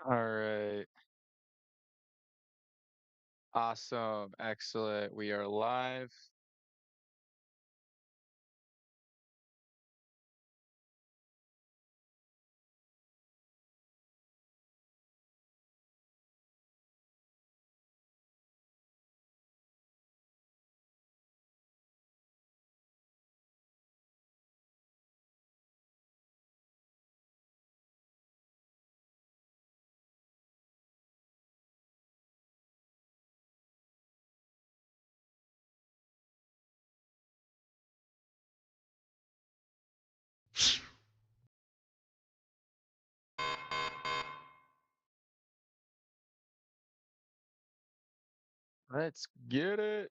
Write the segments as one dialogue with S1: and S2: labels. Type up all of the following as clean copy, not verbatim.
S1: All right. Awesome. Excellent. We are live. Let's get it.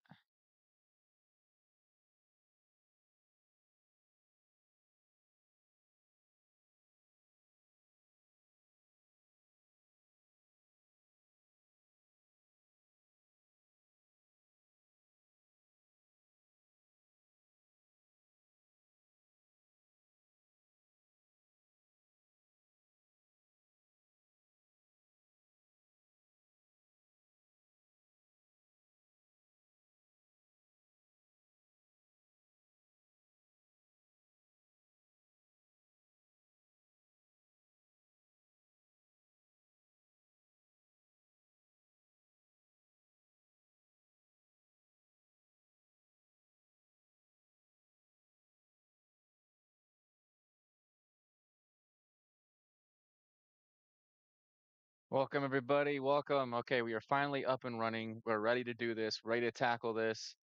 S1: Welcome, everybody. Welcome. Okay, we are finally up and running. We're ready to do this, ready to tackle this.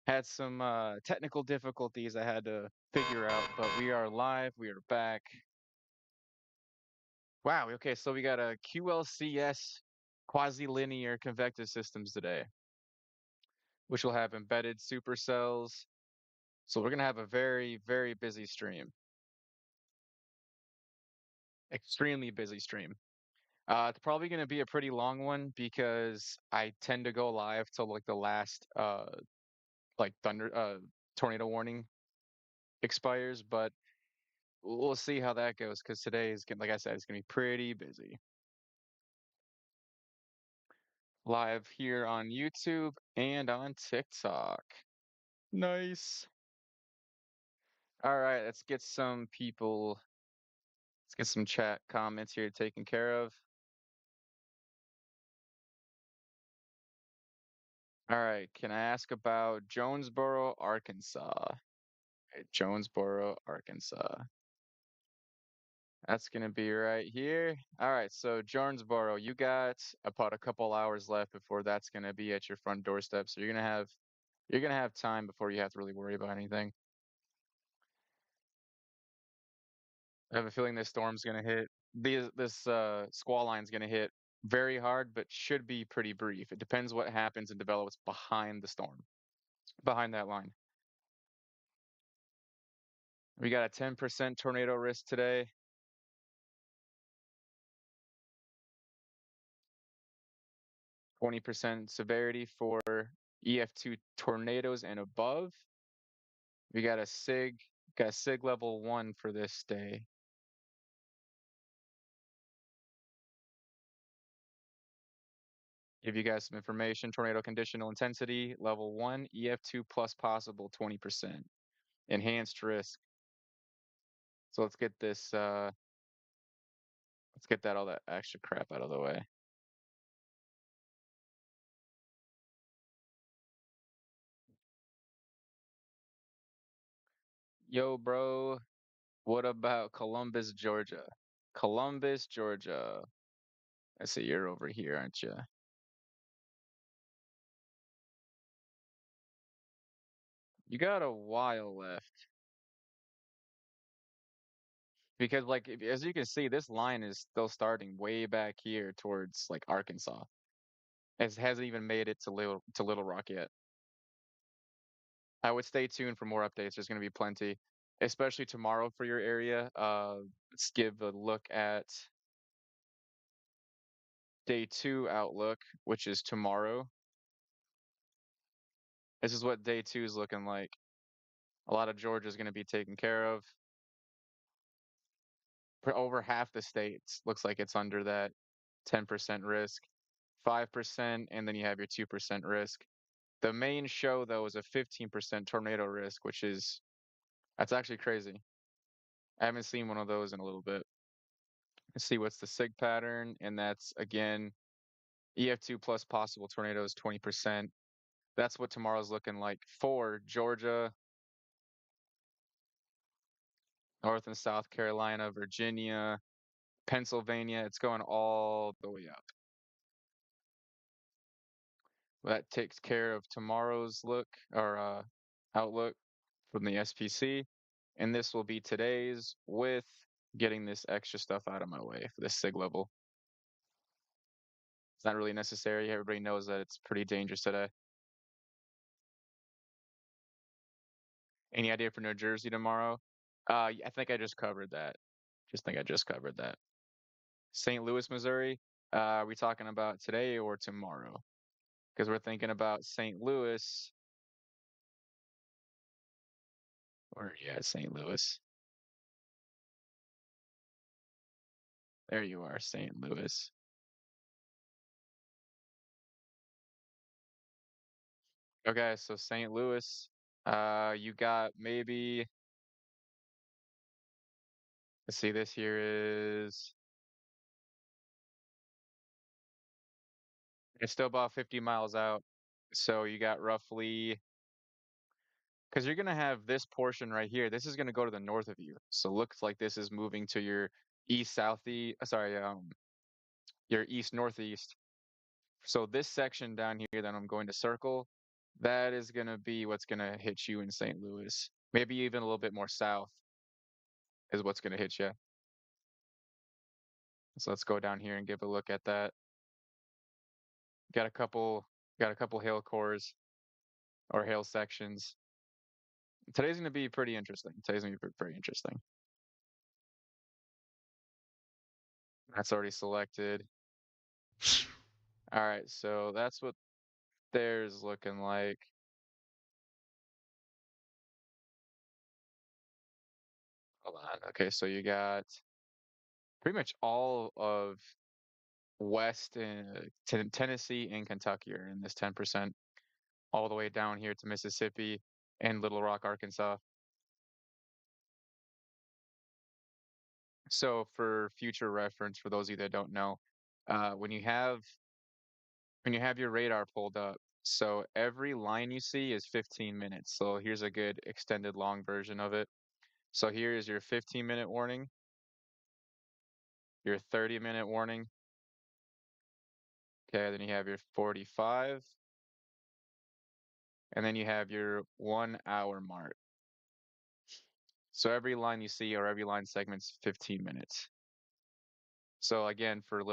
S1: Had some technical difficulties I had to figure out, but we are live. We are back. Wow. Okay, so we got a QLCS quasi-linear convective systems today, which will have embedded supercells. So we're gonna have a very, very busy stream. Extremely busy stream. It's probably going to be a pretty long one because I tend to go live till like the last like thunder tornado warning expires, but we'll see how that goes because today is like I said, it's going to be pretty busy. Live here on YouTube and on TikTok. Nice. All right, let's get some chat comments here taken care of. All right, can I ask about Jonesboro, Arkansas? Okay, Jonesboro, Arkansas. That's gonna be right here. All right, so Jonesboro, you got about a couple hours left before that's gonna be at your front doorstep. So you're gonna have time before you have to really worry about anything. I have a feeling this storm's gonna hit. This squall line's gonna hit very hard, but should be pretty brief. It depends what happens and develops behind the storm, behind that line. We got a 10% tornado risk today. 20% severity for EF2 tornadoes and above. We got a SIG level 1 for this day. Give you guys some information. Tornado conditional intensity level 1, EF2 plus possible 20%. Enhanced risk. So let's get that all that extra crap out of the way. Yo, bro, what about Columbus, Georgia? Columbus, Georgia. I see you're over here, aren't you? You got a while left because, like, as you can see, this line is still starting way back here towards like Arkansas. It hasn't even made it to Little Rock yet. I would stay tuned for more updates. There's going to be plenty, especially tomorrow for your area. Let's give a look at day 2 outlook, which is tomorrow. This is what day 2 is looking like. A lot of Georgia is going to be taken care of. For over half the states looks like it's under that. 10% risk, 5%, and then you have your 2% risk. The main show though is a 15% tornado risk, which is that's actually crazy. I haven't seen one of those in a little bit. Let's see what's the SIG pattern, and that's again EF2 plus possible tornadoes 20%. That's what tomorrow's looking like for Georgia, North and South Carolina, Virginia, Pennsylvania. It's going all the way up. That takes care of tomorrow's look or outlook from the SPC. And this will be today's with getting this extra stuff out of my way for this SIG level. It's not really necessary. Everybody knows that it's pretty dangerous today. Any idea for New Jersey tomorrow? I think I just covered that. Just think I just covered that. St. Louis, Missouri. Are we talking about today or tomorrow? Because we're thinking about St. Louis. Or yeah, St. Louis. There you are, St. Louis. Okay, so St. Louis. You got maybe. Let's see. This here is. It's still about 50 miles out. So you got roughly because you're gonna have this portion right here. This is gonna go to the north of you. So looks like this is moving to your east southeast. Sorry, your east northeast. So this section down here that I'm going to circle, that is gonna be what's gonna hit you in St. Louis. Maybe even a little bit more south is what's gonna hit you. So let's go down here and give a look at that. Got a couple, got a couple hail cores or hail sections. Today's gonna be pretty interesting. Today's gonna be pretty interesting. That's already selected. All right, so that's what theirs looking like. Hold on. Okay, so you got pretty much all of West and Tennessee and Kentucky are in this 10%, all the way down here to Mississippi and Little Rock, Arkansas. So for future reference, for those of you that don't know, uh, when you have when you have your radar pulled up, so every line you see is 15 minutes. So here's a good extended long version of it. So here is your 15-minute warning, your 30-minute warning. Okay, then you have your 45, and then you have your 1 hour mark. So every line you see or every line segment's 15 minutes. So again, for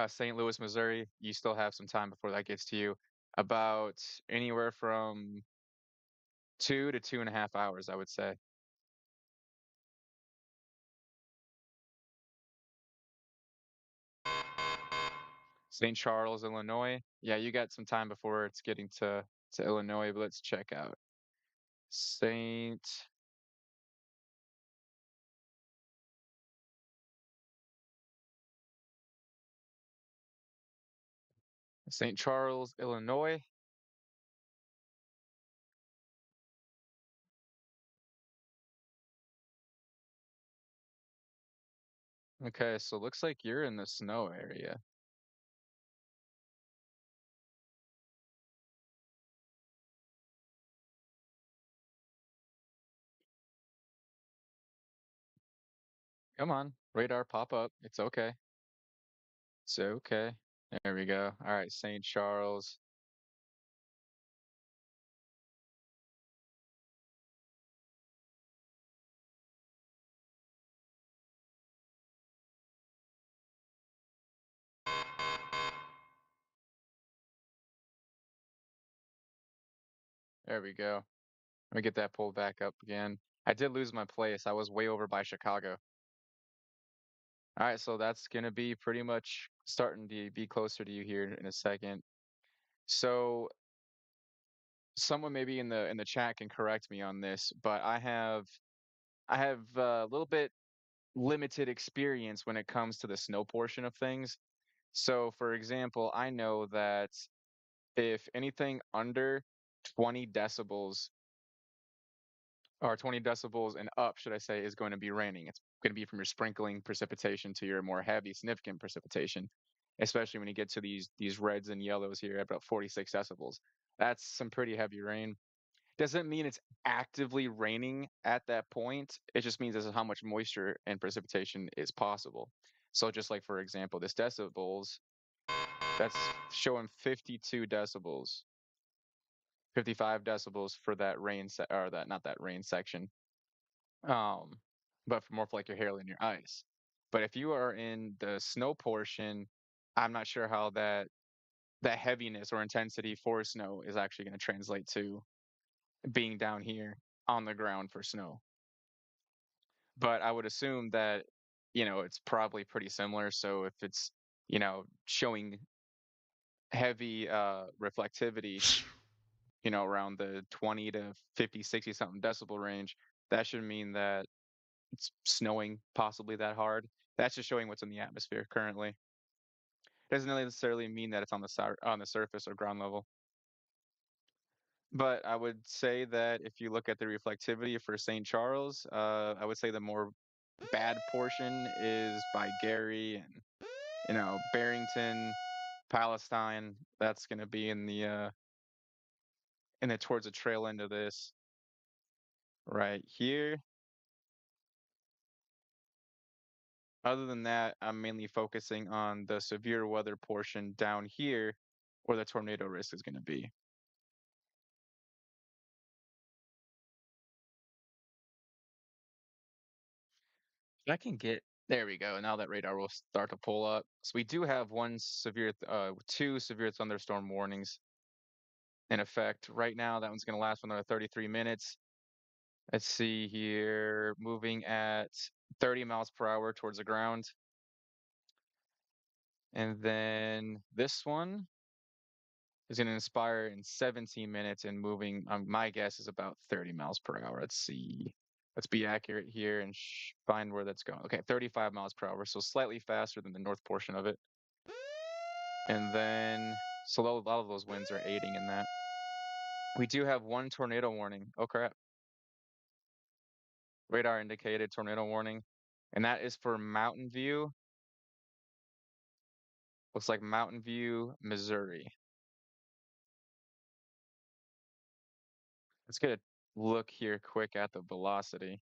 S1: St. Louis, Missouri, you still have some time before that gets to you. About anywhere from 2 to 2.5 hours, I would say. St. Charles, Illinois. Yeah, you got some time before it's getting to Illinois, but let's check out Saint St. Charles, Illinois. Okay, so looks like you're in the snow area. Come on, radar pop up. It's okay. It's okay. There we go. All right, St. Charles. There we go. Let me get that pulled back up again. I did lose my place. I was way over by Chicago. All right, so that's gonna be pretty much starting to be closer to you here in a second. So someone maybe in the chat can correct me on this, but I have a little bit limited experience when it comes to the snow portion of things. So, for example, I know that if anything under 20 decibels or 20 decibels and up, should I say, is going to be raining. It's going to be from your sprinkling precipitation to your more heavy, significant precipitation, especially when you get to these reds and yellows here at about 46 decibels. That's some pretty heavy rain. Doesn't mean it's actively raining at that point. It just means this is how much moisture and precipitation is possible. So just like for example, this decibels, that's showing 52 decibels, 55 decibels for that or that not that rain section. Um, but for more for like your hail and your ice. But if you are in the snow portion, I'm not sure how that heaviness or intensity for snow is actually going to translate to being down here on the ground for snow. But I would assume that, it's probably pretty similar. So if it's, showing heavy reflectivity, around the 20 to 50, 60 something decibel range, that should mean that it's snowing possibly that hard. That's just showing what's in the atmosphere currently. Doesn't really necessarily mean that it's on on the surface or ground level. But I would say that if you look at the reflectivity for St. Charles, I would say the more bad portion is by Gary and Barrington, Palestine. That's going to be in the towards the trail end of this right here. Other than that, I'm mainly focusing on the severe weather portion down here where the tornado risk is going to be. I can get there we go. Now that radar will start to pull up. So we do have two severe thunderstorm warnings in effect right now. That one's going to last for another 33 minutes. Let's see here, moving at 30 miles per hour towards the ground. And then this one is going to inspire in 17 minutes and moving, my guess is about 30 miles per hour. Let's see. Let's be accurate here and find where that's going. Okay, 35 miles per hour, so slightly faster than the north portion of it. And then, so a lot of those winds are aiding in that. We do have one tornado warning. Oh crap. Radar indicated tornado warning. And that is for Mountain View. Looks like Mountain View, Missouri. Let's get a look here quick at the velocity.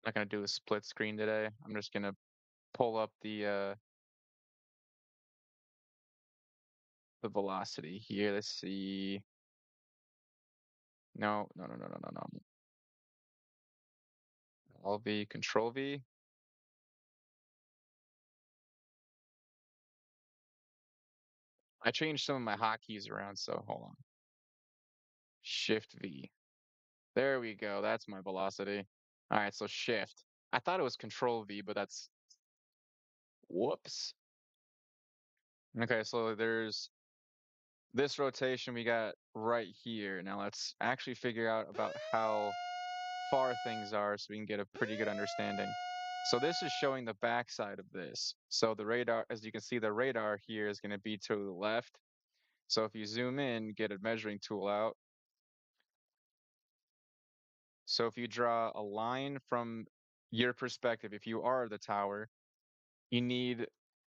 S1: I'm not gonna do a split screen today. I'm just gonna pull up the velocity here. Let's see. No, no, no, no, no, no, no. Alt V, Control V. I changed some of my hotkeys around, so hold on. Shift V. There we go. That's my velocity. All right, so shift. I thought it was Control V, but that's whoops. Okay, so there's this rotation we got right here. Now let's actually figure out about how far things are so we can get a pretty good understanding. So this is showing the backside of this. So the radar, as you can see, the radar here is going to be to the left. So if you zoom in, get a measuring tool out. So if you draw a line from your perspective, if you are the tower, you need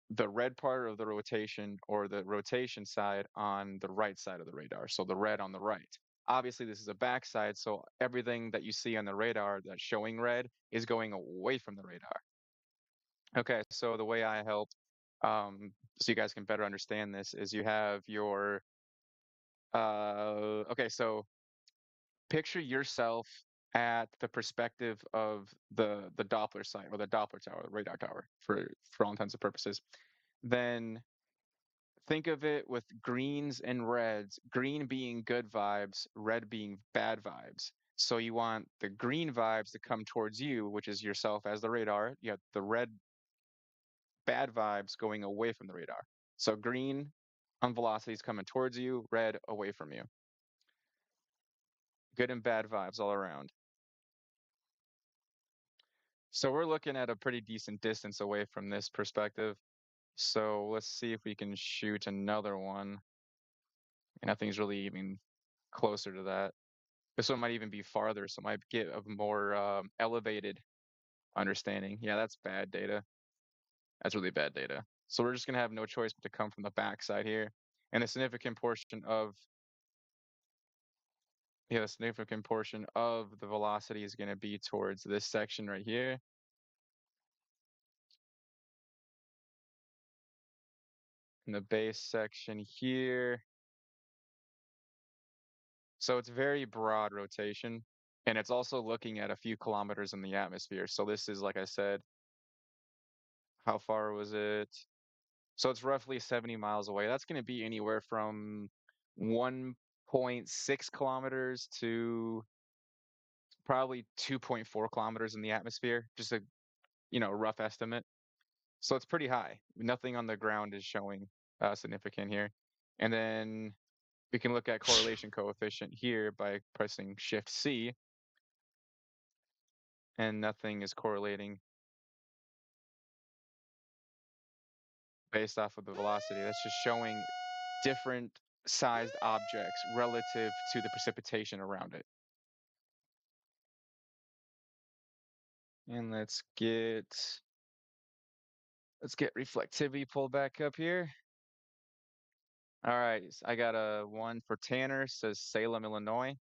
S1: the red part of the rotation or the rotation side on the right side of the radar. So the red on the right. Obviously, this is a backside, so everything that you see on the radar that's showing red is going away from the radar. Okay, so the way I help, so you guys can better understand this, is you have your, okay, so picture yourself at the perspective of the Doppler site or the Doppler tower, the radar tower, for all intents and purposes. Then think of it with greens and reds, green being good vibes, red being bad vibes. So you want the green vibes to come towards you, which is yourself as the radar. You have the red bad vibes going away from the radar. So green on velocities coming towards you, red away from you. Good and bad vibes all around. So we're looking at a pretty decent distance away from this perspective. So let's see if we can shoot another one. And nothing's really even closer to that. This one might even be farther, so it might get a more elevated understanding. Yeah, that's bad data. That's really bad data. So we're just gonna have no choice but to come from the backside here. And a significant portion of yeah, the significant portion of the velocity is gonna be towards this section right here. In the base section here. So it's very broad rotation. And it's also looking at a few kilometers in the atmosphere. So this is, like I said, how far was it? So it's roughly 70 miles away. That's going to be anywhere from 1.6 kilometers to probably 2.4 kilometers in the atmosphere. Just a, rough estimate. So it's pretty high. Nothing on the ground is showing significant here. And then we can look at correlation coefficient here by pressing Shift C, and nothing is correlating based off of the velocity. That's just showing different sized objects relative to the precipitation around it. And let's get reflectivity pulled back up here. All right, I got a one for Tanner, says Salem, Illinois.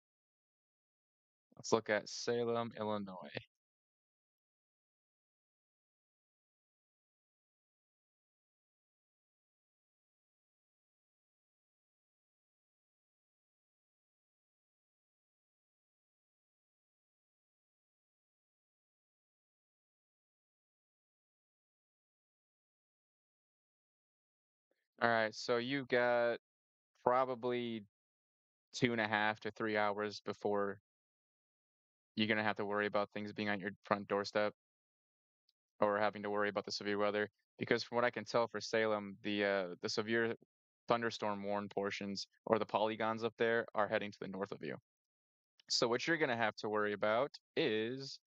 S1: Let's look at Salem, Illinois. All right, so you've got probably 2.5 to 3 hours before you're gonna have to worry about things being on your front doorstep or having to worry about the severe weather. Because from what I can tell for Salem, the severe thunderstorm warned portions or the polygons up there are heading to the north of you. So what you're gonna have to worry about is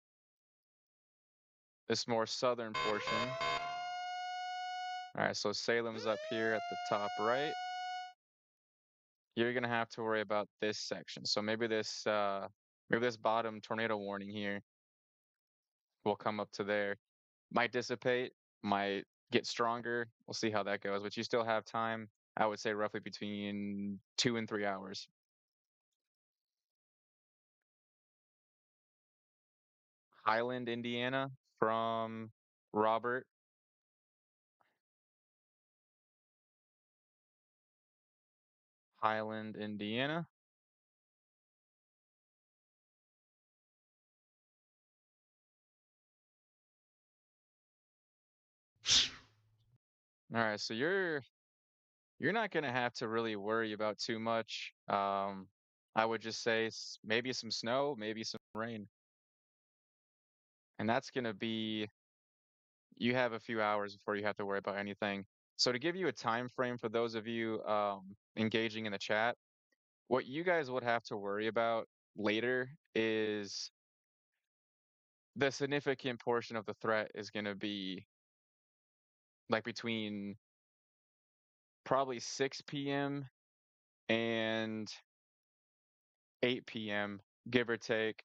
S1: this more southern portion. All right, so Salem's up here at the top right. You're gonna have to worry about this section. So maybe this bottom tornado warning here will come up to there. Might dissipate, might get stronger. We'll see how that goes. But you still have time. I would say roughly between 2 and 3 hours. Highland, Indiana, from Robert. Highland, Indiana. All right, so you're not gonna have to really worry about too much. I would just say maybe some snow, maybe some rain, and that's gonna be you have a few hours before you have to worry about anything. So to give you a time frame for those of you engaging in the chat, what you guys would have to worry about later is the significant portion of the threat is going to be like between probably 6 p.m. and 8 p.m., give or take,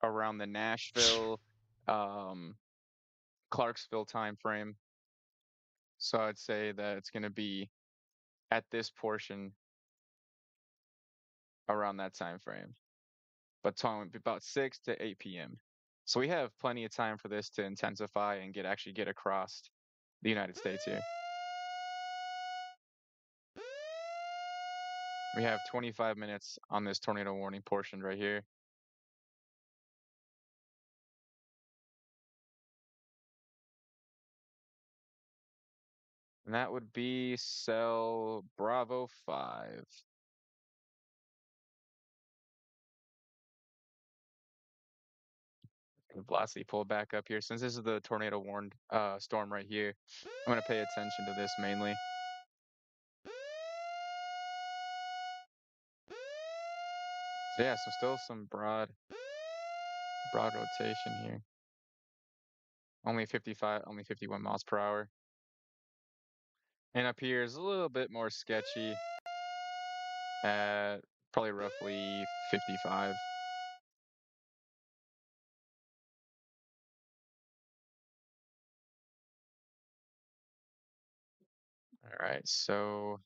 S1: around the Nashville, um, Clarksville time frame. So I'd say that it's going to be at this portion around that time frame, but talking about 6 to 8 p.m. So we have plenty of time for this to intensify and actually get across the United States here. We have 25 minutes on this tornado warning portion right here. And that would be cell Bravo 5. The velocity pull back up here. Since this is the tornado warned storm right here, I'm gonna pay attention to this mainly. So yeah, so still some broad rotation here. Only 55, only 51 miles per hour. And up here is a little bit more sketchy at probably roughly 55. All right, so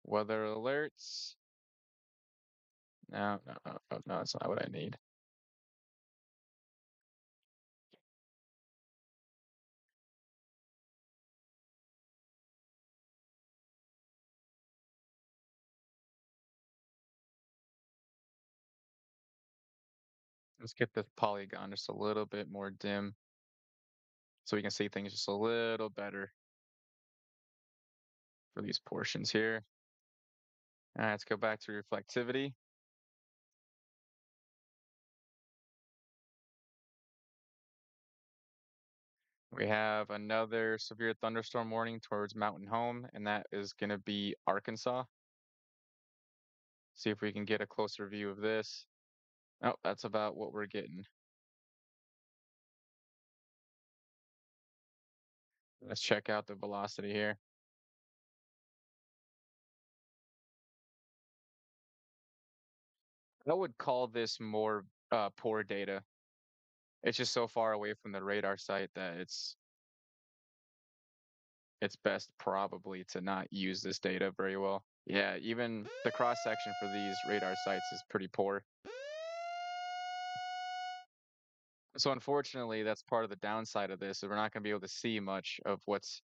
S1: weather alerts. No, no, no, no, no, that's not what I need. Let's get this polygon just a little bit more dim so we can see things just a little better for these portions here. All right, let's go back to reflectivity. We have another severe thunderstorm warning towards Mountain Home, and that is going to be Arkansas. See if we can get a closer view of this. Oh, that's about what we're getting. Let's check out the velocity here. I would call this more poor data. It's just so far away from the radar site that it's best probably to not use this data very well. Yeah, even the cross section for these radar sites is pretty poor. So unfortunately, that's part of the downside of this, is we're not going to be able to see much of what's,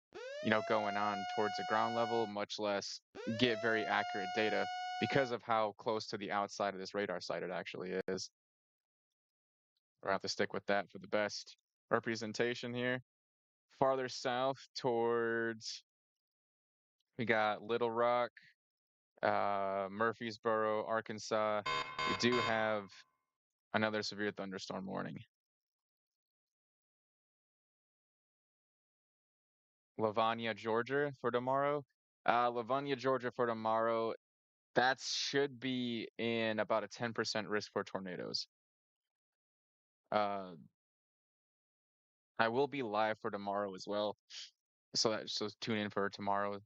S1: going on towards the ground level, much less get very accurate data because of how close to the outside of this radar site it actually is. We'll have to stick with that for the best representation here. Farther south towards, we got Little Rock, Murfreesboro, Arkansas. We do have another severe thunderstorm warning. Lavania, Georgia for tomorrow. Lavania, Georgia for tomorrow. That should be in about a 10% risk for tornadoes. Uh, I will be live for tomorrow as well. So tune in for tomorrow.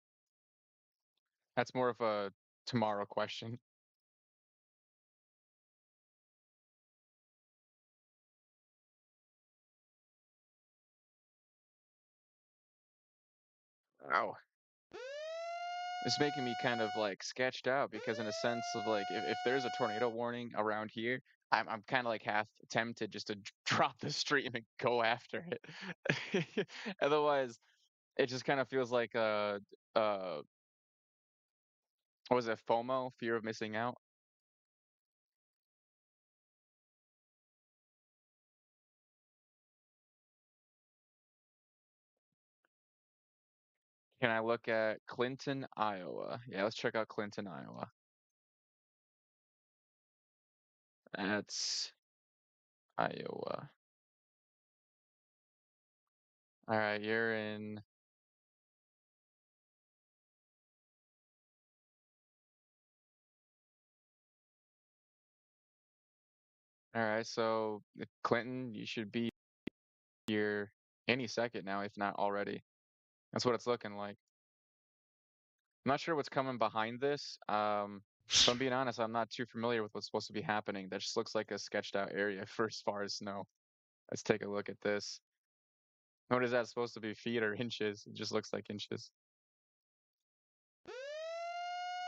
S1: That's more of a tomorrow question. Wow. It's making me kind of like sketched out because in a sense of like if there's a tornado warning around here, I'm kind of like half tempted just to drop the stream and go after it. Otherwise, it just kind of feels like uh what was it, FOMO, fear of missing out. Can I look at Clinton, Iowa? Yeah, let's check out Clinton, Iowa. That's Iowa. All right, you're in. All right, so Clinton, you should be here any second now, if not already. That's what it's looking like. I'm not sure what's coming behind this. If I'm being honest, I'm not too familiar with what's supposed to be happening. That just looks like a sketched out area for as far as snow. Let's take a look at this. What is that supposed to be, feet or inches? It just looks like inches.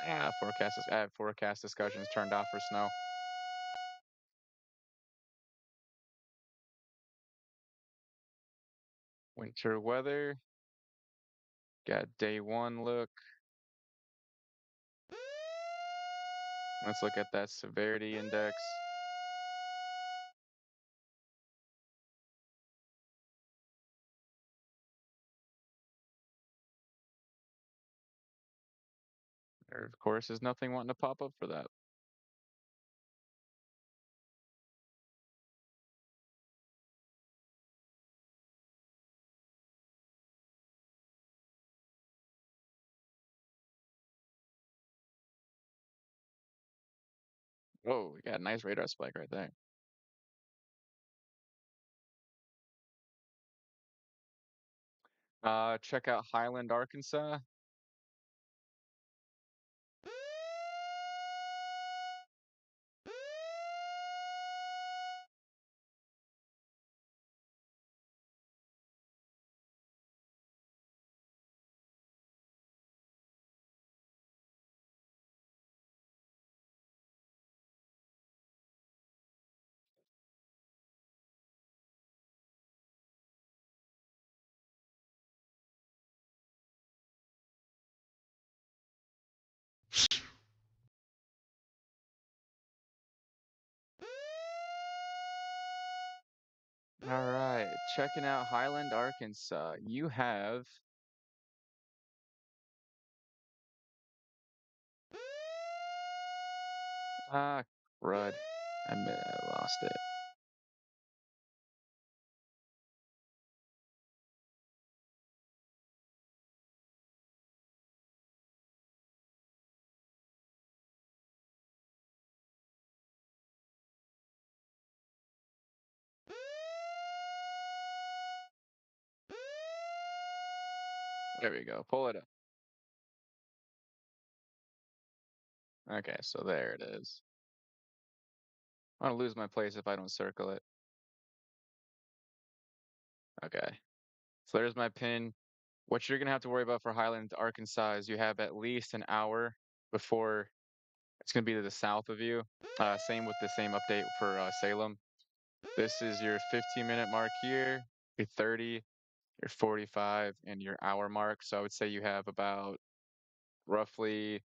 S1: I have forecast discussions turned off for snow. Winter weather. Got day one look. Let's look at that severity index. There, of course, is nothing wanting to pop up for that. Oh, we got a nice radar spike right there. Check out Highland, Arkansas. All right, checking out Highland, Arkansas. You have ah crud. I lost it. There we go. Pull it up. Okay, so there it is. I'm gonna lose my place if I don't circle it. Okay. So there's my pin. What you're gonna have to worry about for Highland, Arkansas is you have at least an hour before it's gonna be to the south of you. Same with the same update for Salem. This is your 15-minute mark here, your 30, your 45, and your hour mark. So I would say you have about roughly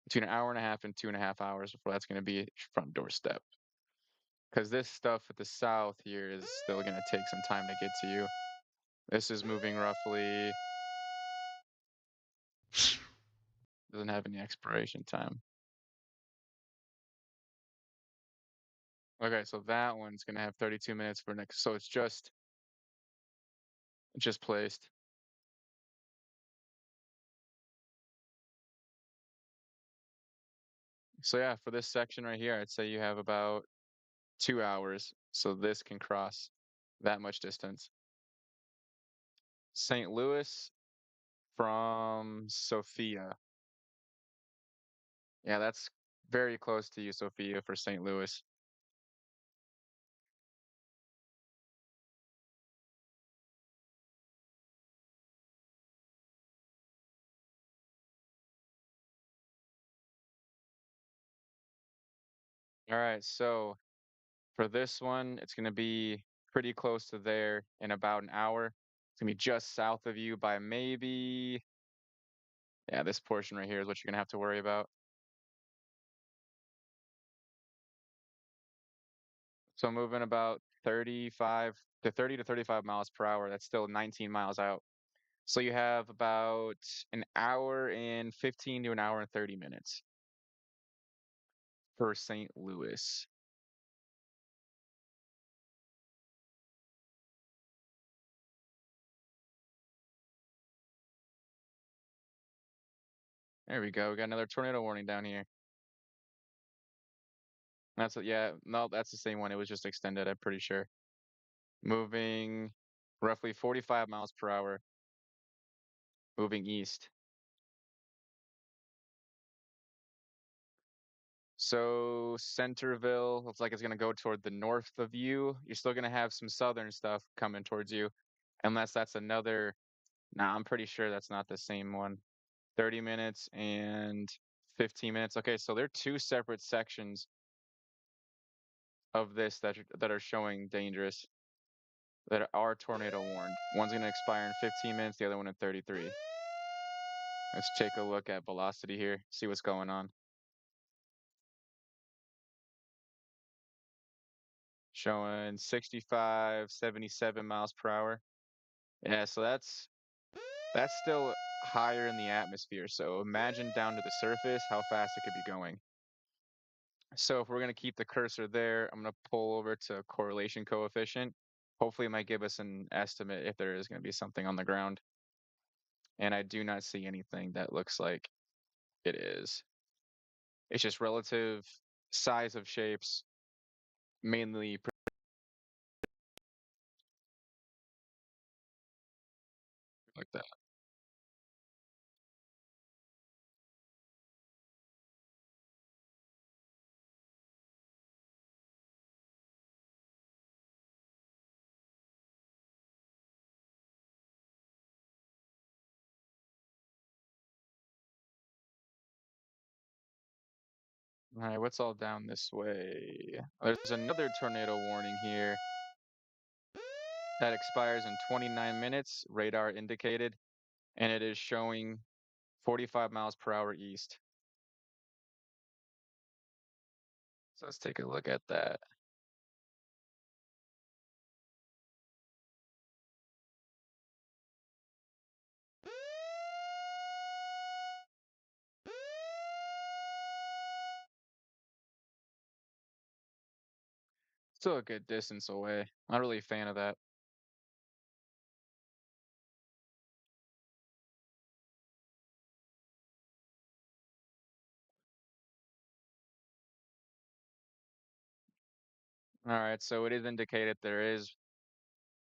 S1: between an hour and a half and 2.5 hours before that's gonna be at your front doorstep. Because this stuff at the south here is still gonna take some time to get to you. This is moving roughly, doesn't have any expiration time. Okay, so that one's gonna have 32 minutes for next. So it's just placed. So yeah, for this section right here, I'd say you have about 2 hours. So this can cross that much distance. St. Louis from Sophia. Yeah, that's very close to you, Sophia, for St. Louis. All right, so for this one, it's gonna be pretty close to there in about an hour. It's gonna be just south of you by maybe, yeah, this portion right here is what you're gonna have to worry about. So moving about 35 to 30 to 35 miles per hour. That's still 19 miles out. So you have about an hour and 15 to an hour and 30 minutes for St. Louis. There we go. We got another tornado warning down here. That's it. Yeah, no, that's the same one. It was just extended, I'm pretty sure. Moving roughly 45 miles per hour, moving east. So Centerville looks like it's gonna go toward the north of you. You're still gonna have some southern stuff coming towards you, unless that's another. Nah, I'm pretty sure that's not the same one. 30 minutes and 15 minutes. Okay, so there are two separate sections of this that are showing dangerous, that are tornado warned. One's gonna expire in 15 minutes, the other one in 33. Let's take a look at velocity here, see what's going on. Showing 65, 77 miles per hour. Yeah, so that's still higher in the atmosphere. So imagine down to the surface how fast it could be going. So if we're going to keep the cursor there, I'm going to pull over to correlation coefficient. Hopefully it might give us an estimate if there is going to be something on the ground. And I do not see anything that looks like it is. It's just relative. size of shapes, mainly like that. All right, what's all down this way? There's another tornado warning here that expires in 29 minutes, radar indicated, and it is showing 45 miles per hour east. So let's take a look at that. Still a good distance away. Not really a fan of that. All right, so it is indicated there is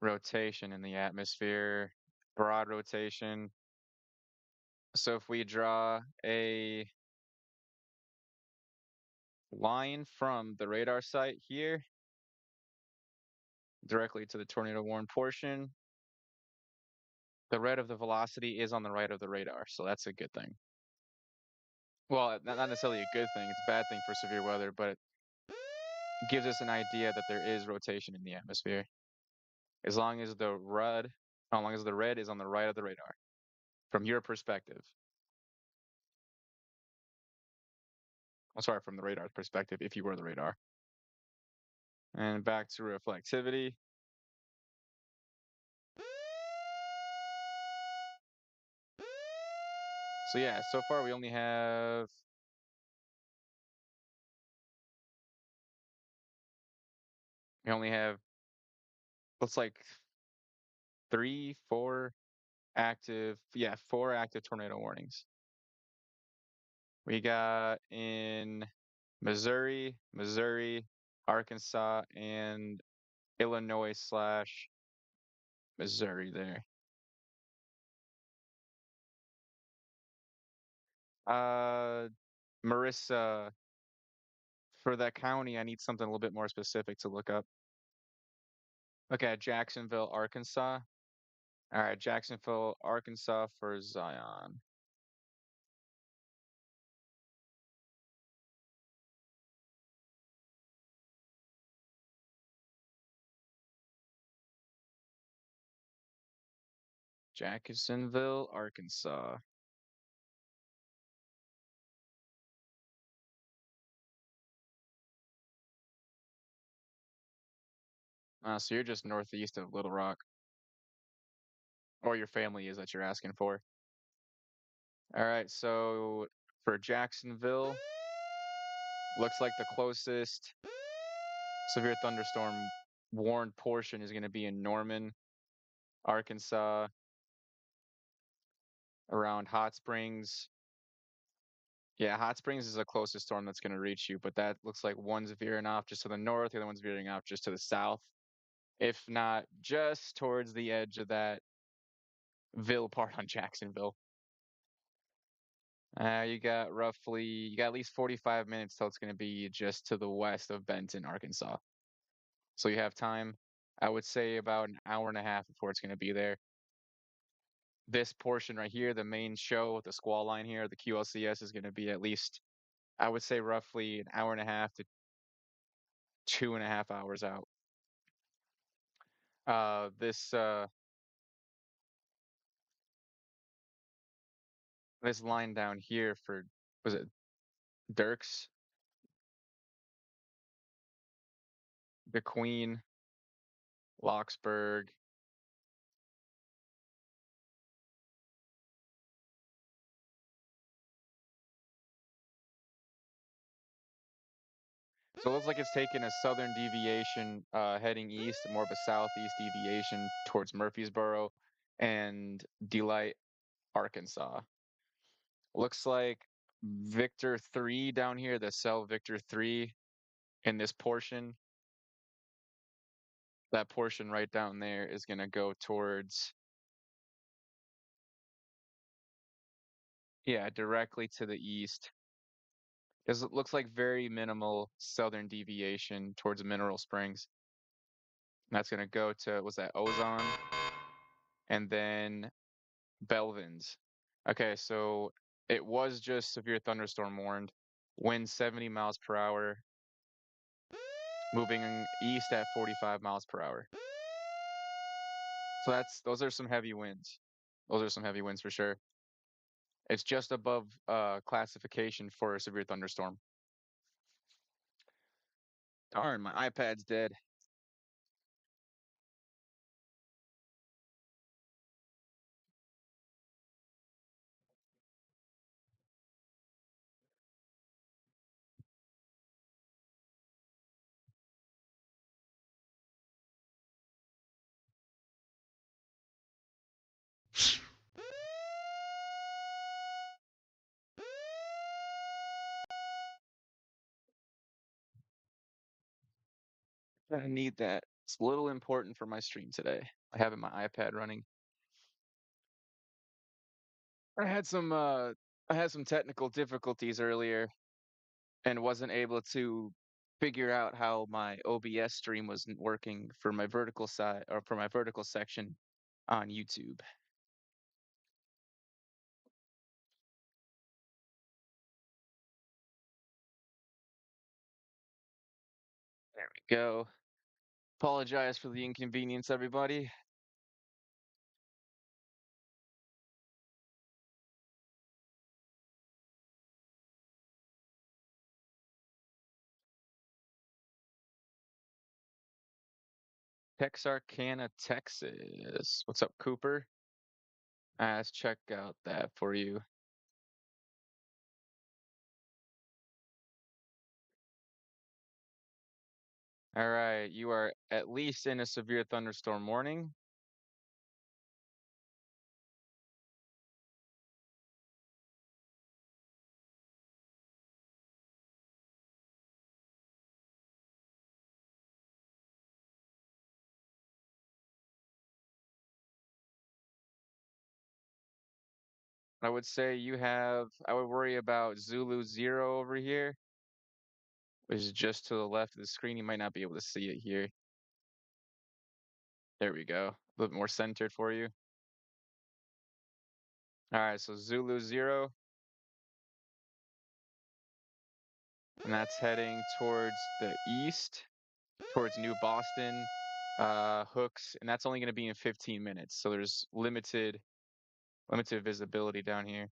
S1: rotation in the atmosphere, broad rotation. So if we draw a line from the radar site here directly to the tornado warned portion, the red of the velocity is on the right of the radar, so that's a good thing. Well, not necessarily a good thing, it's a bad thing for severe weather, but it gives us an idea that there is rotation in the atmosphere. As long as the red is on the right of the radar, from your perspective. I'm sorry, from the radar's perspective, if you were the radar. And back to reflectivity. So yeah, so far we only have looks like three, four four active tornado warnings. We got in Missouri, Arkansas, and Illinois slash Missouri there. Uh, Marissa, for that county, I need something a little bit more specific to look up. Okay, Jacksonville, Arkansas. All right, Jacksonville, Arkansas for Zion. Jacksonville, Arkansas. So you're just northeast of Little Rock, or your family is that you're asking for. All right, so for Jacksonville, looks like the closest severe thunderstorm warned portion is going to be in Norman, Arkansas, around Hot Springs. Yeah, Hot Springs is the closest storm that's going to reach you, but that looks like one's veering off just to the north, the other one's veering off just to the south, if not just towards the edge of that Ville part on Jacksonville. You got at least 45 minutes till it's going to be just to the west of Benton, Arkansas. So you have time, I would say about an hour and a half before it's going to be there. This portion right here, the main show, the squall line here, the QLCS is going to be at least, I would say roughly an hour and a half to 2.5 hours out. This this line down here for was it Dirks, the Queen, Locksburg. So it looks like it's taking a southern deviation, heading east, more of a southeast deviation towards Murfreesboro and Delight, Arkansas. Looks like Victor 3 down here, the cell Victor 3 in this portion, that portion right down there is going to go towards, yeah, directly to the east. Because it looks like very minimal southern deviation towards Mineral Springs. And that's going to go to, was that Ozone? And then Belvins. Okay, so it was just severe thunderstorm warned. Wind 70 miles per hour, moving east at 45 miles per hour. So those are some heavy winds. Those are some heavy winds for sure. It's just above classification for a severe thunderstorm. Darn, my iPad's dead. I need that. It's a little important for my stream today. I have my iPad running. I had some uh I had some technical difficulties earlier and wasn't able to figure out how my OBS stream wasn't working for my vertical side or for my vertical section on YouTube. There we go. Apologize for the inconvenience, everybody. Texarkana, Texas. What's up, Cooper? Let's check out that for you. All right, you are at least in a severe thunderstorm warning. I would say I would worry about Zulu 0 over here, which is just to the left of the screen. You might not be able to see it here. There we go. A little bit more centered for you. All right, so Zulu 0, and that's heading towards the east, towards New Boston, Hooks, and that's only going to be in 15 minutes. So there's limited visibility down here.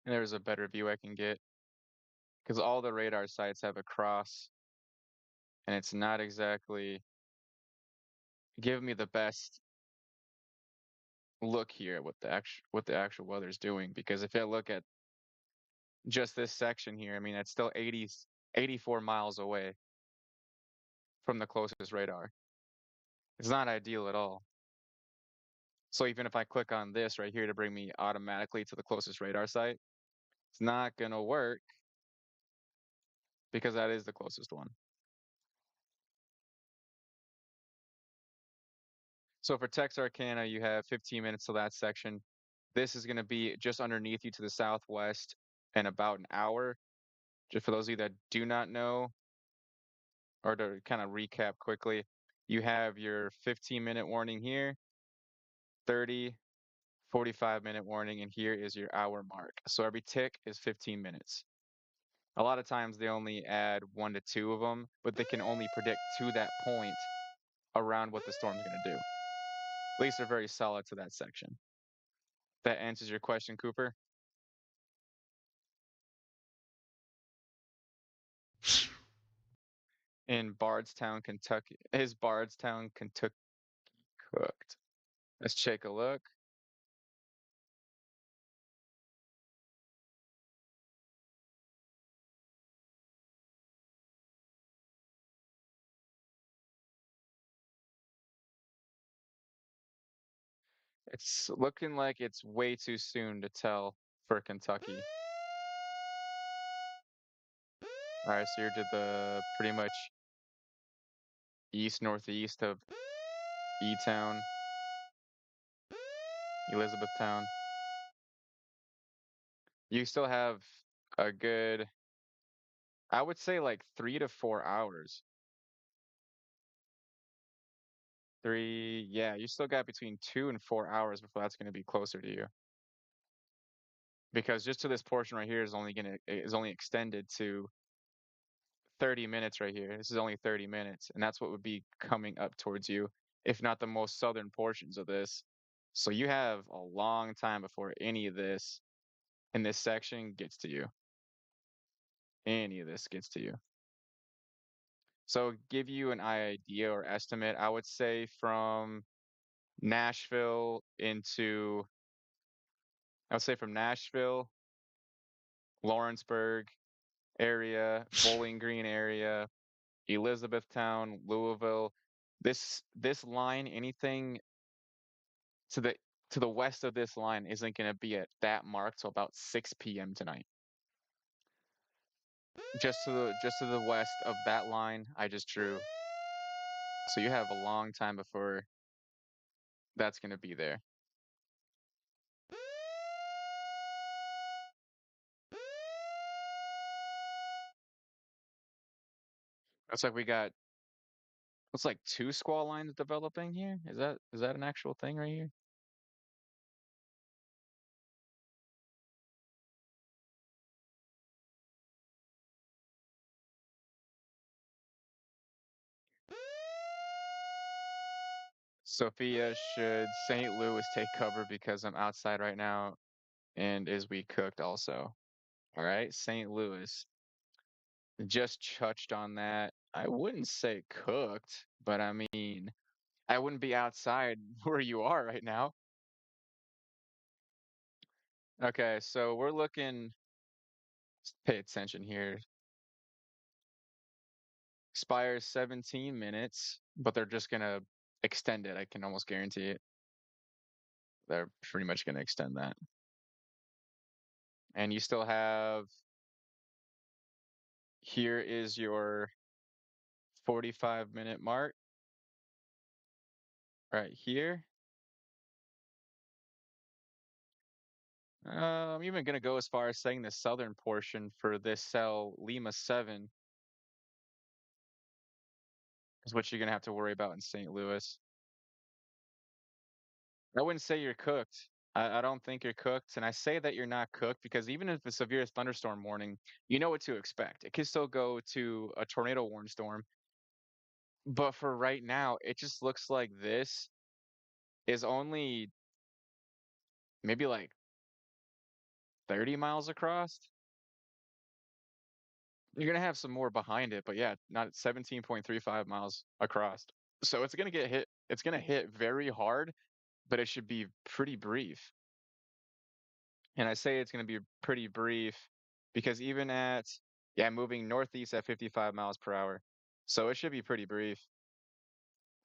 S1: And there's a better view I can get because all the radar sites have a cross, and it's not exactly giving me the best look here at what the actual weather's doing. Because if I look at just this section here, I mean, it's still 84 miles away from the closest radar. It's not ideal at all. So even if I click on this right here to bring me automatically to the closest radar site, it's not gonna work because that is the closest one. So for Texarkana, you have 15 minutes to that section. This is gonna be just underneath you to the southwest in about an hour. Just for those of you that do not know, or to kind of recap quickly, you have your 15-minute warning here, 30, 45-minute warning, and here is your hour mark. So every tick is 15 minutes. A lot of times they only add 1 to 2 of them, but they can only predict to that point around what the storm's going to do. At least they're very solid to that section. That answers your question, Cooper? In Bardstown, Kentucky. Is Bardstown, Kentucky cooked? Let's take a look. It's looking like it's way too soon to tell for Kentucky. All right, so you're to the pretty much east northeast of E Town, Elizabethtown. You still have a good, I would say like 3 to 4 hours. Three, yeah, you still got between 2 and 4 hours before that's going to be closer to you. Because just to this portion right here is only extended to 30 minutes right here. This is only 30 minutes, and that's what would be coming up towards you, if not the most southern portions of this. So you have a long time before any of this in this section gets to you. Any of this gets to you. So give you an idea or estimate, I would say from Nashville into, I would say from Nashville, Lawrenceburg area, Bowling Green area, Elizabethtown, Louisville. This line, anything to the to the west of this line isn't going to be at that mark till about 6 p.m. tonight. Just to the west of that line I just drew. So you have a long time before that's going to be there. Looks like we got looks like two squall lines developing here. Is that an actual thing right here? Sophia, should St. Louis take cover because I'm outside right now? And is we cooked also? All right, St. Louis just touched on that. I wouldn't say cooked, but I mean, I wouldn't be outside where you are right now. Okay, so we're looking, pay attention here. Expires 17 minutes, but they're just gonna extend it. I can almost guarantee it. They're pretty much gonna extend that. And you still have, here is your 45-minute mark right here. I'm even gonna go as far as saying the southern portion for this cell, Lima 7, is what you're gonna have to worry about in St. Louis. I wouldn't say you're cooked. I don't think you're cooked. And I say that you're not cooked because even if it's a severe thunderstorm warning, you know what to expect. It could still go to a tornado warning storm. But for right now, it just looks like this is only maybe like 30 miles across. You're gonna have some more behind it, but yeah, not 17.35 miles across. So it's gonna get hit. It's gonna hit very hard, but it should be pretty brief. And I say it's going to be pretty brief because even at, yeah, moving northeast at 55 miles per hour. So it should be pretty brief.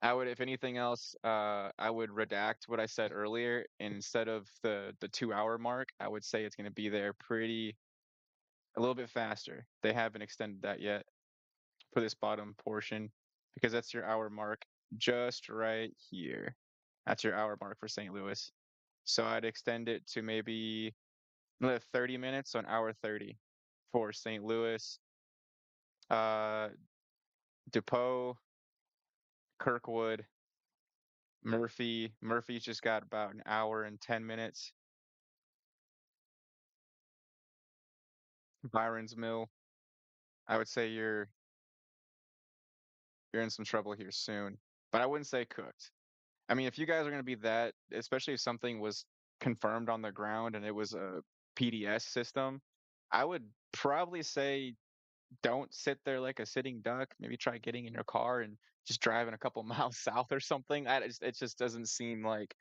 S1: I would, if anything else, I would redact what I said earlier. And instead of the 2 hour mark, I would say it's going to be there pretty, a little bit faster. They haven't extended that yet for this bottom portion because that's your hour mark just right here. That's your hour mark for St. Louis. So I'd extend it to maybe another 30 minutes, so an hour 30 for St. Louis, uh, DePoe, Kirkwood, Murphy. Murphy's just got about an hour and 10 minutes. Byron's Mill. I would say you're in some trouble here soon, but I wouldn't say cooked. I mean, if you guys are going to be that, especially if something was confirmed on the ground and it was a PDS system, I would probably say don't sit there like a sitting duck. Maybe try getting in your car and just driving a couple miles south or something. It just doesn't seem like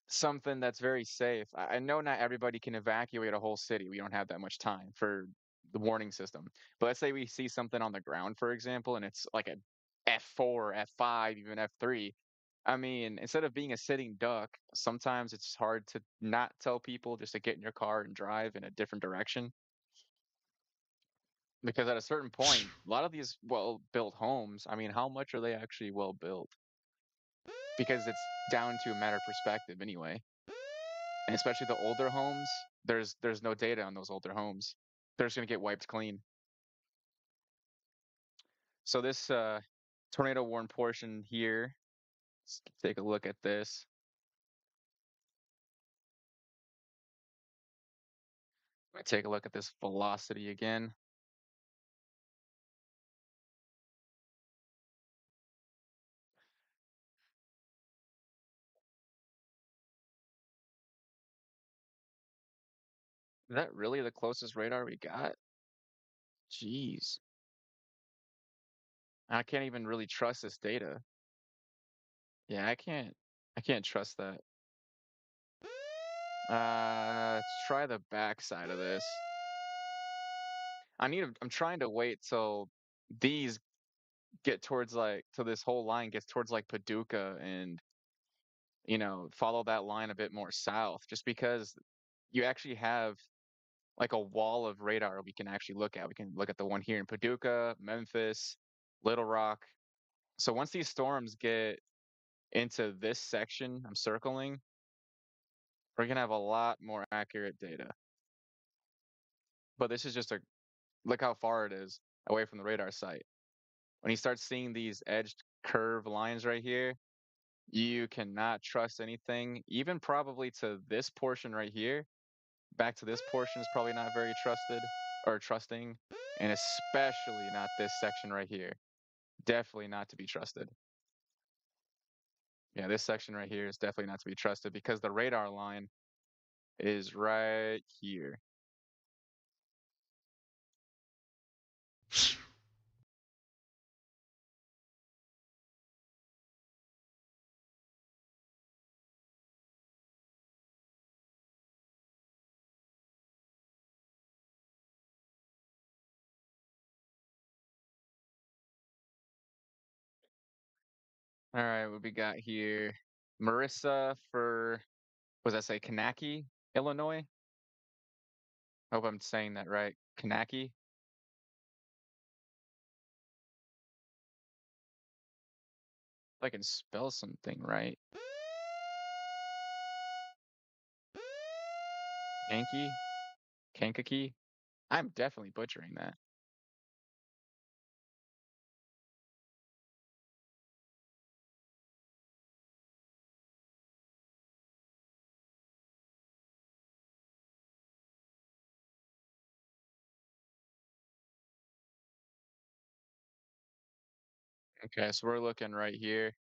S1: something that's very safe. I know not everybody can evacuate a whole city. We don't have that much time for the warning system. But let's say we see something on the ground, for example, and it's like a F4, F5, even F3. I mean, instead of being a sitting duck, sometimes it's hard to not tell people just to get in your car and drive in a different direction. Because at a certain point, a lot of these well-built homes, I mean, how much are they actually well built? Because it's down to a matter of perspective anyway. And especially the older homes, there's no data on those older homes. They're just gonna get wiped clean. So this tornado warn portion here, let's take a look at this. Let me take a look at this velocity again. Is that really the closest radar we got? Jeez. I can't even really trust this data. Yeah, I can't trust that. Let's try the back side of this. I'm trying to wait till these get towards like till this whole line gets towards like Paducah and follow that line a bit more south just because you actually have like a wall of radar we can actually look at. We can look at the one here in Paducah, Memphis, Little Rock. So once these storms get into this section I'm circling, we're gonna have a lot more accurate data. But this is just a look how far it is away from the radar site. When you start seeing these edged curve lines right here, you cannot trust anything, even probably to this portion right here. Back to this portion is probably not very trusted or trusting, and especially not this section right here. Definitely not to be trusted. Yeah, this section right here is definitely not to be trusted because the radar line is right here. All right, what we got here? Marissa for, was that say Kanaki, Illinois? Hope I'm saying that right. Kanaki? If I can spell something right. Yankee? Kankakee? I'm definitely butchering that. Okay, so we're looking right here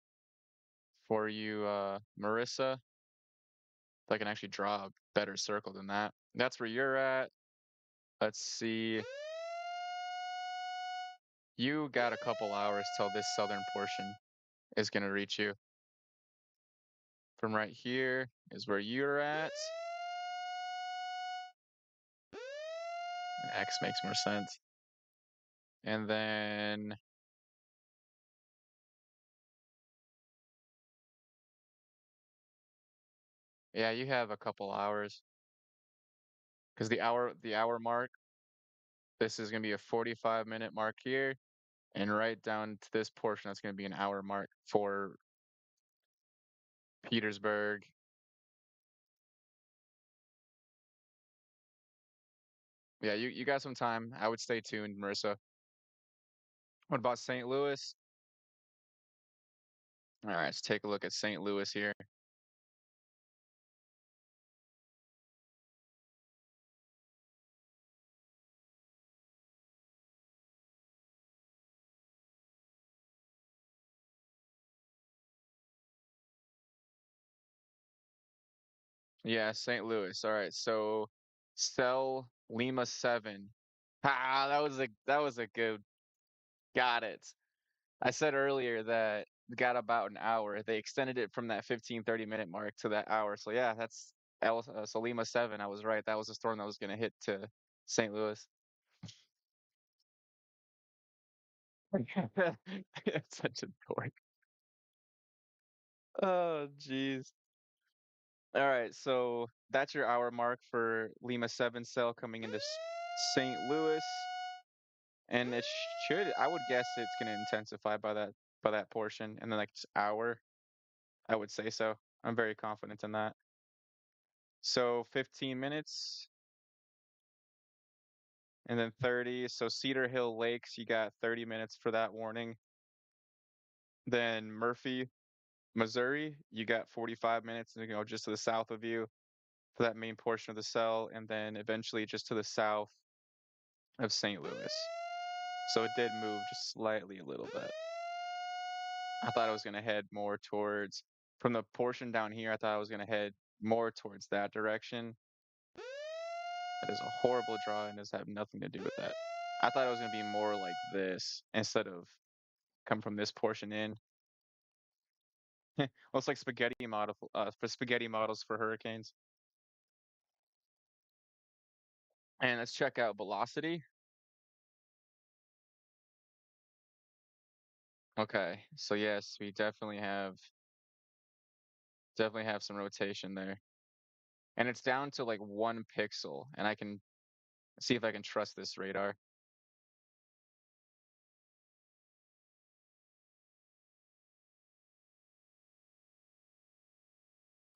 S1: for you, Marissa. If I can actually draw a better circle than that. That's where you're at. Let's see. You got a couple hours till this southern portion is going to reach you. From right here is where you're at. X makes more sense. And then, yeah, you have a couple hours because the hour mark, this is going to be a 45-minute mark here. And right down to this portion, that's going to be an hour mark for Petersburg. Yeah, you got some time. I would stay tuned, Marissa. What about St. Louis? All right, let's take a look at St. Louis here. Yeah, St. Louis. All right, so sell Lima 7. Ah, that was a good. Got it. I said earlier that we got about an hour. They extended it from that 15-30 minute mark to that hour. So yeah, so Lima 7. I was right. That was the storm that was going to hit to St. Louis. It's such a dork. Oh, jeez. All right, so that's your hour mark for Lima 7 cell coming into St. Louis, and it should, I would guess it's going to intensify by that portion in the next hour. I would say so. I'm very confident in that. So 15 minutes and then 30. So Cedar Hill Lakes, you got 30 minutes for that warning. Then Murphy, Missouri, you got 45 minutes, and you know, just to the south of you for that main portion of the cell, and then eventually just to the south of St. Louis. So it did move just slightly a little bit. I thought I was going to head more towards, from the portion down here, I thought I was going to head more towards that direction. That is a horrible draw and does have nothing to do with that. I thought it was going to be more like this instead of come from this portion in. Looks like spaghetti model for spaghetti models for hurricanes. And let's check out velocity. Okay, so yes, we definitely have some rotation there. And it's down to like 1 pixel, and I can see if I can trust this radar.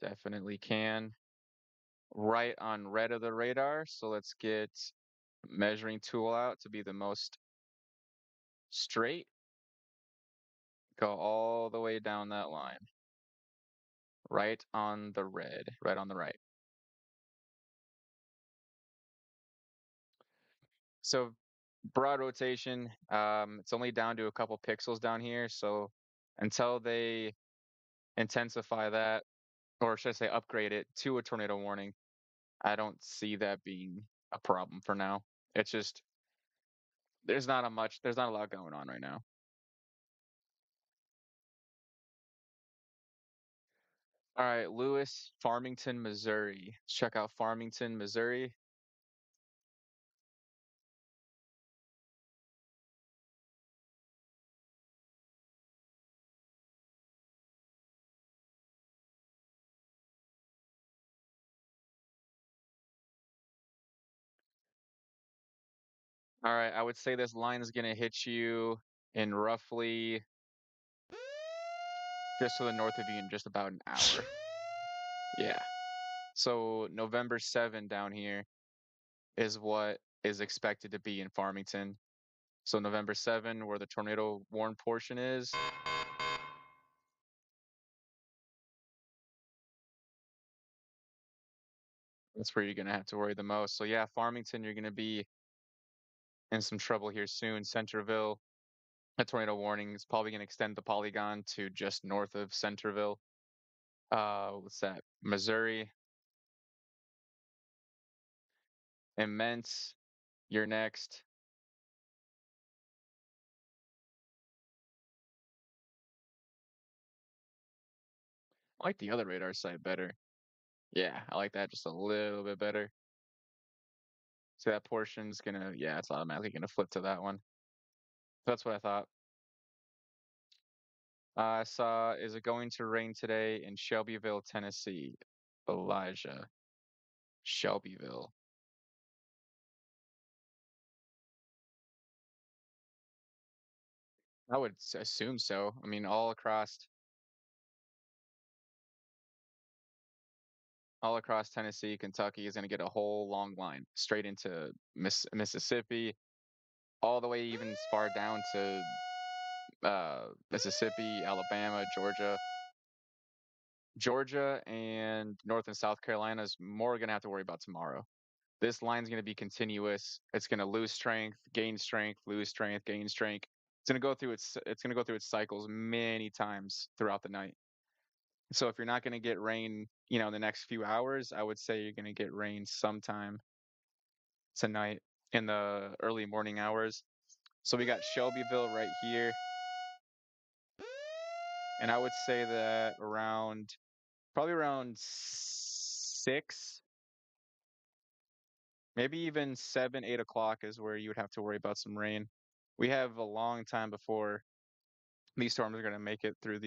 S1: Definitely can. Right on red of the radar, so let's get measuring tool out to be the most straight. Go all the way down that line. Right on the red, right on the right. So broad rotation, it's only down to a couple pixels down here, so until they intensify that, or should I say upgrade it to a tornado warning, I don't see that being a problem for now. It's just there's not a lot going on right now. All right, Lewis, Farmington, Missouri. Let's check out Farmington, Missouri. All right, I would say this line is gonna hit you in roughly just to the north of you in just about an hour. Yeah. So November 7 down here is what is expected to be in Farmington. So November 7, where the tornado warn portion is, that's where you're gonna have to worry the most. So yeah, Farmington, you're gonna be in some trouble here soon. Centerville, a tornado warning is probably gonna extend the polygon to just north of Centerville. What's that? Missouri, Immense, you're next. I like the other radar site better. Yeah, I like that just a little bit better. So that portion's gonna, yeah, it's automatically gonna flip to that one. That's what I thought. I saw, is it going to rain today in Shelbyville, Tennessee? Elijah. Shelbyville. I would assume so. I mean, all across Tennessee, Kentucky is going to get a whole long line straight into Mississippi, all the way even as far down to Mississippi, Alabama, Georgia. Georgia and North and South Carolina is more going to have to worry about tomorrow. This line's going to be continuous. It's going to lose strength, lose strength, gain strength. It's going to go through its cycles many times throughout the night. So if you're not going to get rain, you know, in the next few hours, I would say you're going to get rain sometime tonight in the early morning hours. So we got Shelbyville right here, and I would say that around probably around 6, maybe even 7, 8 o'clock is where you would have to worry about some rain. We have a long time before these storms are going to make it through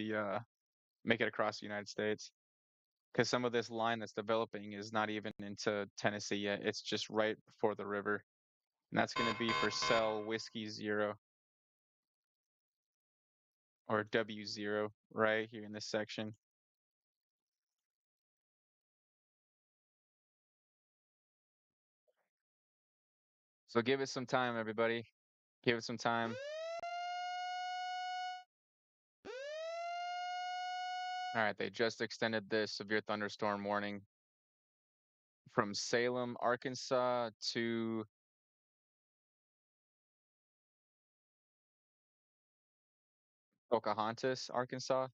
S1: make it across the United States. Because some of this line that's developing is not even into Tennessee yet. It's just right before the river. And that's going to be for Cell Whiskey Zero or W0 right here in this section. So give it some time, everybody. Give it some time. All right, they just extended this severe thunderstorm warning from Salem, Arkansas to Pocahontas, Arkansas,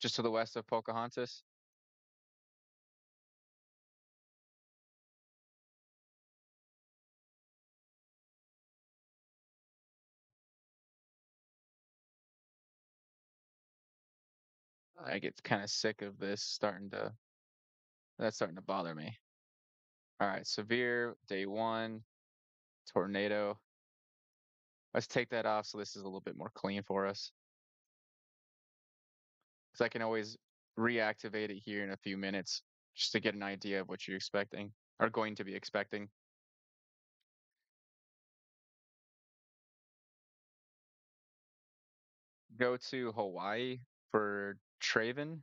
S1: just to the west of Pocahontas. I get kind of sick of this that's starting to bother me. All right, severe day one, tornado. Let's take that off so this is a little bit more clean for us. Because I can always reactivate it here in a few minutes just to get an idea of what you're expecting or going to be expecting. Go to Hawaii for Traven.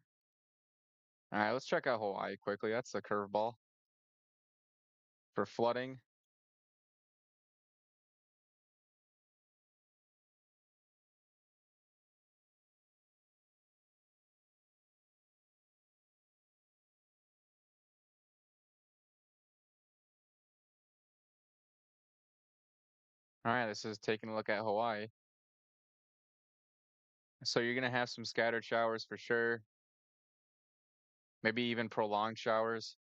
S1: All right, let's check out Hawaii quickly. That's a curveball for flooding. All right, this is taking a look at Hawaii. So you're gonna have some scattered showers for sure, maybe even prolonged showers.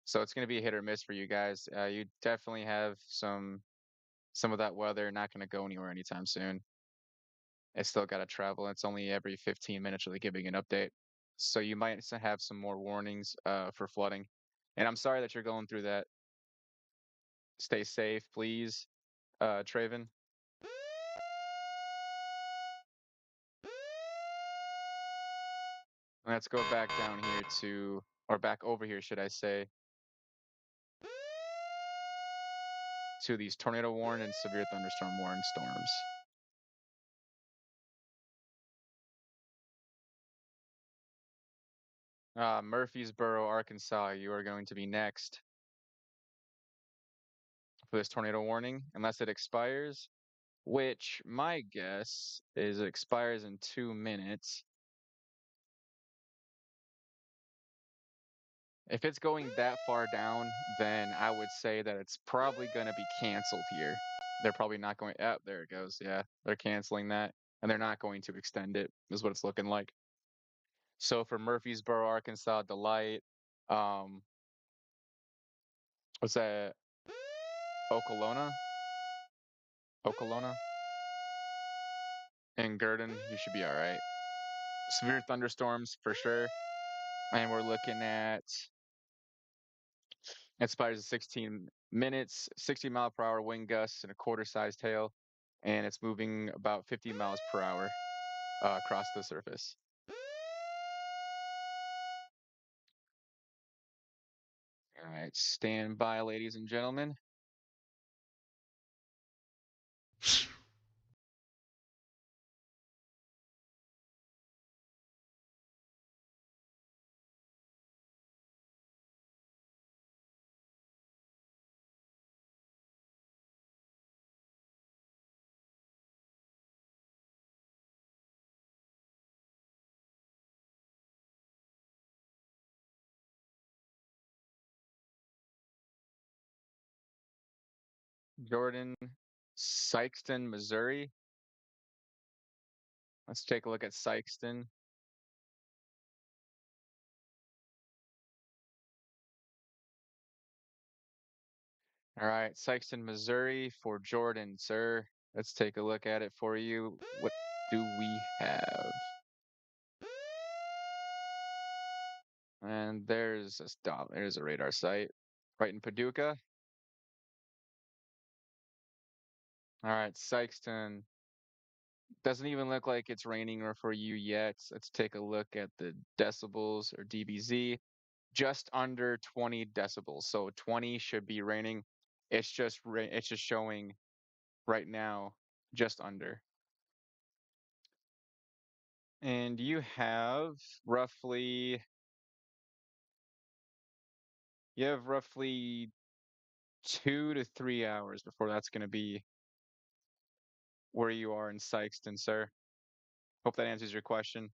S1: So it's gonna be a hit or miss for you guys. You definitely have some of that weather not gonna go anywhere anytime soon. It's still gotta travel. It's only every 15 minutes really giving an update. So you might have some more warnings for flooding. And I'm sorry that you're going through that. Stay safe, please, Traven. Let's go back down here to, or back over here, should I say, to these tornado warned and severe thunderstorm warned storms. Murfreesboro, Arkansas, you are going to be next for this tornado warning, unless it expires, which my guess is it expires in 2 minutes. If it's going that far down, then I would say that it's probably going to be canceled here. They're probably not going, oh, there it goes. Yeah, they're canceling that and they're not going to extend it, is what it's looking like. So for Murfreesboro, Arkansas, Delight, um, what's that? Okolona? Okolona? And Gurdon, you should be all right. Severe thunderstorms for sure. And we're looking at expires in 16 minutes, 60-mile-per-hour wind gusts, and a quarter-sized hail. And it's moving about 50 miles per hour across the surface. All right, stand by, ladies and gentlemen. Jordan, Sikeston, Missouri. Let's take a look at Sikeston. All right, Sikeston, Missouri for Jordan, sir. Let's take a look at it for you. What do we have? And there's a stop. There's a radar site right in Paducah. All right, Sikeston. Doesn't even look like it's raining or for you yet. Let's take a look at the decibels or dBz. Just under 20 decibels. So 20 should be raining. It's just showing right now just under. And roughly you have roughly 2 to 3 hours before that's going to be where you are in Sikeston, sir. Hope that answers your question.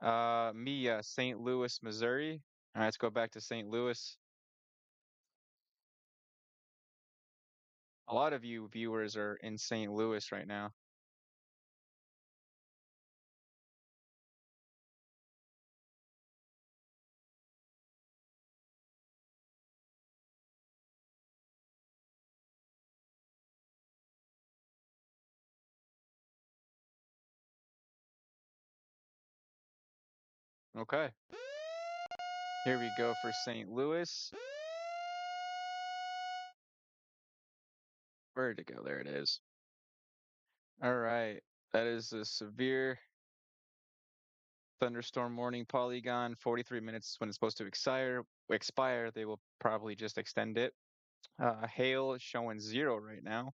S1: St. Louis, Missouri. All right, let's go back to St. Louis. A lot of you viewers are in St. Louis right now. Okay, here we go for St. Louis. Where'd it go? There it is. All right, that is a severe thunderstorm warning polygon. 43 minutes when it's supposed to expire. They will probably just extend it. Hail is showing 0 right now.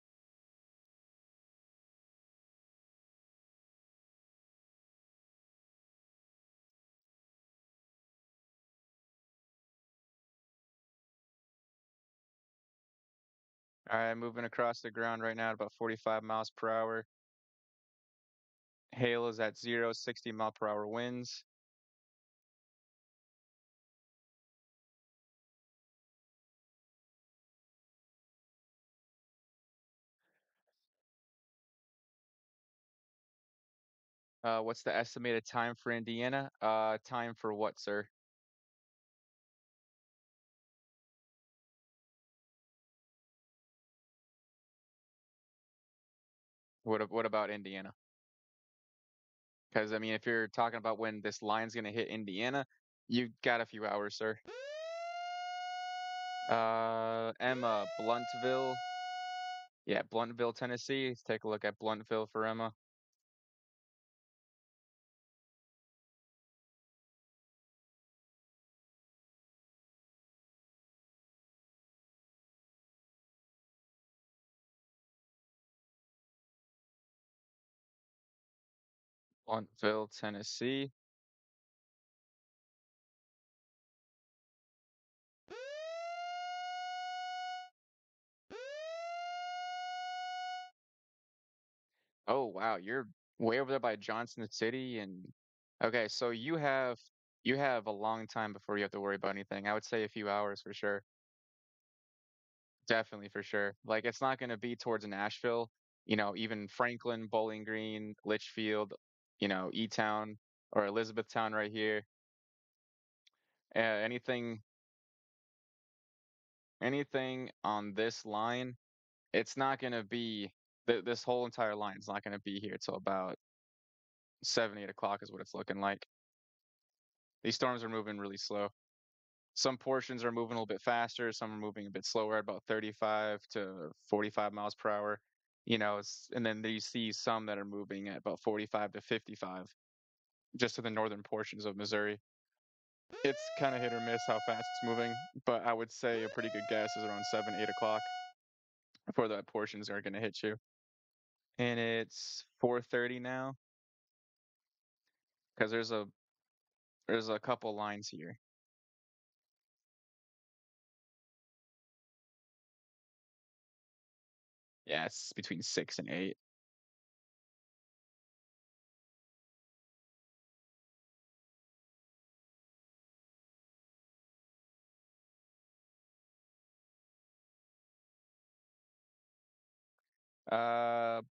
S1: All right, moving across the ground right now at about 45 miles per hour. Hail is at 0, 60-mile-per-hour winds. What's the estimated time for Indiana? Time for what, sir? What about Indiana? Because I mean, if you're talking about when this line's gonna hit Indiana, you've got a few hours, sir. Emma, Bluntville. Yeah, Bluntville, Tennessee. Let's take a look at Bluntville for Emma. Bluntville, Tennessee. Oh wow, you're way over there by Johnson City and okay, so you have a long time before you have to worry about anything. I would say a few hours for sure. Definitely for sure. Like it's not going to be towards Nashville, even Franklin, Bowling Green, Litchfield, E-Town or Elizabethtown right here. Anything anything on this line, it's not going to be this whole entire line is not going to be here till about 7, 8 o'clock is what it's looking like. These storms are moving really slow. Some portions are moving a little bit faster, some are moving a bit slower at about 35 to 45 miles per hour. And then you see some that are moving at about 45 to 55, just to the northern portions of Missouri. It's kind of hit or miss how fast it's moving, but I would say a pretty good guess is around 7, 8 o'clock before the portions are going to hit you. And it's 4:30 now because there's a couple lines here. Yeah, it's between 6 and 8.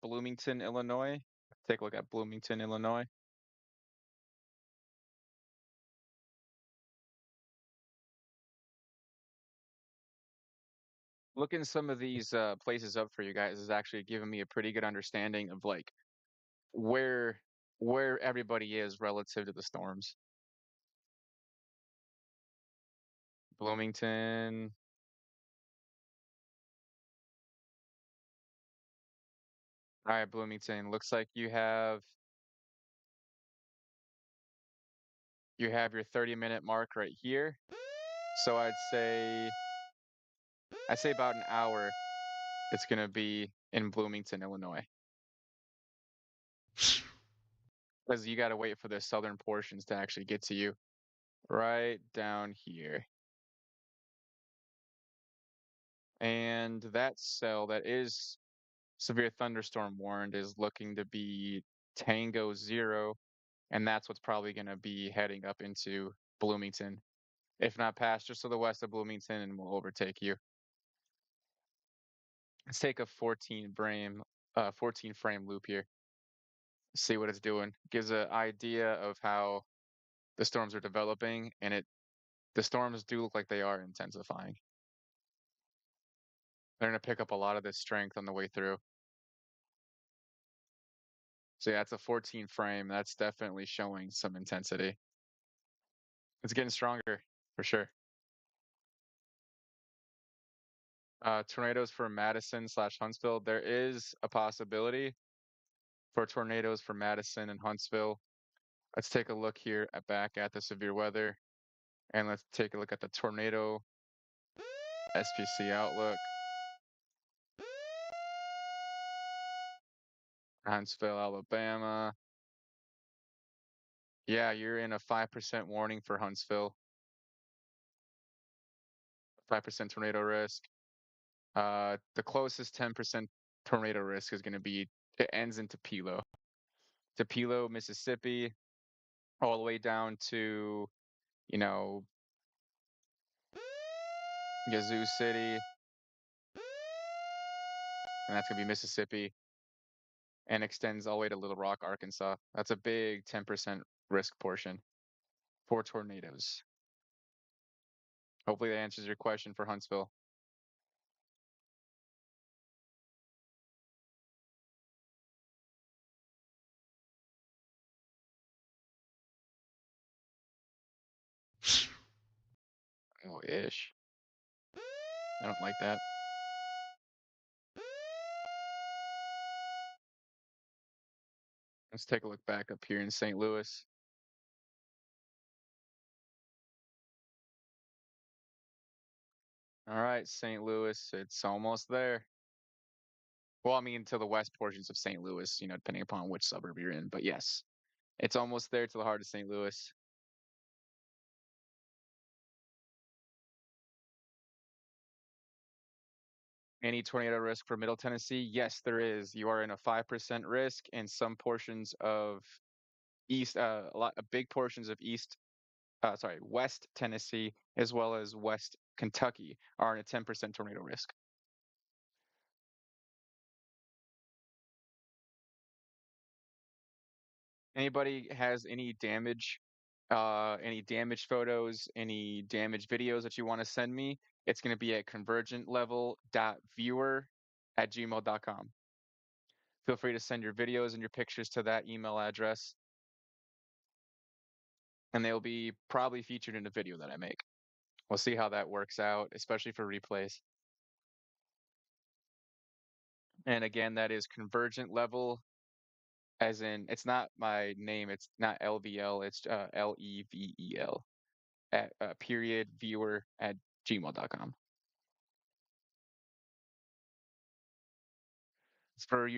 S1: Bloomington, Illinois. Take a look at Bloomington, Illinois. Looking some of these places up for you guys is actually giving me a pretty good understanding of like where where everybody is relative to the storms. Bloomington. All right, Bloomington. Looks like you have your 30-minute mark right here. So I'd say about an hour it's gonna be in Bloomington, Illinois. Because you gotta wait for the southern portions to actually get to you. Right down here. And that cell that is severe thunderstorm warned is looking to be Tango Zero, and that's what's probably gonna be heading up into Bloomington. If not past, just to the west of Bloomington, and will overtake you. Let's take a 14 frame loop here. See what it's doing. Gives an idea of how the storms are developing, and the storms do look like they are intensifying. They're gonna pick up a lot of this strength on the way through. So yeah, it's a 14 frame. That's definitely showing some intensity. It's getting stronger for sure. Tornadoes for Madison/Huntsville. There is a possibility for tornadoes for Madison and Huntsville. Let's take a look here back at the severe weather, and let's take a look at the tornado SPC outlook. Huntsville, Alabama. Yeah, you're in a 5% warning for Huntsville. 5% tornado risk. The closest 10% tornado risk is going to be, it ends in Tupelo. Tupelo, Mississippi, all the way down to, you know, Yazoo City, and that's going to be Mississippi, and extends all the way to Little Rock, Arkansas. That's a big 10% risk portion for tornadoes. Hopefully that answers your question for Huntsville. Oh, ish. I don't like that. Let's take a look back up here in St. Louis. All right, St. Louis, it's almost there. Well, I mean, to the west portions of St. Louis, depending upon which suburb you're in. But yes, it's almost there to the heart of St. Louis. Any tornado risk for Middle Tennessee? Yes, there is. You are in a 5% risk, and some portions of big portions of West Tennessee, as well as West Kentucky, are in a 10% tornado risk. Anybody has any damage photos, any damage videos that you want to send me, it's going to be at convergentlevel.viewer@gmail.com. Feel free to send your videos and your pictures to that email address, and they'll be probably featured in a video that I make. We'll see how that works out, especially for replays. And again, that is convergent level, as in, it's not my name, it's not LVL, it's LEVEL at period viewer@gmail.com. It's for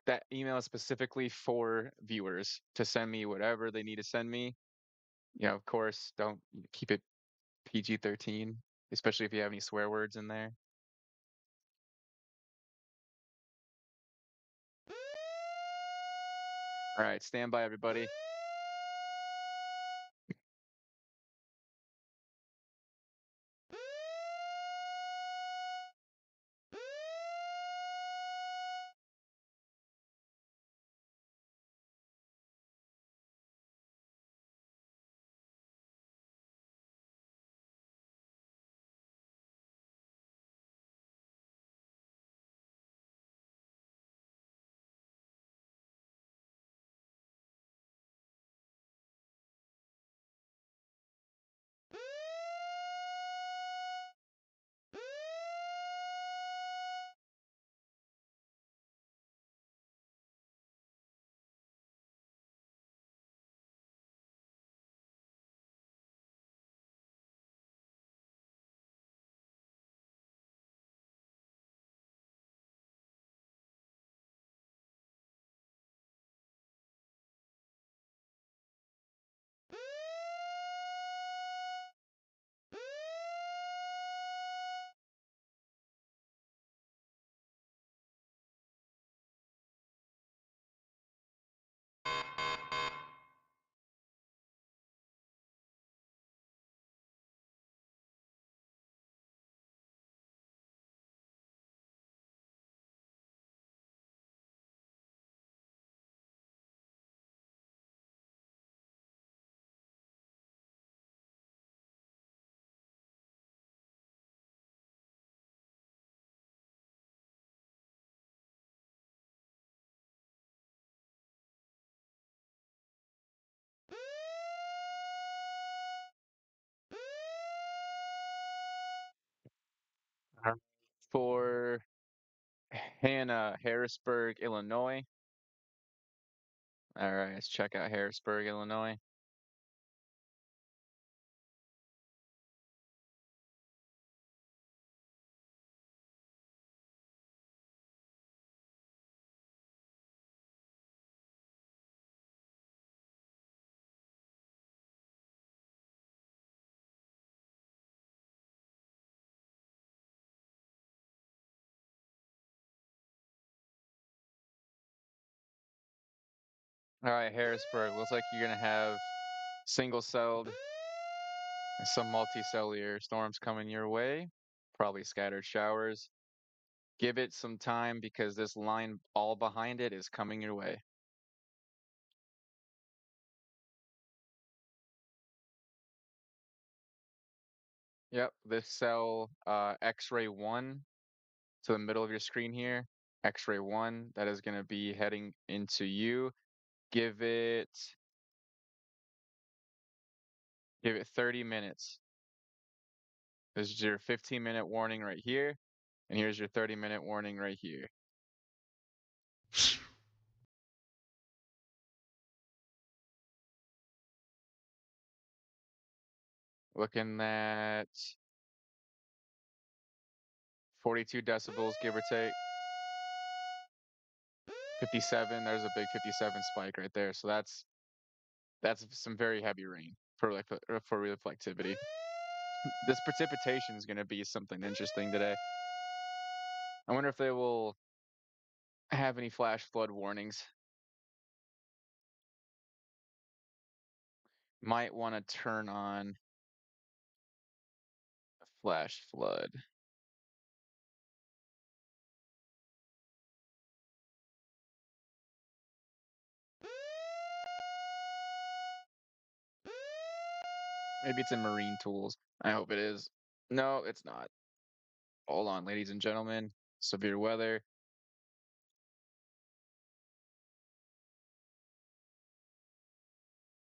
S1: that email is specifically for viewers to send me whatever they need to send me. Of course, don't keep it PG-13, especially if you have any swear words in there. All right, stand by, everybody. Uh, For Hannah, Harrisburg, Illinois. All right, let's check out Harrisburg, Illinois. All right, Harrisburg. Looks like you're gonna have single-celled and some multicellular storms coming your way. Probably scattered showers. Give it some time because this line all behind it is coming your way. Yep, this cell X-ray 1 to the middle of your screen here. X-ray 1, that is going to be heading into you. Give it give it 30 minutes. This is your 15-minute warning right here, and here's your 30-minute warning right here. Looking at 42 decibels, give or take. 57, there's a big 57 spike right there. So that's some very heavy rain for like for reflectivity. This precipitation is going to be something interesting today. I wonder if they will have any flash flood warnings. Might want to turn on flash flood. Maybe it's in marine tools. I hope it is. No, it's not. Hold on, ladies and gentlemen. Severe weather.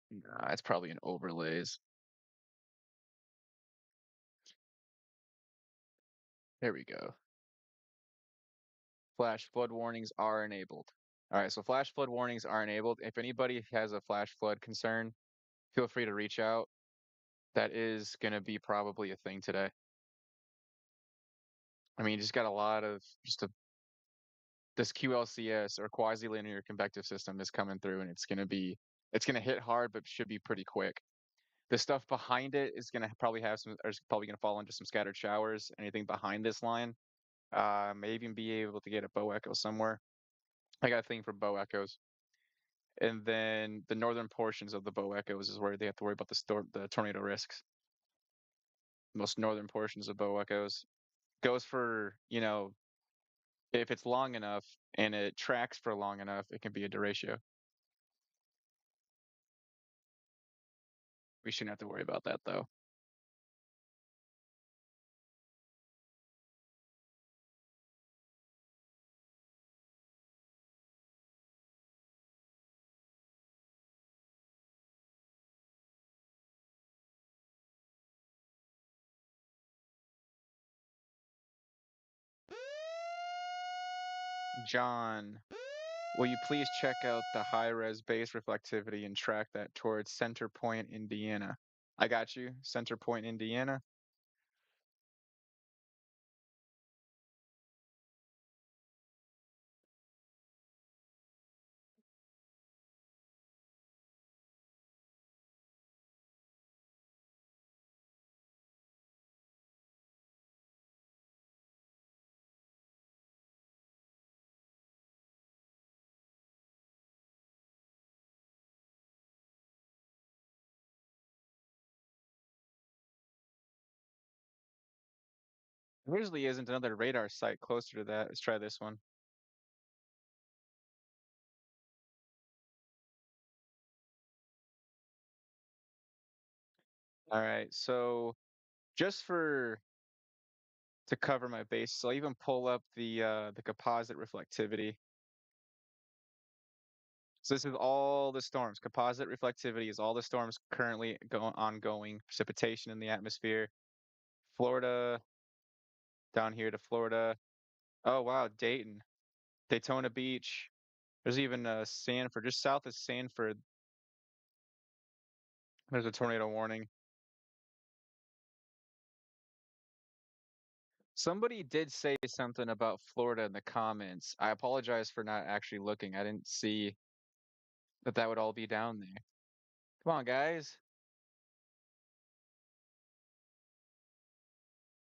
S1: Nah, it's probably in overlays. There we go. Flash flood warnings are enabled. All right, so flash flood warnings are enabled. If anybody has a flash flood concern, feel free to reach out. That is going to be probably a thing today. I mean, you just got a lot of this QLCS or quasi-linear convective system is coming through, and it's gonna hit hard, but should be pretty quick. The stuff behind it is gonna probably have some, or is probably gonna fall into some scattered showers. Anything behind this line, may even be able to get a bow echo somewhere. I got a thing for bow echoes. And then the northern portions of the bow echoes is where they have to worry about the tornado risks. Most northern portions of bow echoes goes for, if it's long enough and it tracks for long enough, it can be a derecho. We shouldn't have to worry about that though. John, will you please check out the high-res base reflectivity and track that towards Center Point, Indiana? I got you. Center Point, Indiana. There usually isn't another radar site closer to that. Let's try this one. All right, so just for to cover my base, so I'll even pull up the composite reflectivity. So this is all the storms. Composite reflectivity is all the storms currently ongoing, precipitation in the atmosphere. Florida, Down here to Florida. Oh wow, Dayton, Daytona Beach. There's even Sanford, just south of Sanford. There's a tornado warning. Somebody did say something about Florida in the comments. I apologize for not actually looking. I didn't see that that would all be down there. Come on, guys.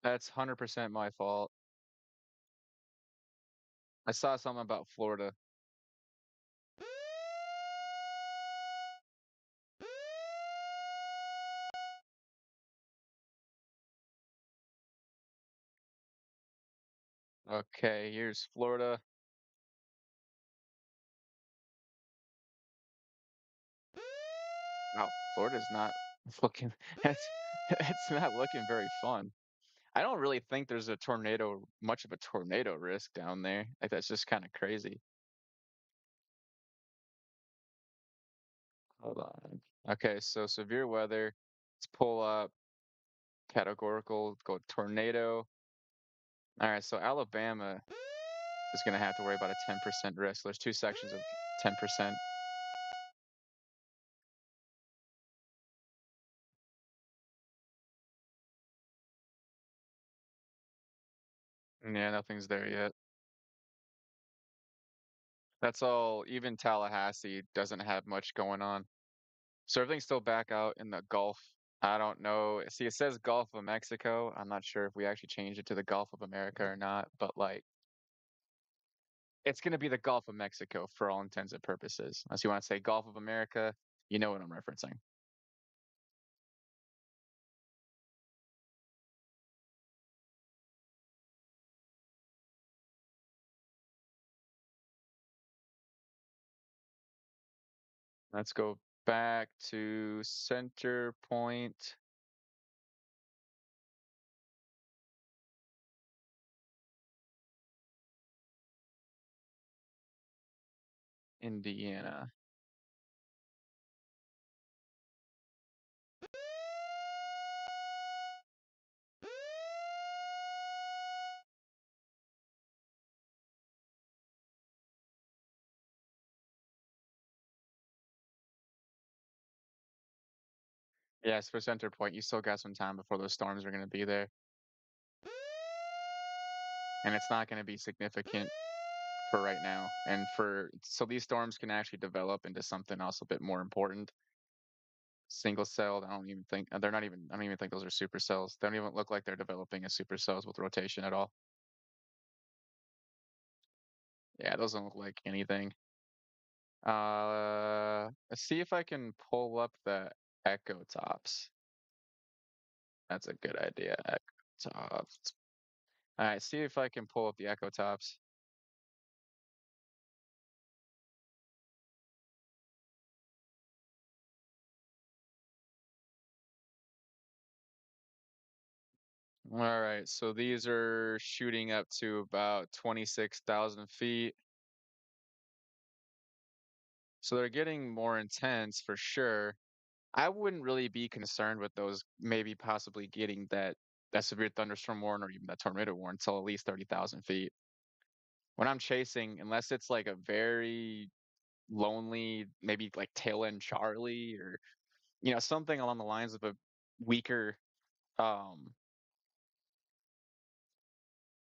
S1: That's 100% my fault. I saw something about Florida. Okay, here's Florida. Wow, Florida's not looking it's it's not looking very fun. I don't really think there's a tornado, much of a tornado risk down there. Like that's just kind of crazy. Hold on. Okay, so severe weather. Let's pull up categorical, go tornado. All right, so Alabama is going to have to worry about a 10% risk. There's two sections of 10%. Yeah, nothing's there yet. That's all. Even Tallahassee doesn't have much going on. So everything's still back out in the Gulf. I don't know. See, it says Gulf of Mexico. I'm not sure if we actually changed it to the Gulf of America or not, but like it's going to be the Gulf of Mexico for all intents and purposes. Unless you want to say Gulf of America, you know what I'm referencing. Let's go back to center point, Indiana. Yes, for center point, you still got some time before those storms are going to be there. And it's not going to be significant for right now. And for so these storms can actually develop into something else a bit more important. Single celled, I don't even think they're not even I don't even think those are supercells. They don't even look like they're developing as supercells with rotation at all. Yeah, those don't look like anything. Let's see if I can pull up the echo tops. That's a good idea. Echo tops. All right, see if I can pull up the echo tops. All right, so these are shooting up to about 26,000 feet. So they're getting more intense for sure. I wouldn't really be concerned with those maybe possibly getting that severe thunderstorm warning or even that tornado warning until at least 30,000 feet. When I'm chasing, unless it's like a very lonely, maybe like tail end Charlie or something along the lines of a weaker um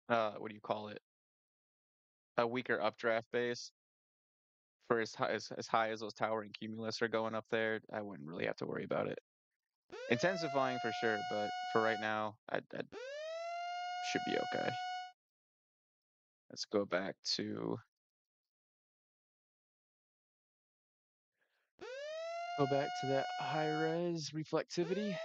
S1: what do you call it? A weaker updraft base for as high as those towering cumulus are going up there, I wouldn't really have to worry about it. Intensifying for sure, but for right now, I should be okay. Let's go back to that high res reflectivity.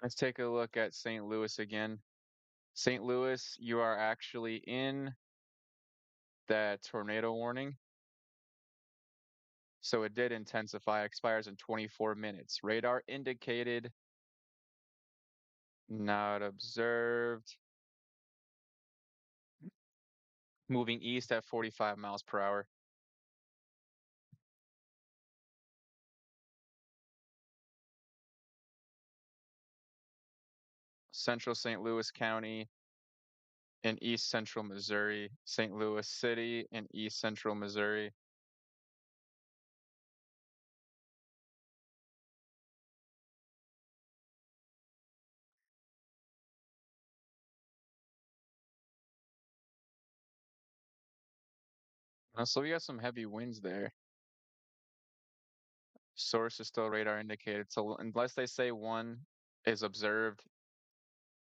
S1: Let's take a look at St. Louis again. St. Louis, you are actually in that tornado warning. So it did intensify, expires in 24 minutes. Radar indicated, not observed. Moving east at 45 miles per hour. Central St. Louis County in east central Missouri, St. Louis City in east central Missouri. So we got some heavy winds there. Source is still radar indicated. So unless they say one is observed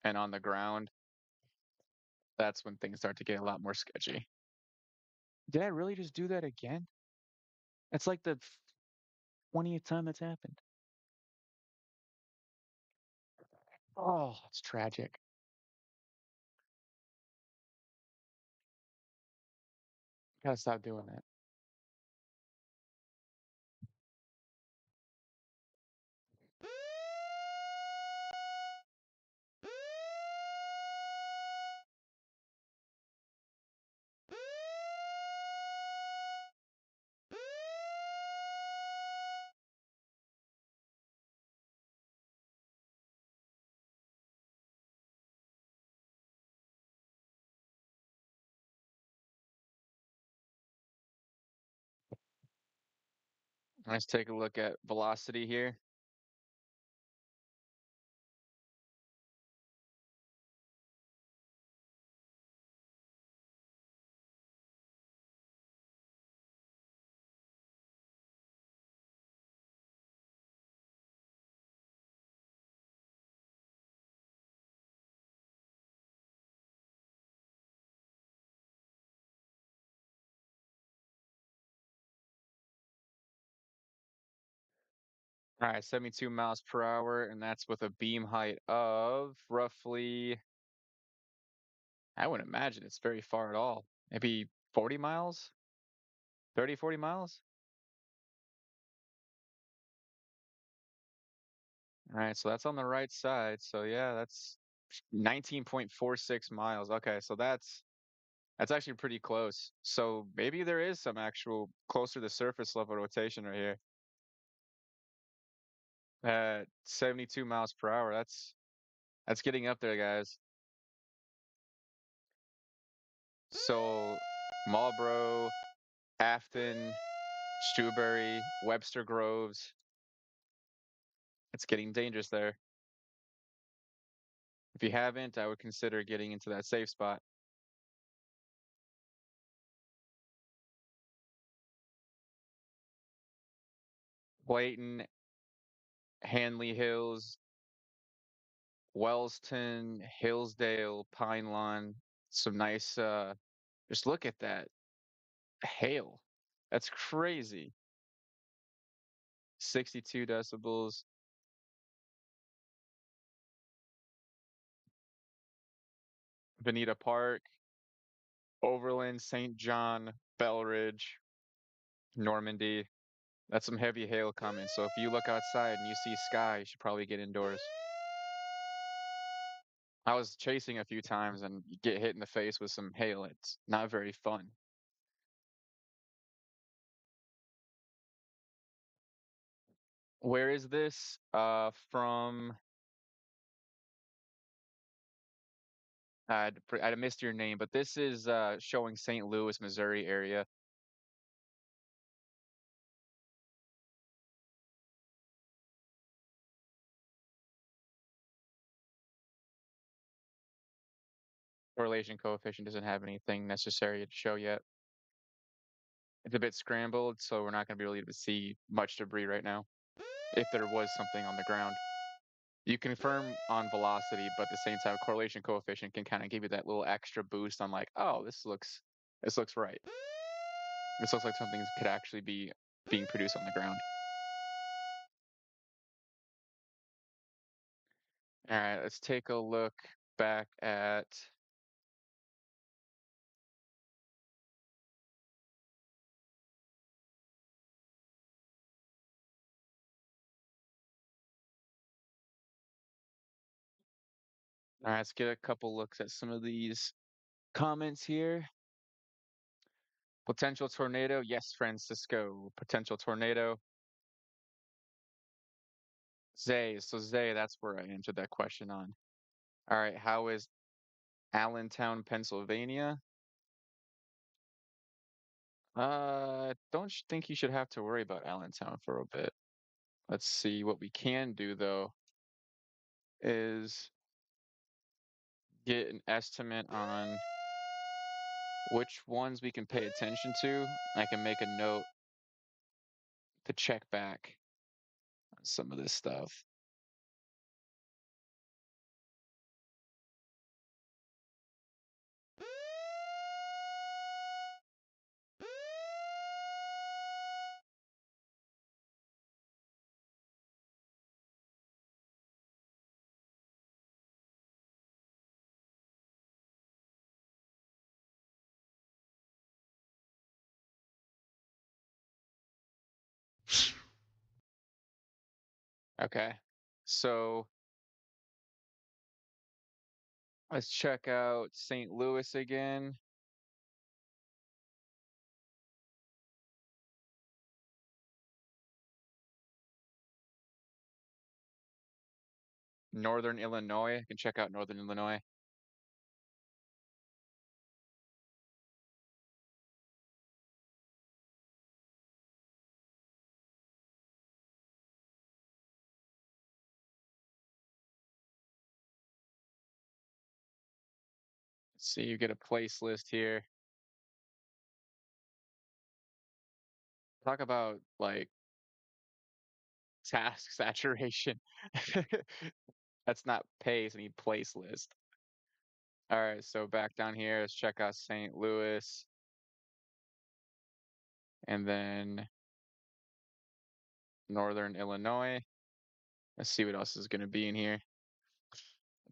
S1: and on the ground, that's when things start to get a lot more sketchy. Did I really just do that again? It's like the 20th time that's happened. Oh, it's tragic. Gotta stop doing that. Let's take a look at velocity here. All right, 72 miles per hour, and that's with a beam height of roughly, I wouldn't imagine it's very far at all. Maybe 40 miles, 30, 40 miles. All right, so that's on the right side. So yeah, that's 19.46 miles. Okay, so that's actually pretty close. So maybe there is some actual closer to surface level rotation right here at 72 miles per hour. That's getting up there, guys. So Marlboro, Afton, Shrewsbury, Webster Groves. It's getting dangerous there. If you haven't, I would consider getting into that safe spot. Clayton, Hanley Hills, Wellston, Hillsdale, Pine Lawn. Some nice just look at that hail. That's crazy. 62 decibels. Veneta Park, Overland, St. John, Belridge, Normandy. That's some heavy hail coming. So if you look outside and you see sky, you should probably get indoors. I was chasing a few times and you get hit in the face with some hail. It's not very fun. Where is this? From I missed your name, but this is showing St. Louis, Missouri area. Correlation coefficient doesn't have anything necessary to show yet. It's a bit scrambled, so we're not going to be able to see much debris right now, if there was something on the ground. You confirm on velocity, but at the same time, correlation coefficient can kind of give you that little extra boost on like, oh, this looks right. This looks like something could actually be being produced on the ground. All right, let's take a look back at. All right, let's get a couple looks at some of these comments here. Potential tornado. Yes, Francisco. Potential tornado. Zay. So Zay, that's where I answered that question on. All right, how is Allentown, Pennsylvania? Don't think you should have to worry about Allentown for a bit. Let's see what we can do though is get an estimate on which ones we can pay attention to. I can make a note to check back on some of this stuff. Okay. So let's check out St. Louis again. Northern Illinois. I can check out Northern Illinois. Let's see, you get a place list here. Talk about like task saturation. That's not pace, I need place list. All right, so back down here, let's check out St. Louis and then Northern Illinois. Let's see what else is going to be in here.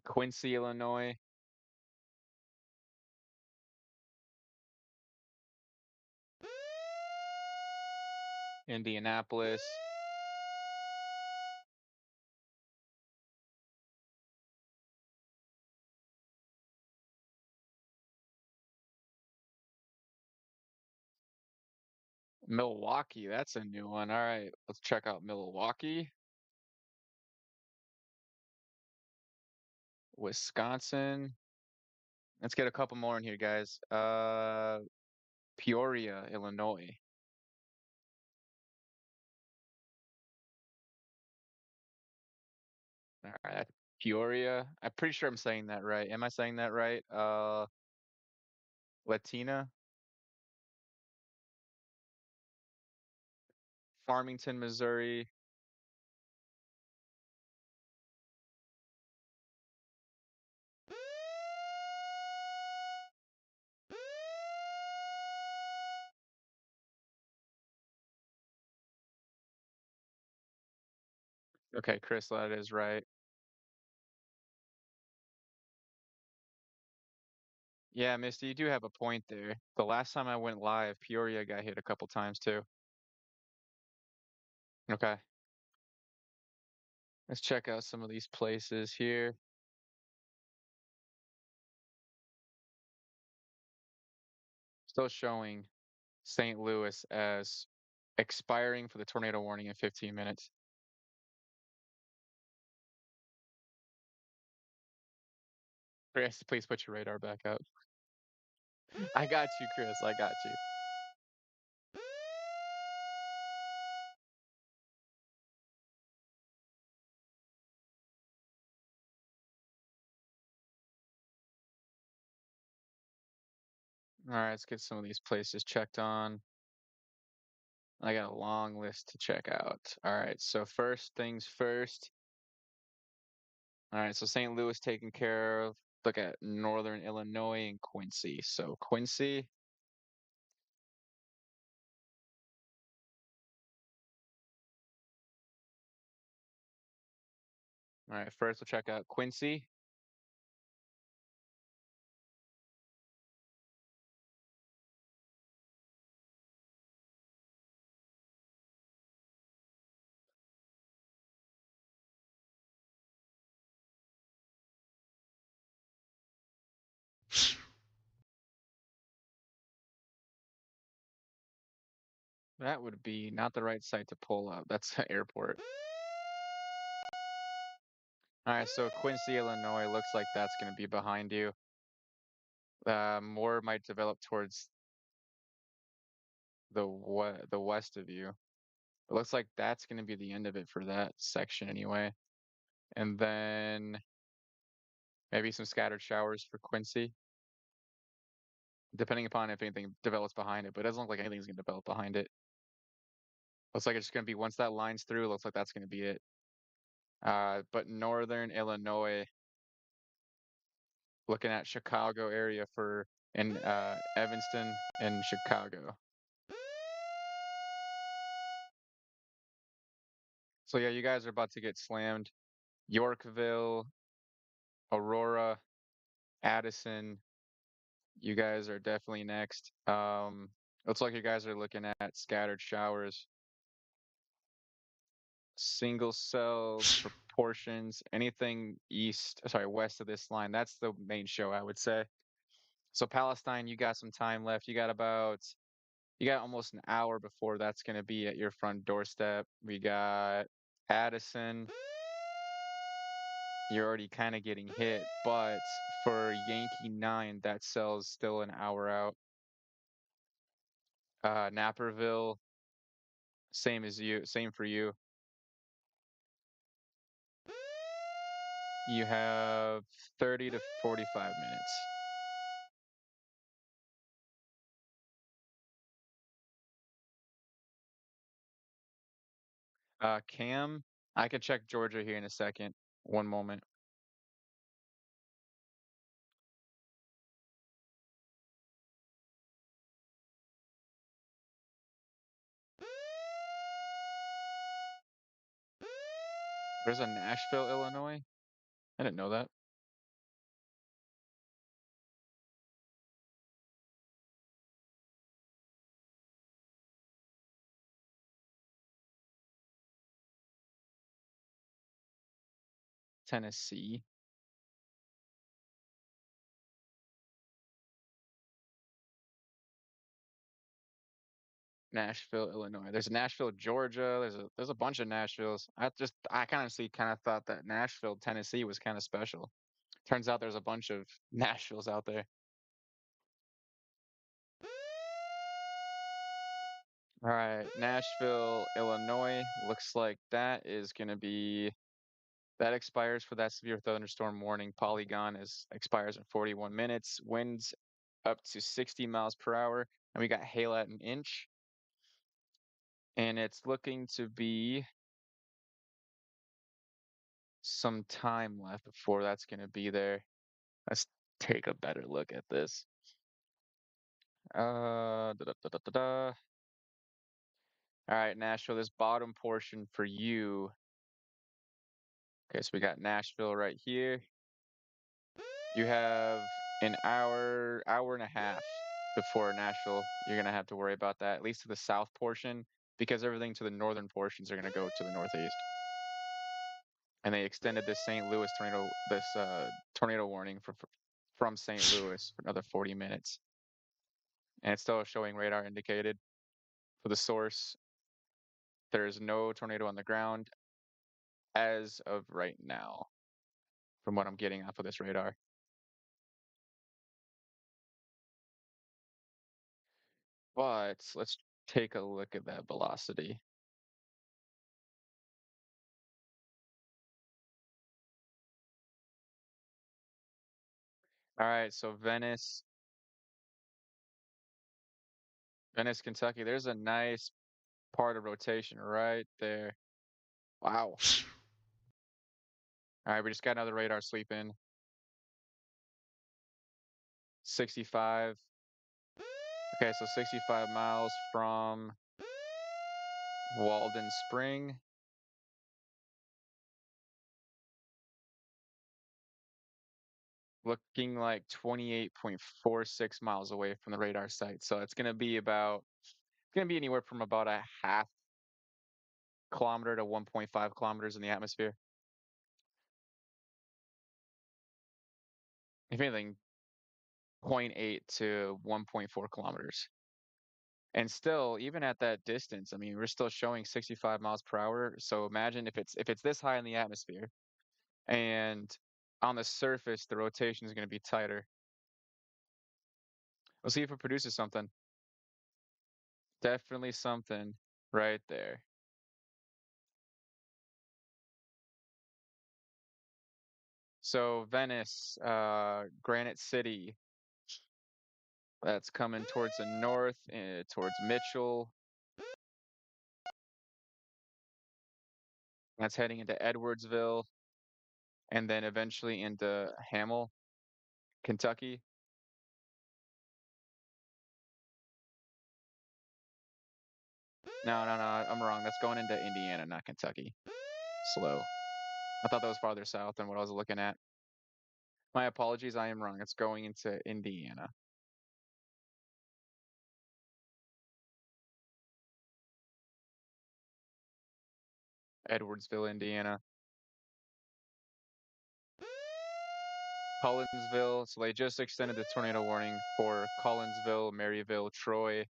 S1: Quincy, Illinois. Indianapolis. Milwaukee, that's a new one. All right, let's check out Milwaukee. Wisconsin. Let's get a couple more in here, guys. Peoria, Illinois. All right, Peoria. I'm pretty sure I'm saying that right. Am I saying that right? Latina, Farmington, Missouri. Okay, Chris, that is right. Yeah, Misty, you do have a point there. The last time I went live, Peoria got hit a couple times too. Okay, let's check out some of these places here. Still showing St. Louis as expiring for the tornado warning in 15 minutes. Chris, please put your radar back up. I got you, Chris. I got you. All right, let's get some of these places checked on. I got a long list to check out. All right, so first things first. All right, so St. Louis taken care of. Look at Northern Illinois and Quincy. So Quincy, all right, first we'll check out Quincy. That would be not the right site to pull up. That's the airport. All right, so Quincy, Illinois looks like that's going to be behind you. More might develop towards the west of you. It looks like that's going to be the end of it for that section anyway. And then maybe some scattered showers for Quincy, depending upon if anything develops behind it. But it doesn't look like anything's going to develop behind it. Looks like it's just going to be once that line's through, looks like that's going to be it. But northern Illinois, looking at Chicago area for in Evanston and Chicago. So yeah, you guys are about to get slammed. Yorkville, Aurora, Addison, you guys are definitely next. Looks like you guys are looking at scattered showers, single cell proportions, anything west of this line. That's the main show, I would say. So Palestine, you got some time left. You got almost an hour before that's going to be at your front doorstep. We got Addison. You're already kind of getting hit, but for Yankee 9, that cell's still an hour out. Naperville, same for you. You have 30 to 45 minutes. Cam, I could check Georgia here in a second. One moment. There's a Nashville, Illinois. I didn't know that. Tennessee, Nashville, Illinois. There's a Nashville, Georgia. There's a bunch of Nashvilles. I kind of thought that Nashville, Tennessee was kind of special. Turns out there's a bunch of Nashvilles out there. All right, Nashville, Illinois. Looks like that expires for that severe thunderstorm warning. Polygon is expires in 41 minutes. Winds up to 60 miles per hour, and we got hail at an inch. And it's looking to be some time left before that's going to be there. Let's take a better look at this. Da, da, da, da, da, da. All right, Nashville, this bottom portion for you. Okay, so we got Nashville right here. You have an hour and a half before Nashville. You're gonna have to worry about that, at least to the south portion, because everything to the northern portions are gonna go to the northeast. And they extended this St. Louis tornado warning from St. Louis for another 40 minutes. And it's still showing radar indicated for the source. There's no tornado on the ground as of right now, from what I'm getting off of this radar. But let's take a look at that velocity. All right, so Venice, Kentucky. There's a nice part of rotation right there. Wow. All right, we just got another radar sweep in. 65. Okay, so 65 miles from Walden Spring. Looking like 28.46 miles away from the radar site. So it's gonna be anywhere from about a half kilometer to 1.5 kilometers in the atmosphere. If anything, zero point 0.8 to 1.4 kilometers. And still, even at that distance, I mean, we're still showing 65 miles per hour. So imagine if it's this high in the atmosphere, And on the surface, the rotation is going to be tighter. We'll see if it produces something. Definitely something right there. So Venice, Granite City, that's coming towards the north, towards Mitchell. That's heading into Edwardsville, and then eventually into Hamel, Kentucky. No, no, no, I'm wrong. That's going into Indiana, not Kentucky. Slow. I thought that was farther south than what I was looking at. My apologies, I am wrong. It's going into Indiana. Edwardsville, Indiana. Collinsville. So they just extended the tornado warning for Collinsville, Maryville, Troy,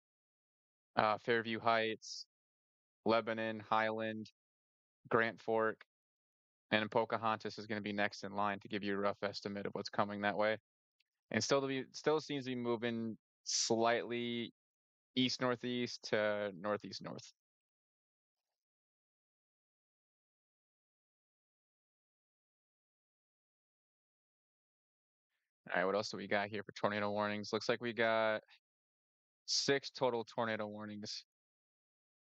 S1: Fairview Heights, Lebanon, Highland, Grant Fork, and Pocahontas is going to be next in line to give you a rough estimate of what's coming that way. And still seems to be moving slightly east northeast to northeast north. All right, what else do we got here for tornado warnings? Looks like we got 6 total tornado warnings.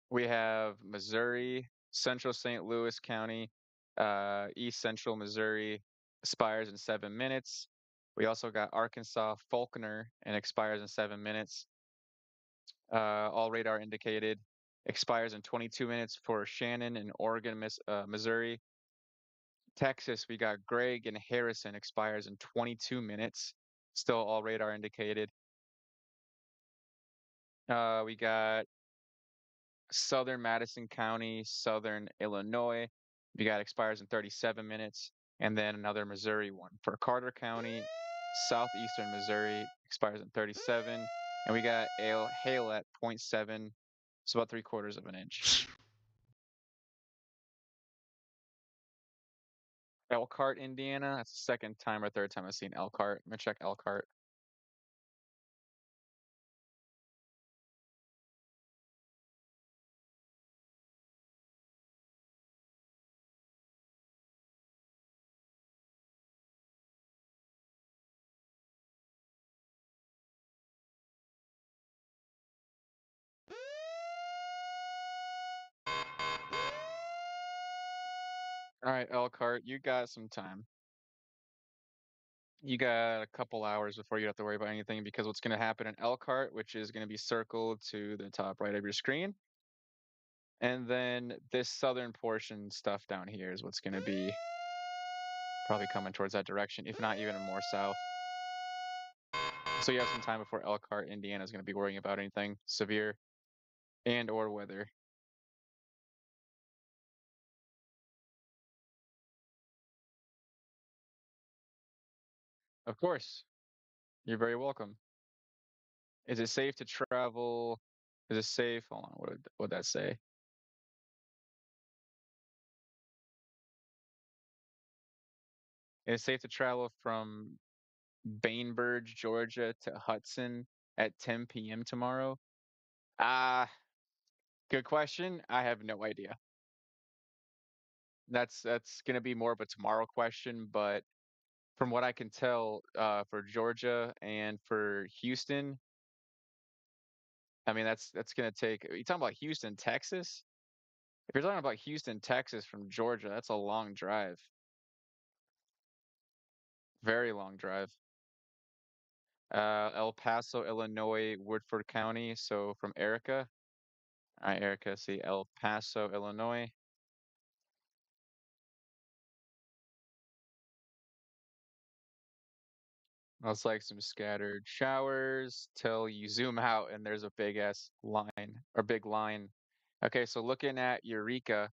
S1: We have Missouri, Central St. Louis County, East Central Missouri expires in 7 minutes. We also got Arkansas, Faulkner, and expires in 7 minutes. All radar indicated. Expires in 22 minutes for Shannon in Oregon, Missouri. Texas, we got Gregg and Harrison expires in 22 minutes. Still all radar indicated. We got Southern Madison County, Southern Illinois. We got expires in 37 minutes. And then another Missouri one for Carter County, Southeastern Missouri expires in 37. And we got hail at 0.7. It's about 3/4 of an inch. Elkhart, Indiana. That's the second time or third time I've seen Elkhart. I'm gonna check Elkhart. All right, Elkhart, you got some time. You got a couple hours before you have to worry about anything because what's going to happen in Elkhart, which is going to be circled to the top right of your screen. And then this southern portion stuff down here is what's going to be probably coming towards that direction, if not even more south. So you have some time before Elkhart, Indiana is going to be worrying about anything severe and or weather. Of course, you're very welcome. Is it safe to travel? Is it safe? Hold on, what would that say? Is it safe to travel from Bainbridge, Georgia to Hudson at 10 p.m. tomorrow? Ah, good question. I have no idea. That's gonna be more of a tomorrow question, but from what I can tell, for Georgia and for Houston, I mean that's gonna take. You talking about Houston, Texas? If you're talking about Houston, Texas from Georgia, that's a long drive. Very long drive. El Paso, Illinois, Woodford County. So from Erica. All right, Erica, see El Paso, Illinois. Looks like some scattered showers till you zoom out and there's a big ass line or big line. Okay, so looking at Eureka,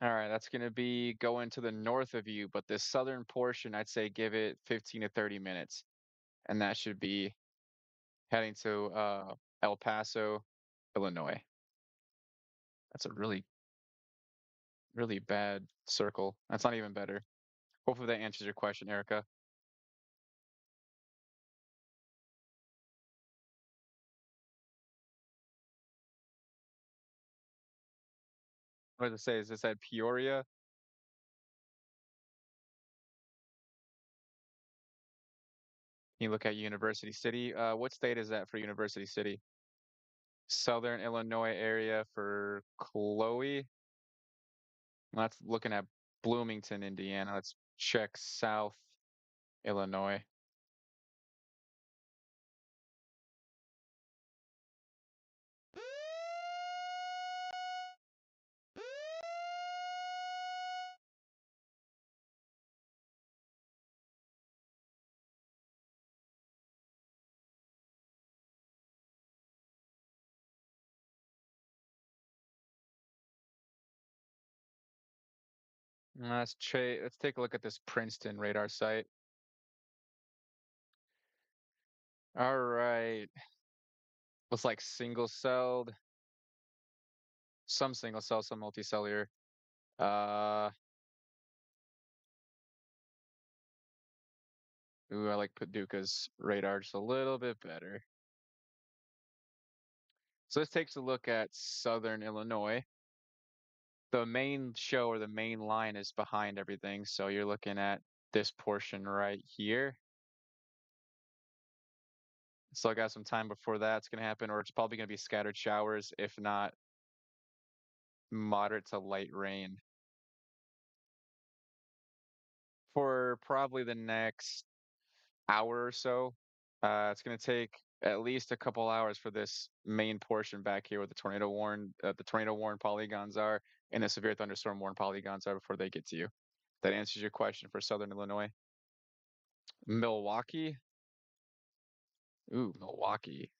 S1: all right, that's going to be going to the north of you, but this southern portion, I'd say give it 15 to 30 minutes, and that should be heading to El Paso, Illinois. That's a really really bad circle. That's not even better. Hopefully that answers your question, Erica. What does it say? Is this at Peoria? You look at University City. What state is that for University City? Southern Illinois area for Chloe. That's looking at Bloomington, Indiana. Let's check South Illinois. Let's take a look at this Princeton radar site. All right. Looks like single celled, some single cell, some multicellular. Uh, ooh, I like Paducah's radar just a little bit better. So this takes a look at Southern Illinois. The main show or the main line is behind everything. So you're looking at this portion right here. So I got some time before that's going to happen, or it's probably going to be scattered showers, if not moderate to light rain for probably the next hour or so. It's going to take at least a couple hours for this main portion back here where the tornado warned polygons are, and the severe thunderstorm warned polygons are before they get to you. That answers your question for Southern Illinois. Milwaukee. Ooh, Milwaukee.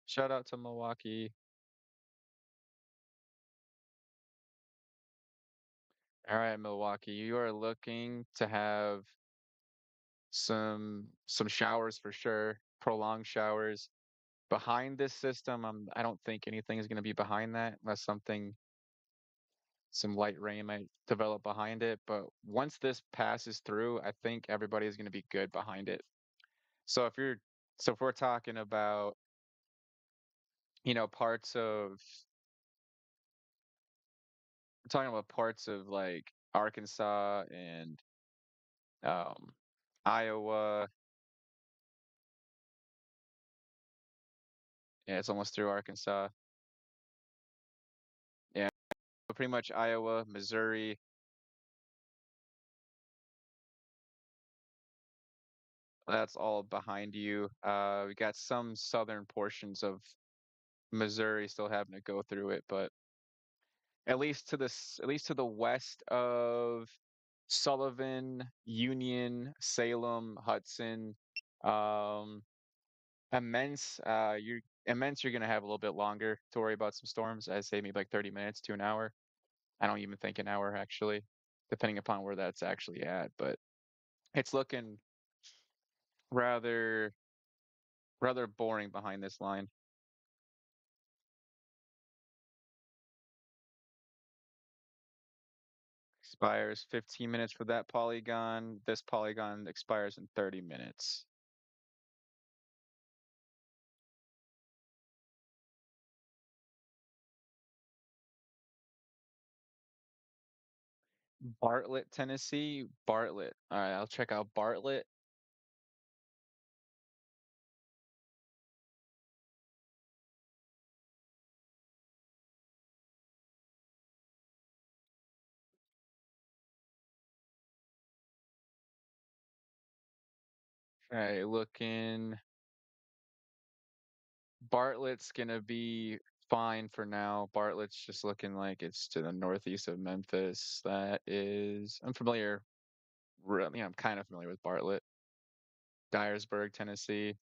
S1: Shout out to Milwaukee. All right, Milwaukee. You are looking to have some showers for sure, prolonged showers. Behind this system, I don't think anything is going to be behind that unless some light rain might develop behind it. But once this passes through, I think everybody is going to be good behind it. So if we're talking about, parts of we're talking about parts of like Arkansas and um Iowa. Yeah, it's almost through Arkansas. Yeah, pretty much Iowa, Missouri. That's all behind you. We got some southern portions of Missouri still having to go through it, but at least to the west of Sullivan, Union, Salem, Hudson, um, Immense, you're gonna have a little bit longer to worry about some storms. I'd say maybe like 30 minutes to an hour. I don't even think an hour actually, depending upon where that's actually at. But it's looking rather rather boring behind this line. Expires 15 minutes for that polygon. This polygon expires in 30 minutes. Bartlett, Tennessee. Bartlett. All right, I'll check out Bartlett. All right, looking. Bartlett's gonna be fine for now. Bartlett's just looking like it's to the northeast of Memphis. I'm familiar. Really, I'm kind of familiar with Bartlett. Dyersburg, Tennessee.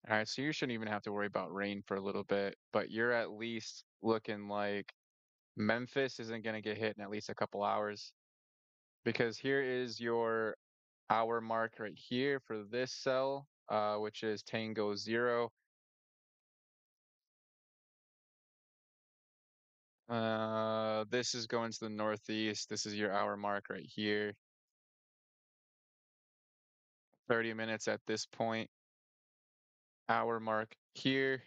S1: All right, so you shouldn't even have to worry about rain for a little bit, but you're at least looking like Memphis isn't going to get hit in at least a couple hours because here is your hour mark right here for this cell, which is Tango 0. This is going to the northeast. This is your hour mark right here. 30 minutes at this point. Hour mark here.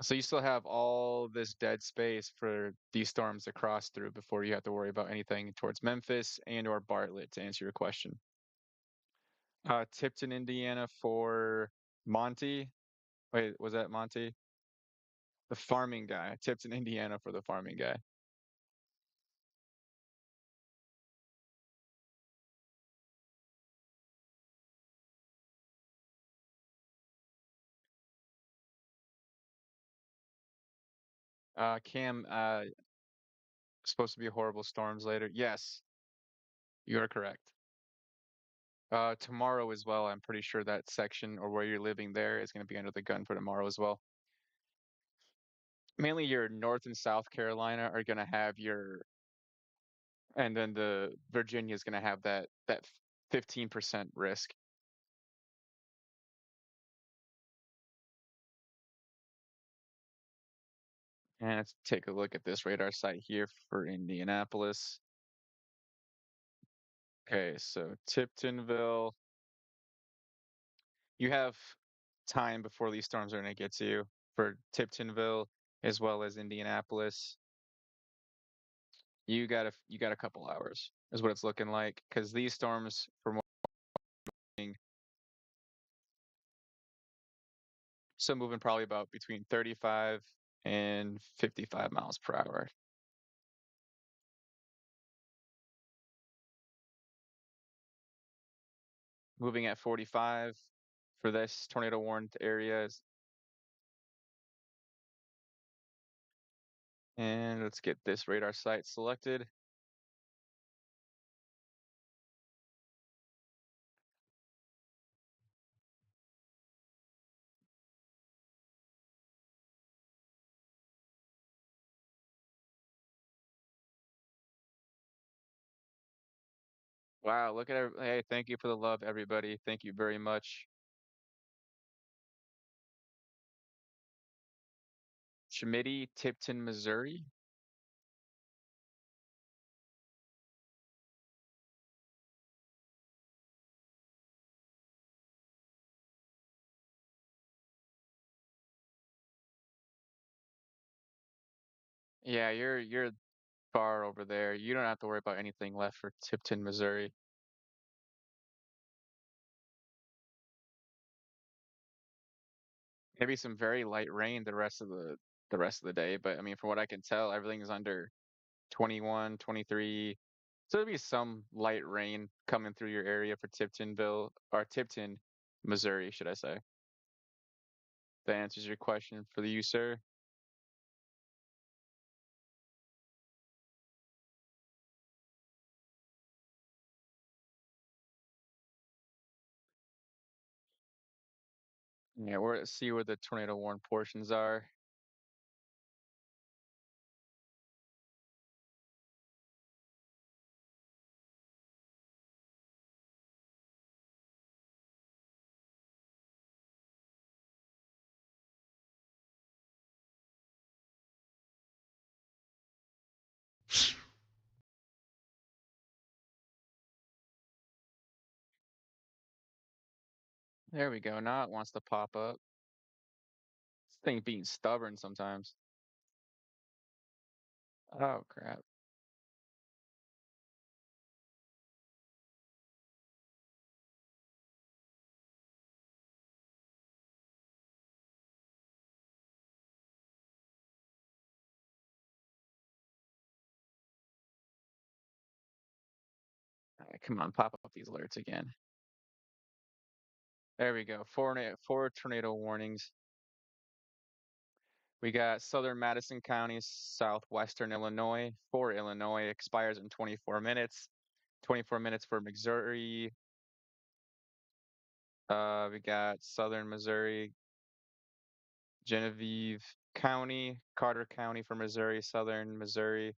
S1: So you still have all this dead space for these storms to cross through before you have to worry about anything towards Memphis and or Bartlett to answer your question. Tipton, Indiana for Monty. Wait, was that Monty? The farming guy. Tipton, Indiana for the farming guy. Cam, supposed to be horrible storms later. Yes, you are correct. Tomorrow as well. I'm pretty sure that section or where you're living there is going to be under the gun for tomorrow as well. Mainly your North and South Carolina are going to have your, and then the Virginia is going to have that 15% risk. And let's take a look at this radar site here for Indianapolis. Okay, so Tiptonville, you have time before these storms are going to get to you for Tiptonville as well as Indianapolis. You got a couple hours is what it's looking like because these storms from morning still moving probably about between 35 and 55 miles per hour. Moving at 45 for this tornado warned areas. And let's get this radar site selected. Wow, look at hey, thank you for the love, everybody. Thank you very much. Schmitty, Tipton, Missouri. Yeah, you're far over there. You don't have to worry about anything left for Tipton, Missouri. Maybe some very light rain the rest of the day, but I mean, from what I can tell, everything is under 21, 23. So there'll be some light rain coming through your area for Tiptonville or Tipton, Missouri, should I say. That answers your question for the you, sir. Yeah, we're see where the tornado warned portions are. There we go. Now it wants to pop up. This thing being stubborn sometimes. Oh crap. All right, come on, pop up these alerts again. There we go. Four tornado warnings. We got Southern Madison County, Southwestern Illinois. For Illinois expires in 24 minutes. 24 minutes for Missouri. We got Southern Missouri, Genevieve County, Carter County for Missouri, Southern Missouri,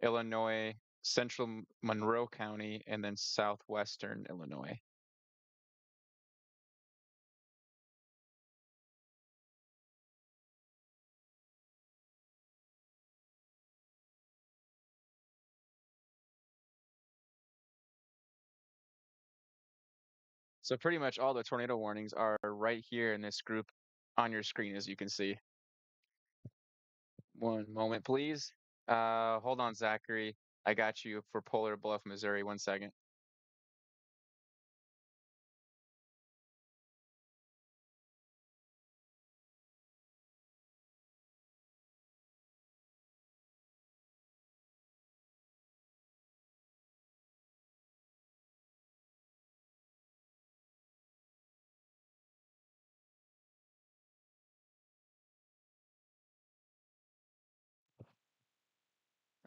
S1: Illinois, Central Monroe County, and then Southwestern Illinois. So pretty much all the tornado warnings are right here in this group on your screen, as you can see. One moment, please. Hold on, Zachary. I got you for Polar Bluff, Missouri. 1 second.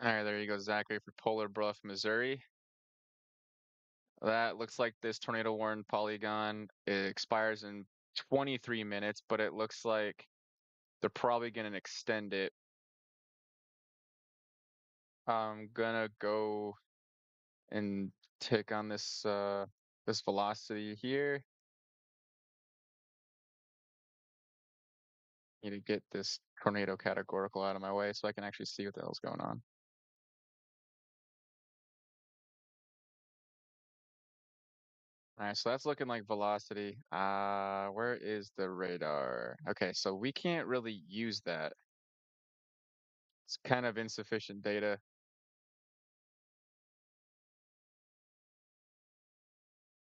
S1: All right, there you go, Zachary, for Polar Bluff, Missouri. That looks like this tornado warn polygon expires in 23 minutes, but it looks like they're probably going to extend it. I'm gonna go and tick on this velocity here. Need to get this tornado categorical out of my way so I can actually see what the hell's going on. All right, so that's looking like velocity. Where is the radar? Okay, so we can't really use that. It's kind of insufficient data.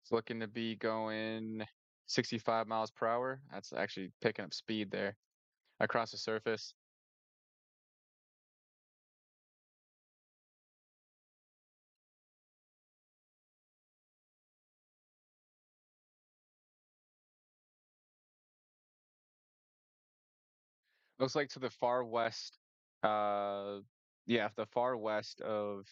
S1: It's looking to be going 65 miles per hour. That's actually picking up speed there across the surface. Looks like to the far west, uh, yeah, the far west of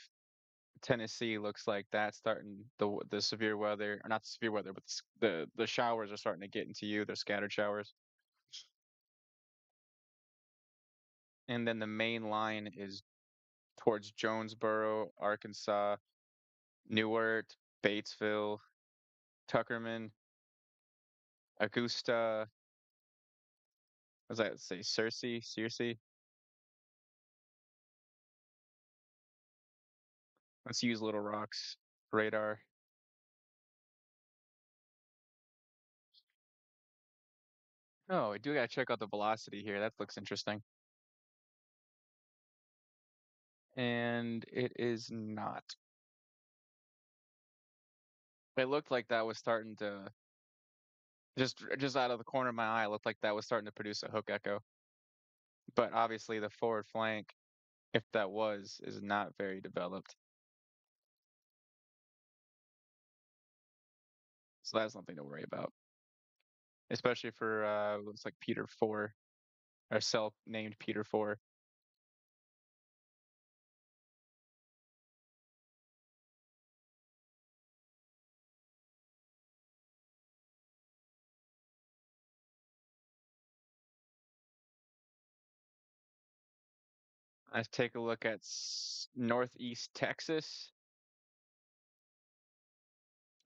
S1: Tennessee looks like that's starting the severe weather, or not the severe weather, but the showers are starting to get into you. The scattered showers, and then the main line is towards Jonesboro, Arkansas, Newark, Batesville, Tuckerman, Augusta. What does that say? Searcy. Let's use Little Rock's radar. Oh, I do gotta check out the velocity here. That looks interesting. And it is not. It looked like that was starting to just out of the corner of my eye, it looked like that was starting to produce a hook echo. But obviously the forward flank, if that was, is not very developed. So that's nothing to worry about. Especially for looks like Peter 4, or self named Peter 4. Let's take a look at northeast Texas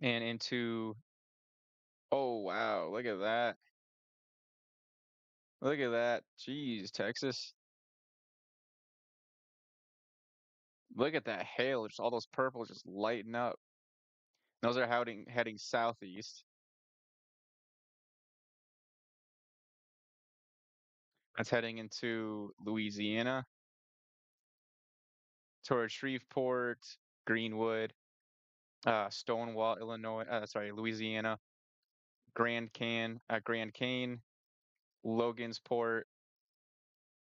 S1: and into, oh wow, look at that. Look at that. Jeez, Texas. Look at that hail, just all those purples just lighting up. Those are heading southeast. That's heading into Louisiana, towards Shreveport, Greenwood, Stonewall, Illinois. Sorry, Louisiana, Grand Cane, Logansport.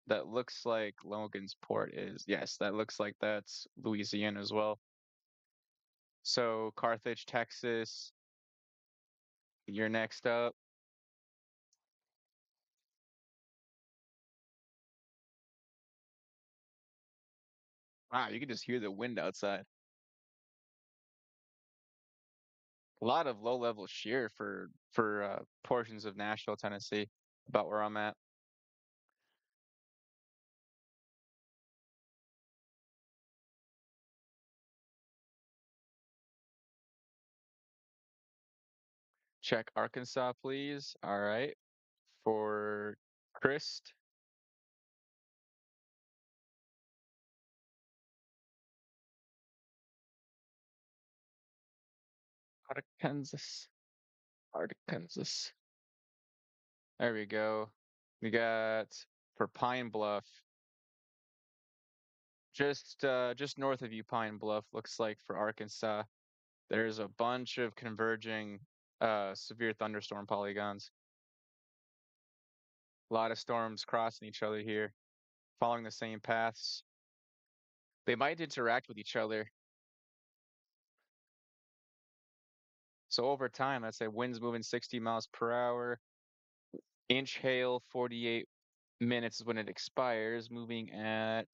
S1: That looks like Logansport is, yes, that looks like that's Louisiana as well. So Carthage, Texas, you're next up. Wow, you can just hear the wind outside. A lot of low-level shear for portions of Nashville, Tennessee, about where I'm at. Check Arkansas, please. All right. For Christ, out of Kansas. Arkansas. There we go. We got for Pine Bluff, just north of you, Pine Bluff, looks like for Arkansas. There's a bunch of converging severe thunderstorm polygons. A lot of storms crossing each other here, following the same paths. They might interact with each other. So over time, let's say winds moving 60 miles per hour, inch hail 48 minutes is when it expires, moving at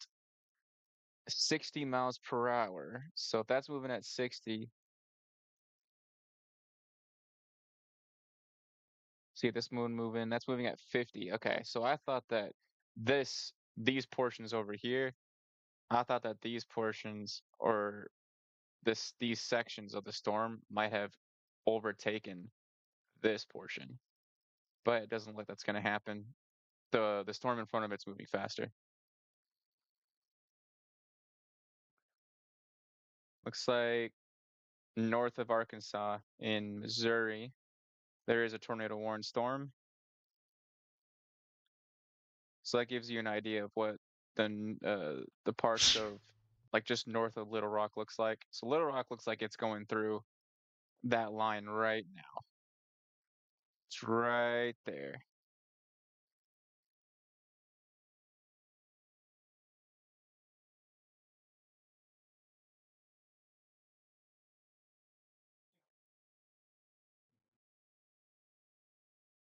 S1: 60 miles per hour. So if that's moving at 60, see this moon moving, that's moving at 50. Okay, so I thought that these portions over here, I thought that these portions or these sections of the storm might have overtaken this portion, but it doesn't look like that's going to happen. The storm in front of it's moving faster. Looks like north of Arkansas in Missouri, there is a tornado warned storm. So that gives you an idea of what the parts of like just north of Little Rock looks like. So Little Rock looks like it's going through that line right now. It's right there.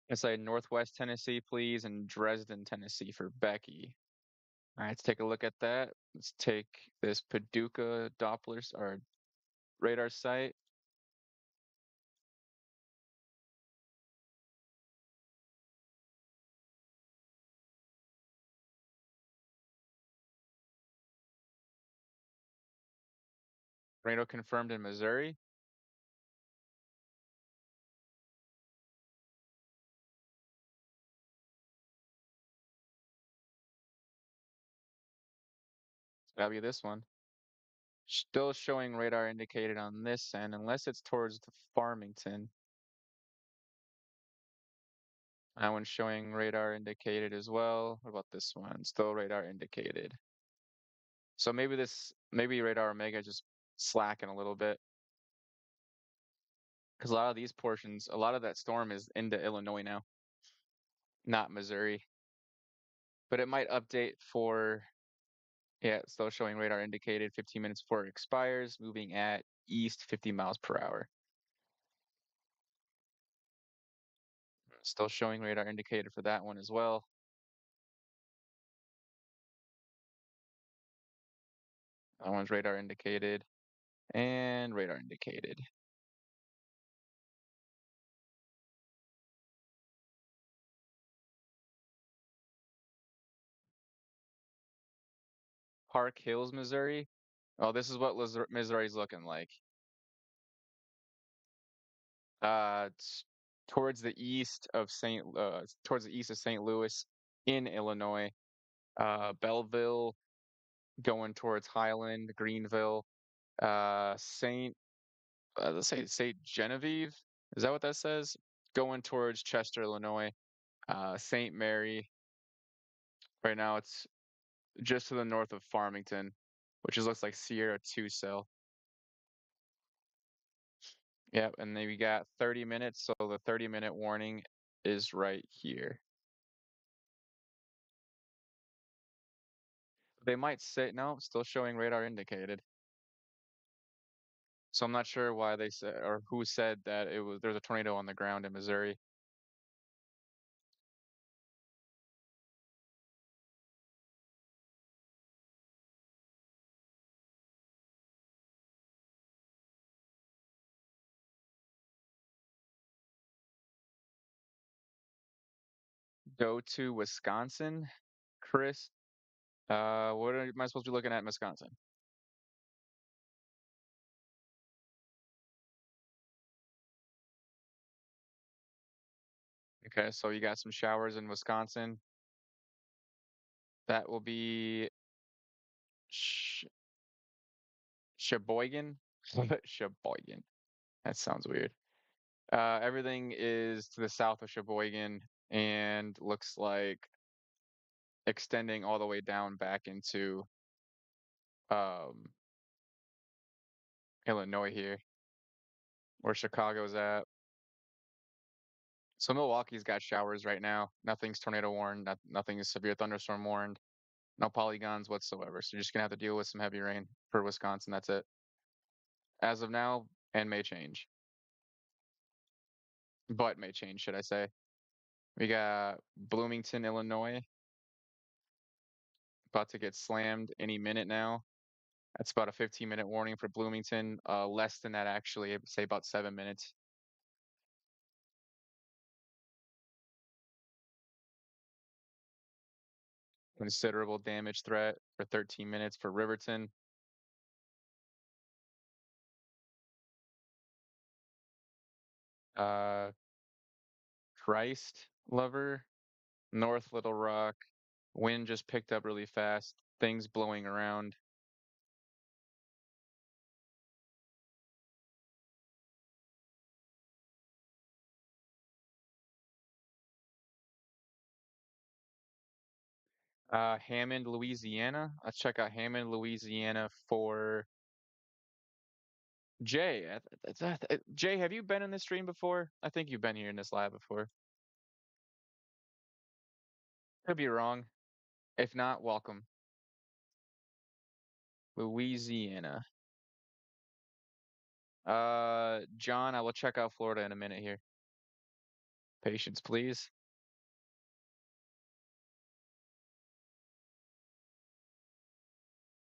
S1: It's like Northwest Tennessee, please, and Dresden, Tennessee for Becky. All right, let's take a look at that. Let's take this Paducah Dopplers or radar site. Tornado confirmed in Missouri. It's gotta be this one. Still showing radar indicated on this end, unless it's towards the Farmington. That one's showing radar indicated as well. What about this one? Still radar indicated. So maybe radar Omega just slacking a little bit. Because a lot of these portions, a lot of that storm is into Illinois now, not Missouri. But it might update for, yeah, it's still showing radar indicated 15 minutes before it expires, moving at east 50 miles per hour. Still showing radar indicated for that one as well. That one's radar indicated and radar indicated. Park Hills, Missouri. Oh, this is what Missouri's looking like. It's towards the east of towards the east of St. Louis in Illinois. Belleville going towards Highland, Greenville, Saint, let's say Saint Genevieve. Is that what that says? Going towards Chester, Illinois. Saint Mary. Right now, it's just to the north of Farmington, which looks like Sierra 2 cell. Yep, and then we got 30 minutes, so the 30-minute warning is right here. They might say no, still showing radar indicated. So I'm not sure why they said or who said that there's a tornado on the ground in Missouri. Go to Wisconsin, Chris. What am I supposed to be looking at in Wisconsin? Okay, so you got some showers in Wisconsin. That will be Sh Sheboygan. Sheboygan. That sounds weird. Everything is to the south of Sheboygan and looks like extending all the way down back into um, Illinois here, where Chicago's at. So Milwaukee's got showers right now. Nothing's tornado warned. Nothing is severe thunderstorm warned. No polygons whatsoever. So you're just gonna have to deal with some heavy rain for Wisconsin. That's it. As of now, and may change, but may change, should I say? We got Bloomington, Illinois, about to get slammed any minute now. That's about a 15-minute warning for Bloomington. Less than that, actually. I would say about 7 minutes. Considerable damage threat for 13 minutes for Riverton. Uh, Christ Lover, North Little Rock. Wind just picked up really fast. Things blowing around. Hammond, Louisiana. Let's check out Hammond, Louisiana for Jay. Jay, have you been in this stream before? I think you've been here in this lab before. Could be wrong. If not, welcome. Louisiana. John, I will check out Florida in a minute here. Patience, please.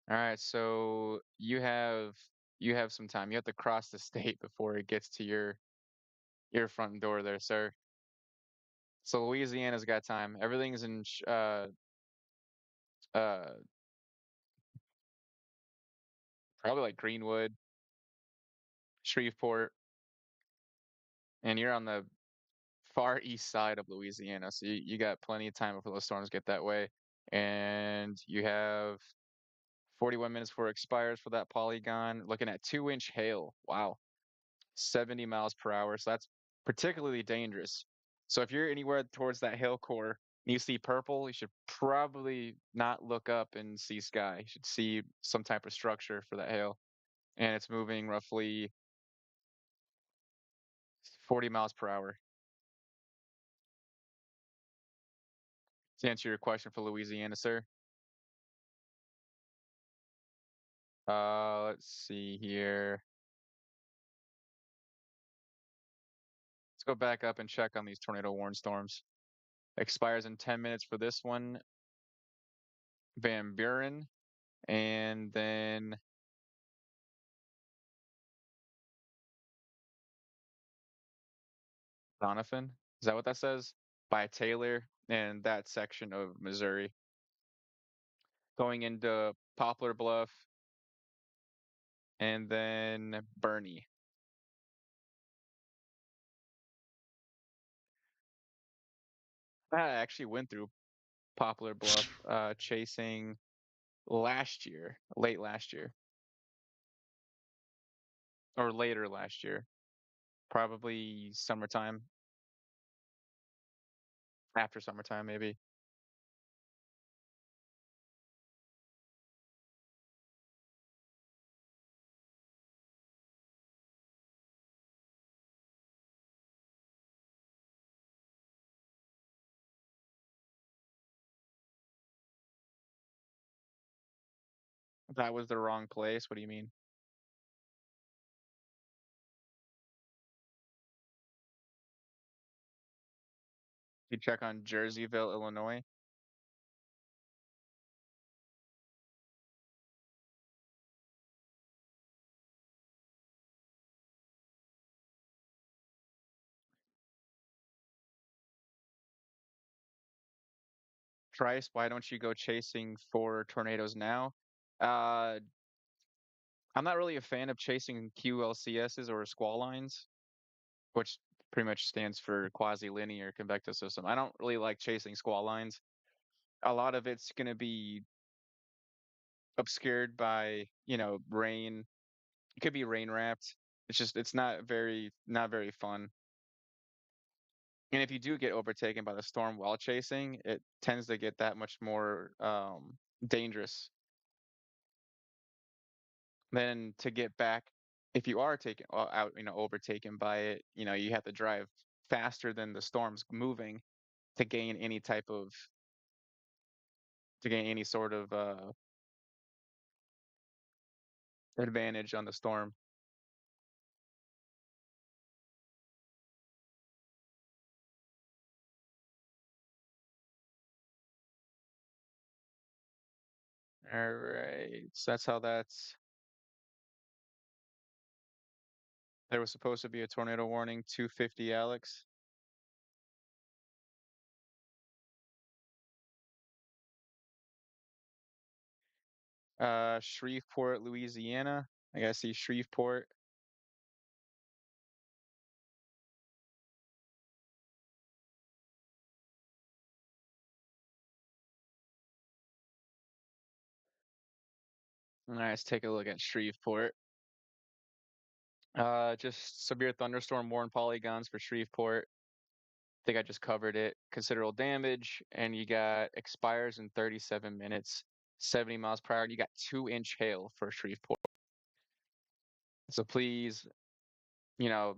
S1: All right, so you have some time. You have to cross the state before it gets to your front door there, sir. So Louisiana's got time. Everything's in uh probably like Greenwood, Shreveport, and you're on the far east side of Louisiana, so you got plenty of time before those storms get that way. And you have 41 minutes before it expires for that polygon. Looking at 2-inch hail. Wow. 70 miles per hour. So that's particularly dangerous. So if you're anywhere towards that hail core and you see purple, you should probably not look up and see sky. You should see some type of structure for that hail. And it's moving roughly 40 miles per hour. To answer your question for Louisiana, sir. Let's see here. Let's go back up and check on these tornado warn storms. Expires in 10 minutes for this one, Van Buren, and then Donovan. Is that what that says? By Taylor and that section of Missouri. Going into Poplar Bluff and then Bernie. I actually went through Poplar Bluff chasing last year, late last year, or later last year, probably summertime, after summertime, maybe. That was the wrong place. What do you mean? You check on Jerseyville, Illinois. Trice, why don't you go chasing for tornadoes now? Uh, I'm not really a fan of chasing QLCSs or squall lines, which pretty much stands for quasi-linear convective system. I don't really like chasing squall lines. A lot of it's going to be obscured by, rain. It could be rain wrapped. It's not very fun. And if you do get overtaken by the storm while chasing, it tends to get that much more dangerous. Then to get back, if you are taken out, overtaken by it, you have to drive faster than the storm's moving to gain any type of to gain any sort of advantage on the storm. All right, so that's how that's. There was supposed to be a tornado warning, 250 Alex. Shreveport, Louisiana. I gotta see Shreveport. All right, let's take a look at Shreveport. Just severe thunderstorm warn polygons for Shreveport. I think I just covered it. Considerable damage, and you got expires in 37 minutes, 70 miles per hour. And you got 2-inch hail for Shreveport. So please, you know,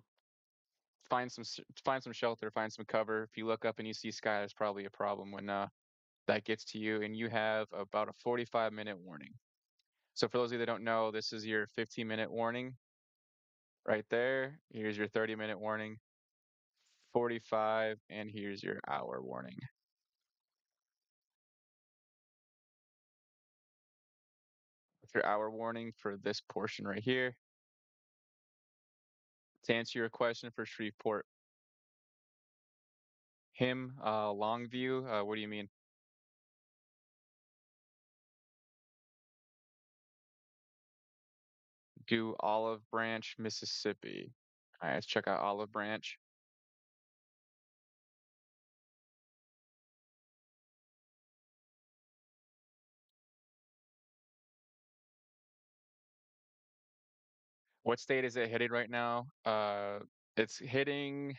S1: find some shelter, find some cover. If you look up and you see sky, there's probably a problem when that gets to you, and you have about a 45-minute warning. So for those of you that don't know, this is your 15-minute warning right there. Here's your 30-minute warning, 45, and here's your hour warning. With your hour warning for this portion right here. To answer your question for Shreveport, Longview, what do you mean? Do Olive Branch, Mississippi. All right, let's check out Olive Branch. What state is it hitting right now? It's hitting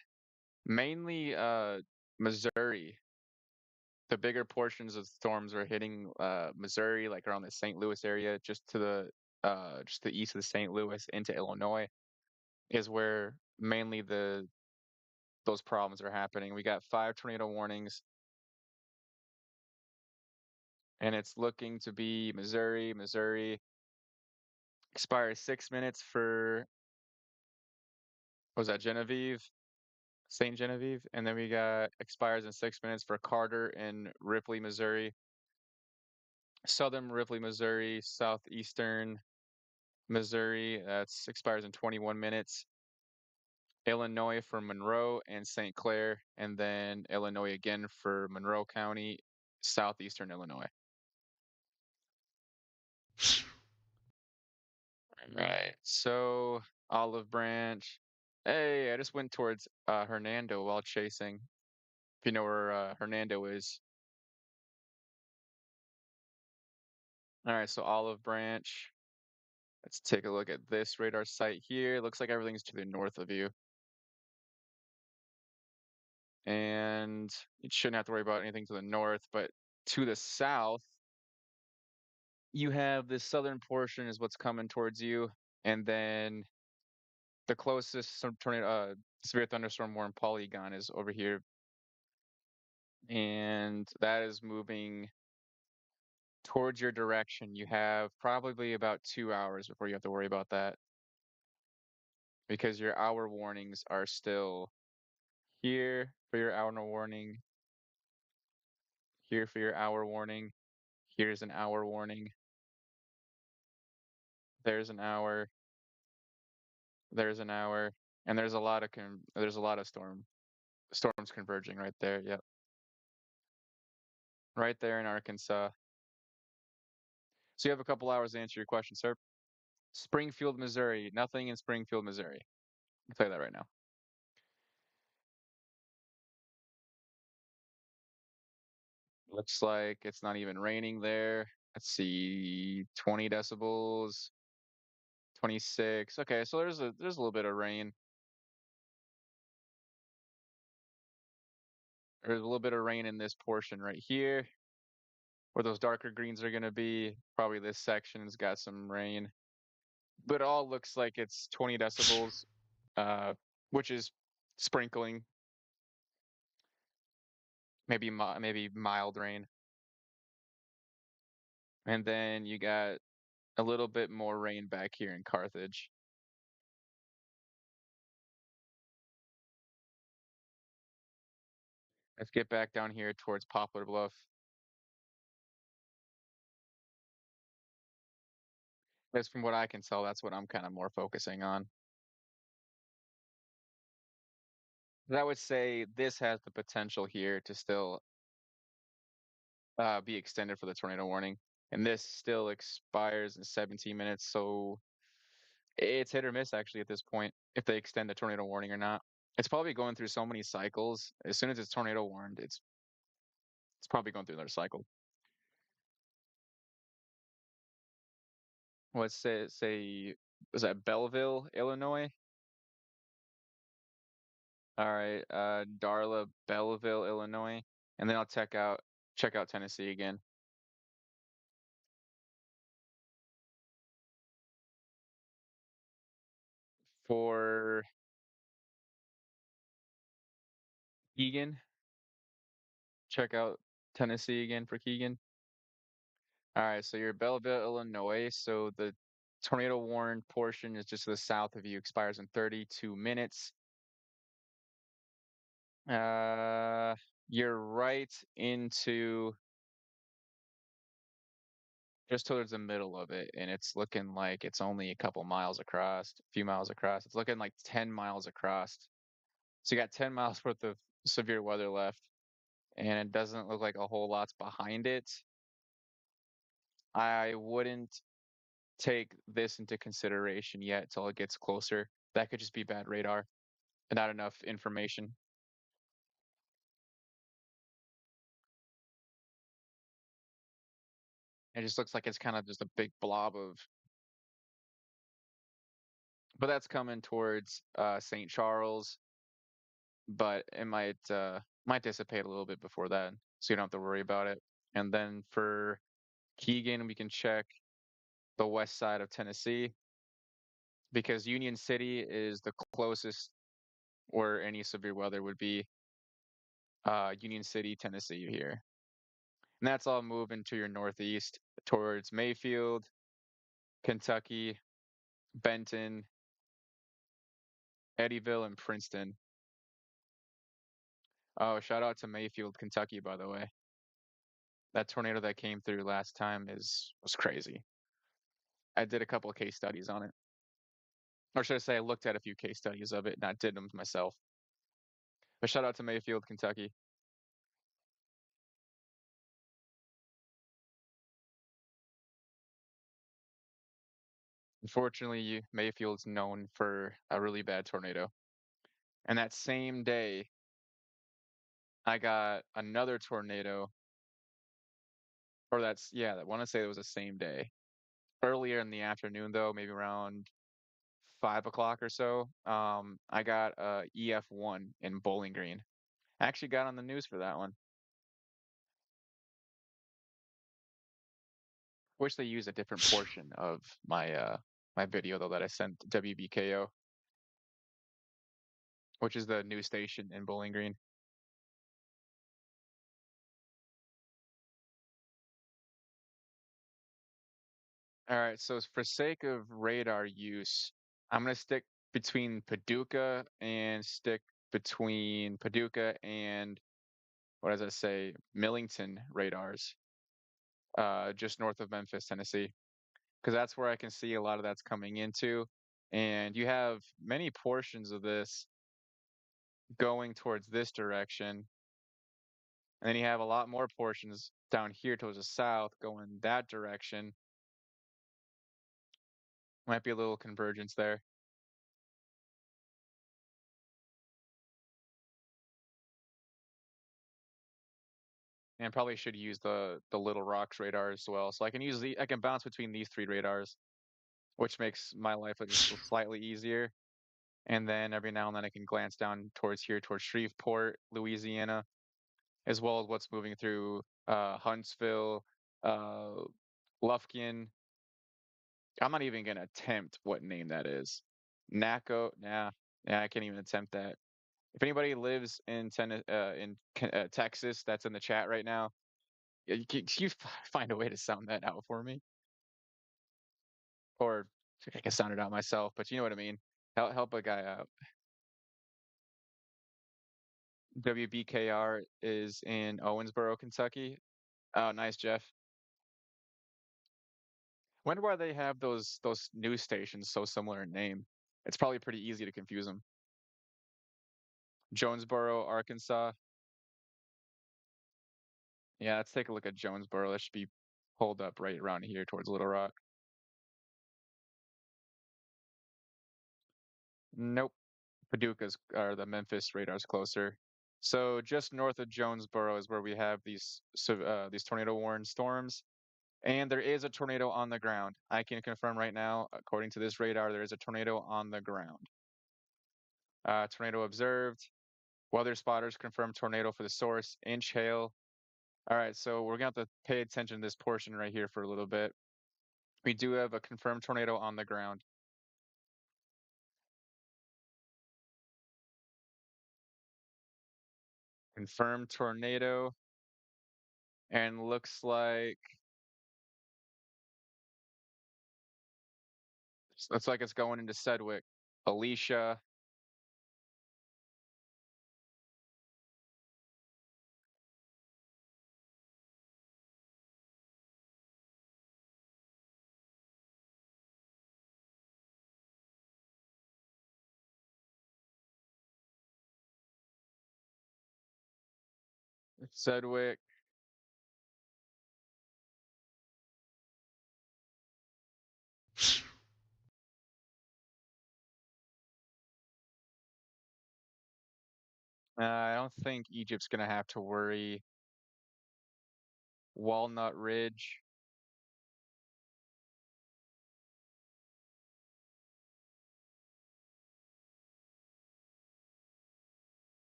S1: mainly Missouri. The bigger portions of storms are hitting Missouri, like around the St. Louis area, just the east of the St. Louis into Illinois is where mainly the those problems are happening. We got 5 tornado warnings, and it's looking to be Missouri. Missouri expires 6 minutes for what was that, Genevieve? St. Genevieve, and then we got expires in 6 minutes for Carter in Ripley, Missouri, Southern Ripley, Missouri, Southeastern Missouri. That's expires in 21 minutes. Illinois for Monroe and St. Clair, and then Illinois again for Monroe County, Southeastern Illinois. Right. So Olive Branch. Hey, I just went towards Hernando while chasing. If you know where Hernando is. All right, so Olive Branch. Let's take a look at this radar site here. Looks like everything's to the north of you. And you shouldn't have to worry about anything to the north, but to the south, you have this southern portion is what's coming towards you. And then the closest tornado, severe thunderstorm warning polygon is over here. And that is moving towards your direction. You have probably about 2 hours before you have to worry about that because your hour warnings are still here for your hour warning, here for your hour warning, here's an hour warning, there's an hour, there's an hour, and there's a lot of storms converging right there. Yep, right there in Arkansas. So you have a couple hours to answer your question, sir. Springfield, Missouri. Nothing in Springfield, Missouri. I'll tell you that right now. Looks like it's not even raining there. Let's see, 20 decibels, 26. Okay, so there's a little bit of rain. There's a little bit of rain in this portion right here, where those darker greens are going to be. Probably this section's got some rain, but it all looks like it's 20 decibels, uh, which is sprinkling, maybe mild rain. And then you got a little bit more rain back here in Carthage. Let's get back down here towards Poplar Bluff. That's from what I can tell, that's what I'm kind of more focusing on. But I would say this has the potential here to still be extended for the tornado warning. And this still expires in 17 minutes, so it's hit or miss actually at this point if they extend the tornado warning or not. It's probably going through so many cycles. As soon as it's tornado warned, it's probably going through another cycle. Let's say was that Belleville, Illinois? All right, Darla, Belleville, Illinois, and then I'll check out Tennessee again. For Keegan, check out Tennessee again for Keegan. All right, so you're Belleville, Illinois. So the tornado warned portion is just to the south of you, expires in 32 minutes. Uh, you're right into just towards the middle of it, and it's looking like it's only a couple miles across, a few miles across. It's looking like 10 miles across. So you got 10 miles worth of severe weather left, and it doesn't look like a whole lot's behind it. I wouldn't take this into consideration yet till it gets closer. That could just be bad radar and not enough information. It just looks like it's kind of just a big blob of, but that's coming towards St. Charles, but it might dissipate a little bit before that, so you don't have to worry about it. And then for Keegan, we can check the west side of Tennessee because Union City is the closest where any severe weather would be. Union City, Tennessee here. And that's all moving to your northeast towards Mayfield, Kentucky, Benton, Eddyville, and Princeton. Oh, shout out to Mayfield, Kentucky, by the way. That tornado that came through last time is was crazy. I did a couple of case studies on it. Or should I say I looked at a few case studies of it, not did them myself. But shout out to Mayfield, Kentucky. Unfortunately, Mayfield's known for a really bad tornado. And that same day, I got another tornado, or I want to say it was the same day. Earlier in the afternoon, though, maybe around 5 o'clock or so, I got a EF1 in Bowling Green. I actually got on the news for that one. Wish they used a different portion of my video though that I sent to WBKO, which is the news station in Bowling Green. All right, so for sake of radar use, I'm gonna stick between Paducah and what does I say, Millington radars, just north of Memphis, Tennessee, because that's where I can see a lot of that's coming into. And you have many portions of this going towards this direction. And then you have a lot more portions down here towards the south going that direction. Might be a little convergence there. And probably should use the Little Rocks radar as well. So I can bounce between these three radars, which makes my life just slightly easier. And then every now and then I can glance down towards here, towards Shreveport, Louisiana. as well as what's moving through Huntsville, uh, Lufkin. I'm not even gonna attempt what name that is. Naco, nah, yeah, I can't even attempt that. If anybody lives in Texas, that's in the chat right now. Yeah, can you find a way to sound that out for me, or I can sound it out myself? But you know what I mean. Help a guy out. WBKR is in Owensboro, Kentucky. Oh, nice, Jeff. Wonder why they have those news stations so similar in name. It's probably pretty easy to confuse them. Jonesboro, Arkansas. Yeah, let's take a look at Jonesboro. That should be pulled up right around here towards Little Rock. Nope. Paducah's or the Memphis radar's closer. So just north of Jonesboro is where we have these tornado warned storms, and there is a tornado on the ground. I can confirm right now, according to this radar, there is a tornado on the ground. Tornado observed. Weather spotters confirm tornado for the source. Inch hail. All right, so we're gonna have to pay attention to this portion right here for a little bit. We do have a confirmed tornado on the ground. Confirmed tornado, and looks like it's going into Sedgwick. Alicia, Sedgwick. I don't think Egypt's gonna have to worry. Walnut Ridge.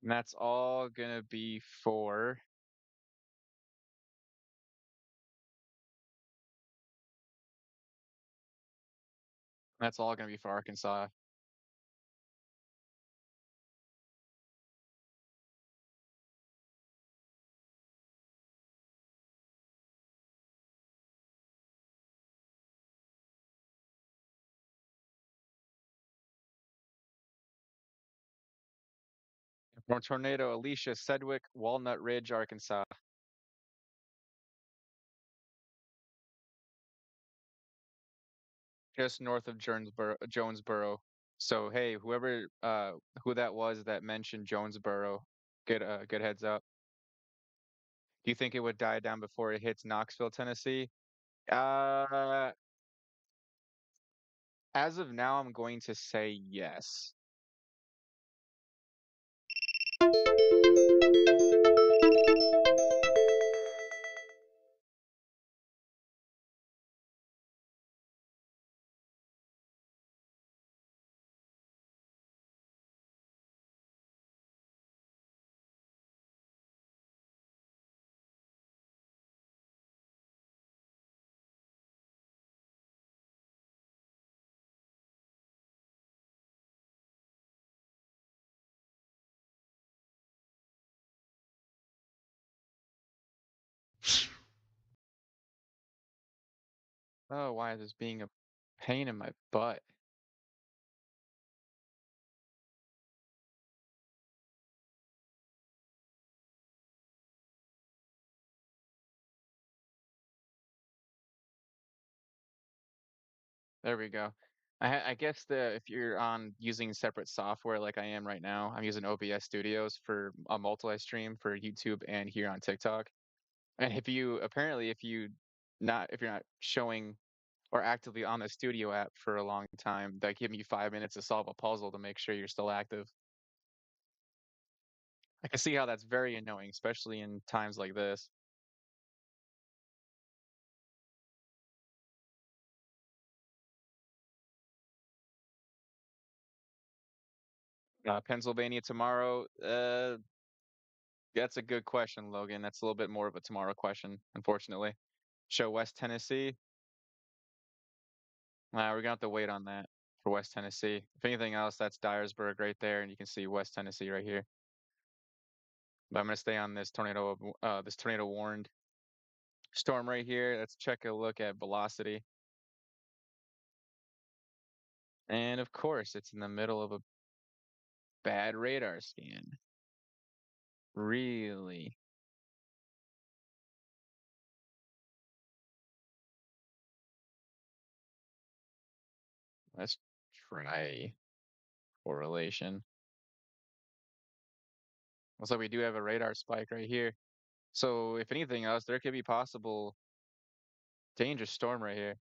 S1: And that's all gonna be for. That's all gonna be for Arkansas. From tornado, Alicia, Sedgwick, Walnut Ridge, Arkansas. Just north of Jonesboro. So hey, whoever who that was that mentioned Jonesboro, good heads up. Do you think it would die down before it hits Knoxville, Tennessee? Uh, as of now, I'm going to say yes. Oh, why is this being a pain in my butt? There we go. I guess the if you're on using separate software like I am right now, I'm using OBS Studios for a multi-stream for YouTube and here on TikTok. And if you're not showing or actively on the studio app for a long time, that give me 5 minutes to solve a puzzle to make sure you're still active. I can see how that's very annoying, especially in times like this. Pennsylvania tomorrow. That's a good question, Logan. That's a little bit more of a tomorrow question, unfortunately. Show West Tennessee. We're gonna have to wait on that for West Tennessee. If anything else, that's Dyersburg right there, and you can see West Tennessee right here. But I'm gonna stay on this tornado warned storm right here. Let's check a look at velocity. And of course, it's in the middle of a bad radar scan. Really? Let's try correlation. Looks like we do have a radar spike right here. So if anything else, there could be possible dangerous storm right here.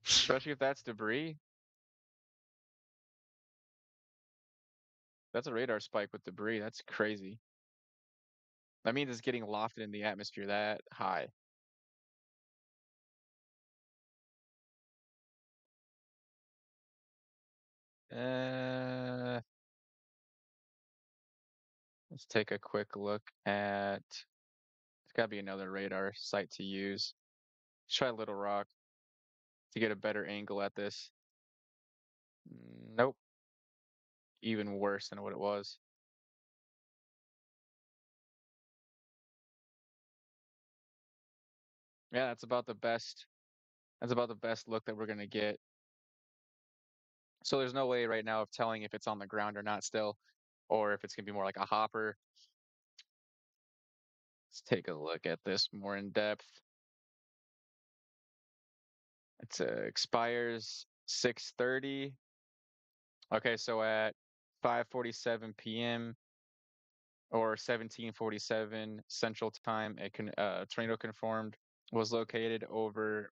S1: Especially if that's debris. That's a radar spike with debris. That's crazy. That means it's getting lofted in the atmosphere that high. Uh, let's take a quick look at. It's got to be another radar site to use. Let's try Little Rock to get a better angle at this. Nope, even worse than what it was. Yeah, that's about the best. That's about the best look that we're gonna get. So there's no way right now of telling if it's on the ground or not still, or if it's gonna be more like a hopper. Let's take a look at this more in depth. It expires 6:30. Okay, so at 5:47 p.m. or 17:47 Central Time, tornado conformed was located over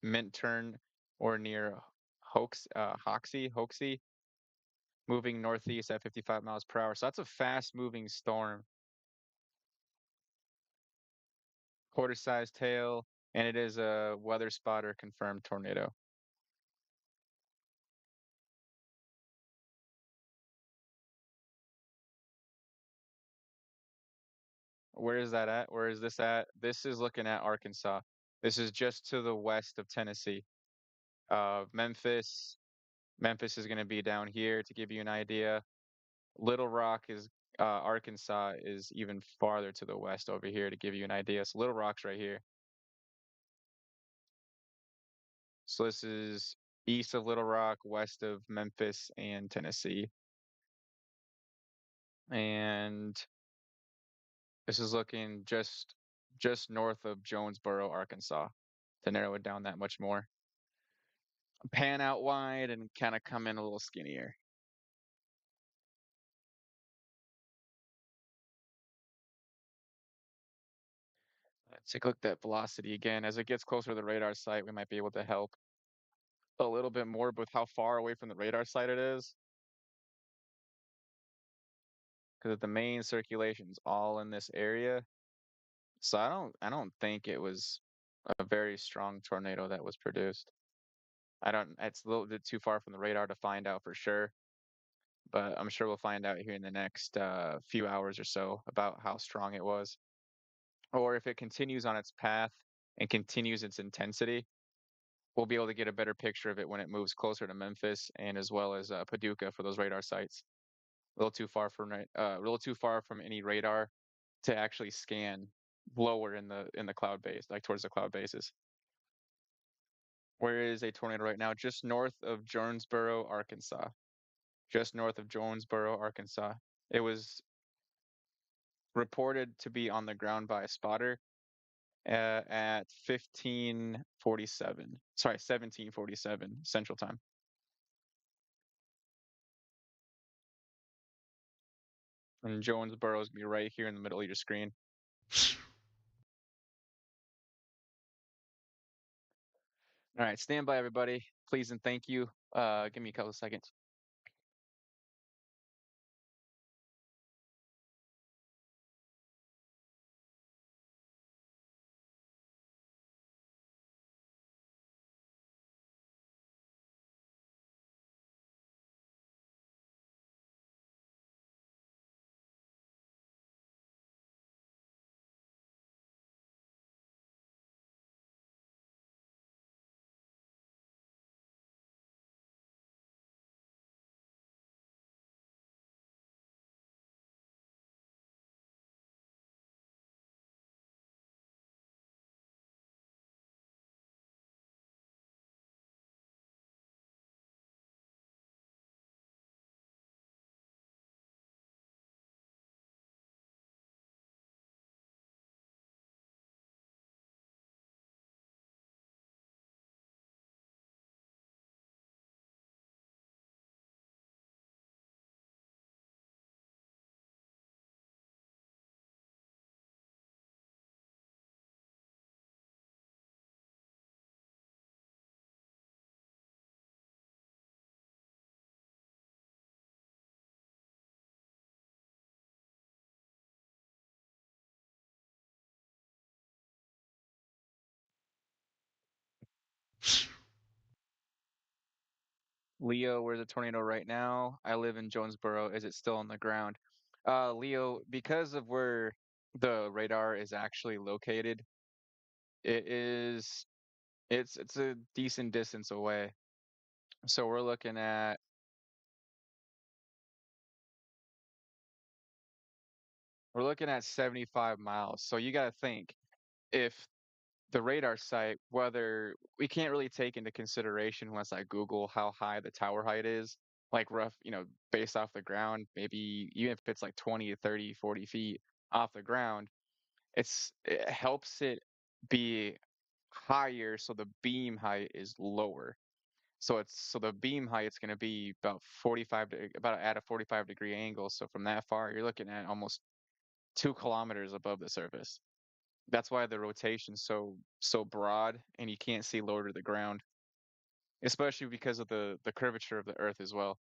S1: Minturn or near Hoxie, moving northeast at 55 miles per hour. So that's a fast-moving storm. Quarter-sized tail, and it is a weather spotter confirmed tornado. Where is that at? Where is this at? This is looking at Arkansas. This is just to the west of Tennessee. Memphis. Memphis is going to be down here to give you an idea. Little Rock is Arkansas is even farther to the west over here to give you an idea. So Little Rock's right here. So this is east of Little Rock, west of Memphis and Tennessee. And this is looking just north of Jonesboro, Arkansas, to narrow it down that much more. Pan out wide and kind of come in a little skinnier. Let's take a look at that velocity again. As it gets closer to the radar site, we might be able to help a little bit more with how far away from the radar site it is. Because the main circulation's all in this area. So I don't think it was a very strong tornado that was produced. It's a little bit too far from the radar to find out for sure, but I'm sure we'll find out here in the next few hours or so about how strong it was. Or if it continues on its path and continues its intensity, we'll be able to get a better picture of it when it moves closer to Memphis and as well as Paducah for those radar sites. A little too far from any radar to actually scan lower in the cloud base, like towards the cloud bases. Where is a tornado right now? Just north of Jonesboro, Arkansas. Just north of Jonesboro, Arkansas. It was reported to be on the ground by a spotter at 15:47. Sorry, 17:47 Central Time. And Jonesboro is gonna be right here in the middle of your screen. All right, stand by, everybody. Please and thank you. Give me a couple of seconds. Leo, where's a tornado right now? I live in Jonesboro. Is it still on the ground? Leo, because of where the radar is actually located, it is it's a decent distance away. So we're looking at 75 miles. So you got to think if the radar site, whether we can't really take into consideration unless I Google how high the tower height is, like rough, based off the ground, maybe even if it's like 20 to 30, 40 feet off the ground, it helps it be higher so the beam height is lower. So the beam height's going to be about 45 about at a 45-degree angle. So from that far, you're looking at almost 2 kilometers above the surface. That's why the rotation's so broad and you can't see lower to the ground, especially because of the curvature of the Earth as well.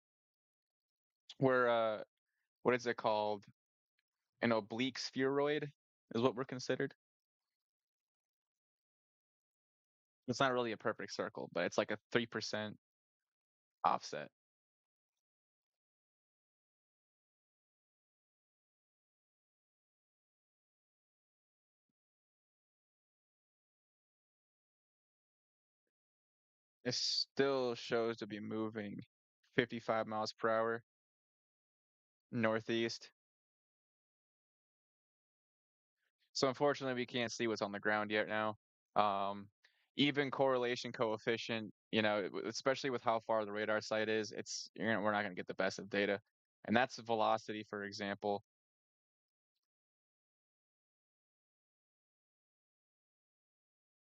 S1: We're what is it called? An oblique spheroid is what we're considered. It's not really a perfect circle, but it's like a 3% offset. It still shows to be moving 55 miles per hour northeast. So unfortunately, we can't see what's on the ground yet now. Um, Even correlation coefficient, especially with how far the radar site is, we're not going to get the best of data. And that's velocity, for example.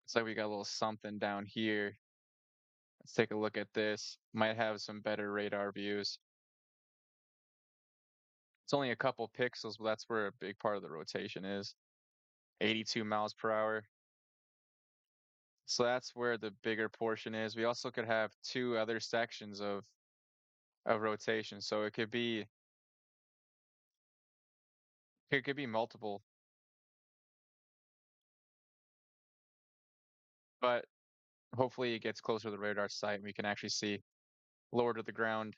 S1: It's like we got a little something down here. Let's take a look at this. Might have some better radar views. It's only a couple pixels, but that's where a big part of the rotation is. 82 miles per hour. So that's where the bigger portion is. We also could have two other sections of rotation. So it could be multiple, but hopefully it gets closer to the radar site and we can actually see lower to the ground.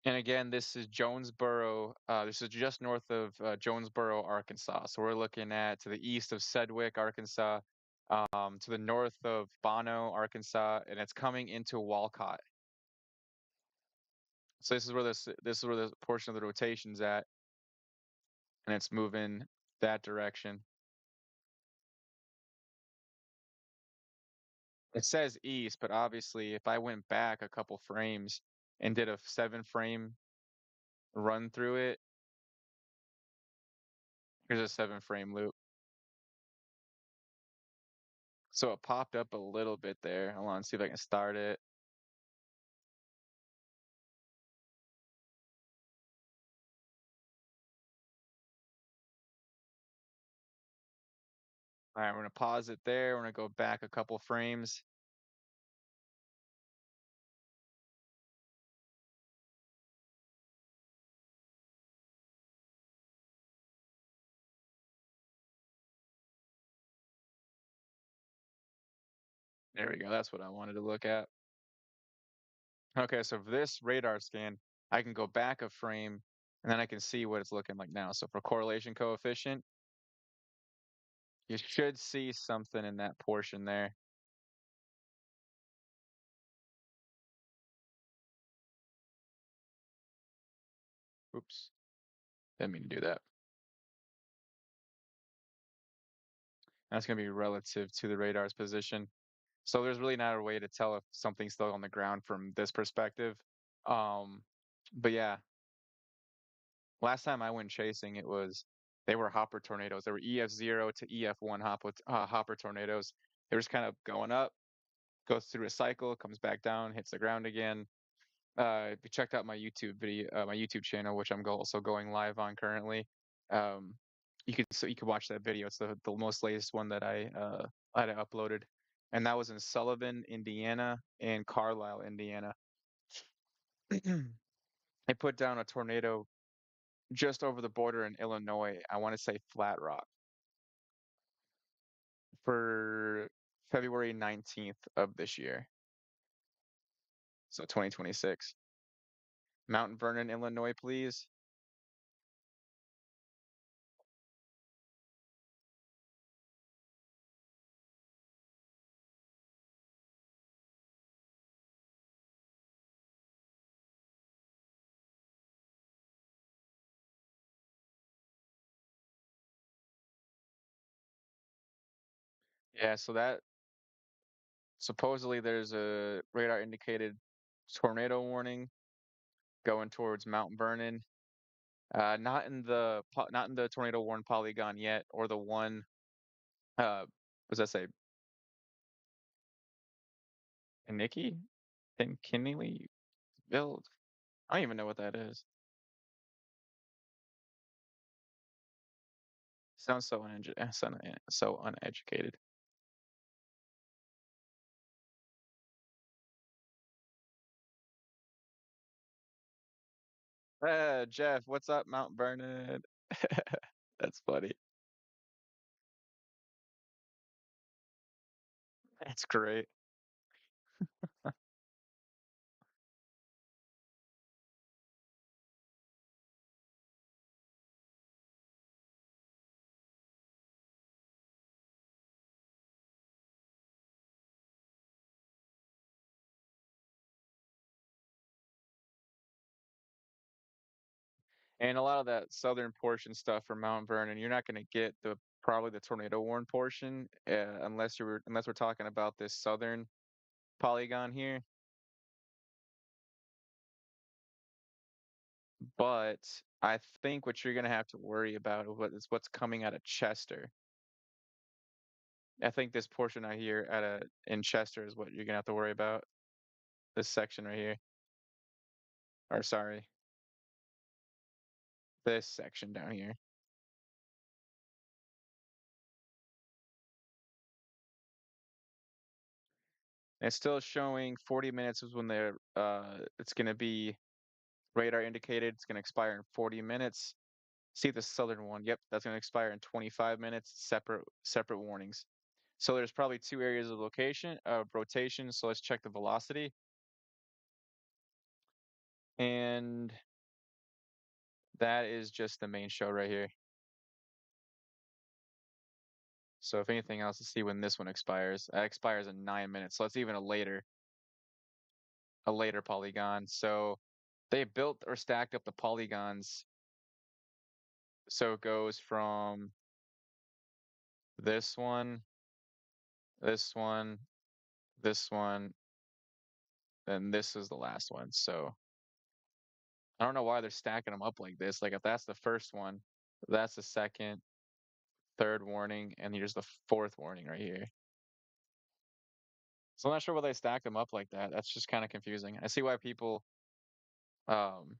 S1: And again, this is Jonesboro. This is just north of Jonesboro, Arkansas. So we're looking at to the east of Sedgwick, Arkansas, to the north of Bono, Arkansas, and it's coming into Walcott. So this is where the portion of the rotation's at, and it's moving that direction. It says east, but obviously, if I went back a couple frames and did a 7-frame run through it, here's a 7-frame loop. So it popped up a little bit there. Hold on, see if I can start it. All right, we're gonna pause it there. We're gonna go back a couple frames. There we go. That's what I wanted to look at. Okay, so for this radar scan, I can go back a frame and then I can see what it's looking like now. So for correlation coefficient, you should see something in that portion there. Oops, didn't mean to do that. That's going to be relative to the radar's position. So there's really not a way to tell if something's still on the ground from this perspective. Um, but yeah, last time I went chasing, they were hopper tornadoes. They were EF0 to EF1 hopper tornadoes. They were just kind of going up, goes through a cycle, comes back down, hits the ground again. If you checked out my YouTube video, my YouTube channel, which I'm also going live on currently, um, you could watch that video. It's the most latest one that I had uploaded, and that was in Sullivan, Indiana, and Carlisle, Indiana. I put down a tornado just over the border in Illinois. I want to say Flat Rock for February 19th of this year. So 2026. Mount Vernon, Illinois, please. Yeah, so that supposedly there's a radar indicated tornado warning going towards Mount Vernon. Not in the tornado warn polygon yet, or the one what's that say? Nikki and Kinney build. I don't even know what that is. Sounds so uneducated. Jeff, what's up, Mount Vernon? That's funny. That's great. And a lot of that southern portion stuff from Mount Vernon, you're not going to get the probably the tornado warn portion unless we're talking about this southern polygon here. But I think what you're going to have to worry about is what's coming out of Chester. I think this portion out here in Chester is what you're going to have to worry about. This section right here, or sorry, this section down here. It's still showing 40 minutes is when it's going to be radar indicated. It's going to expire in 40 minutes. See the southern one. Yep, that's going to expire in 25 minutes. Separate warnings. So there's probably two areas of rotation. So let's check the velocity. And that is just the main show right here. So if anything else, let's see when this one expires. That expires in 9 minutes. So it's even a later polygon. So they built or stacked up the polygons. So it goes from this one, this one, this one, and this is the last one. So I don't know why they're stacking them up like this. Like if that's the first one, that's the second, third warning, and here's the fourth warning right here. So I'm not sure why they stack them up like that. That's just kind of confusing. Um,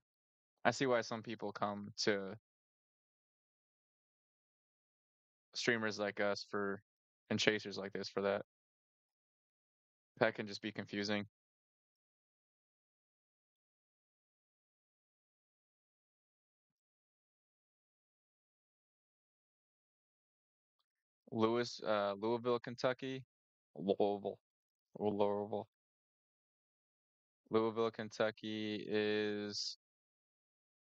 S1: I see why some people come to streamers like us and chasers like this for that. That can just be confusing. Louisville, Kentucky. Louisville, Louisville, Louisville, Kentucky is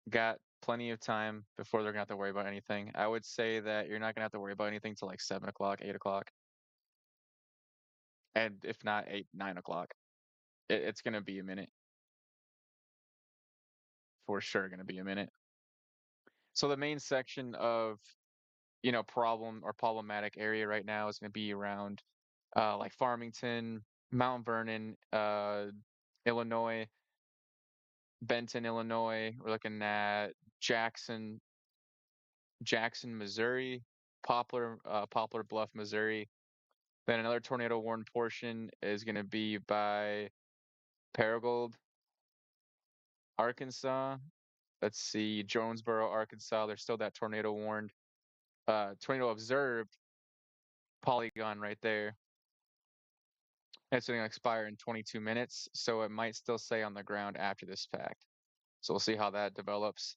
S1: got plenty of time before they're gonna have to worry about anything. I would say that you're not gonna have to worry about anything till like 7 o'clock, 8 o'clock, and if not 8, 9 o'clock, it's gonna be a minute for sure. Gonna be a minute. So the main section of problematic area right now is gonna be around like Farmington, Mount Vernon, Illinois, Benton, Illinois. We're looking at Jackson, Missouri, Poplar Bluff, Missouri. Then another tornado warn portion is going to be by Paragould, Arkansas. Let's see, Jonesboro, Arkansas. There's still that tornado observed polygon right there. It's going to expire in 22 minutes, so it might still stay on the ground after this fact. So we'll see how that develops.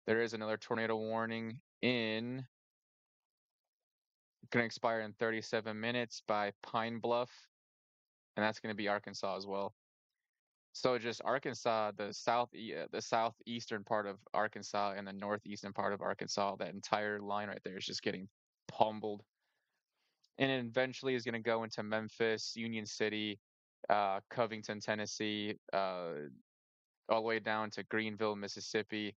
S1: There is another tornado warning going to expire in 37 minutes by Pine Bluff, and that's going to be Arkansas as well. So just Arkansas, the southeastern part of Arkansas and the northeastern part of Arkansas, that entire line right there is just getting pummeled. And it eventually is going to go into Memphis, Union City, Covington, Tennessee, all the way down to Greenville, Mississippi,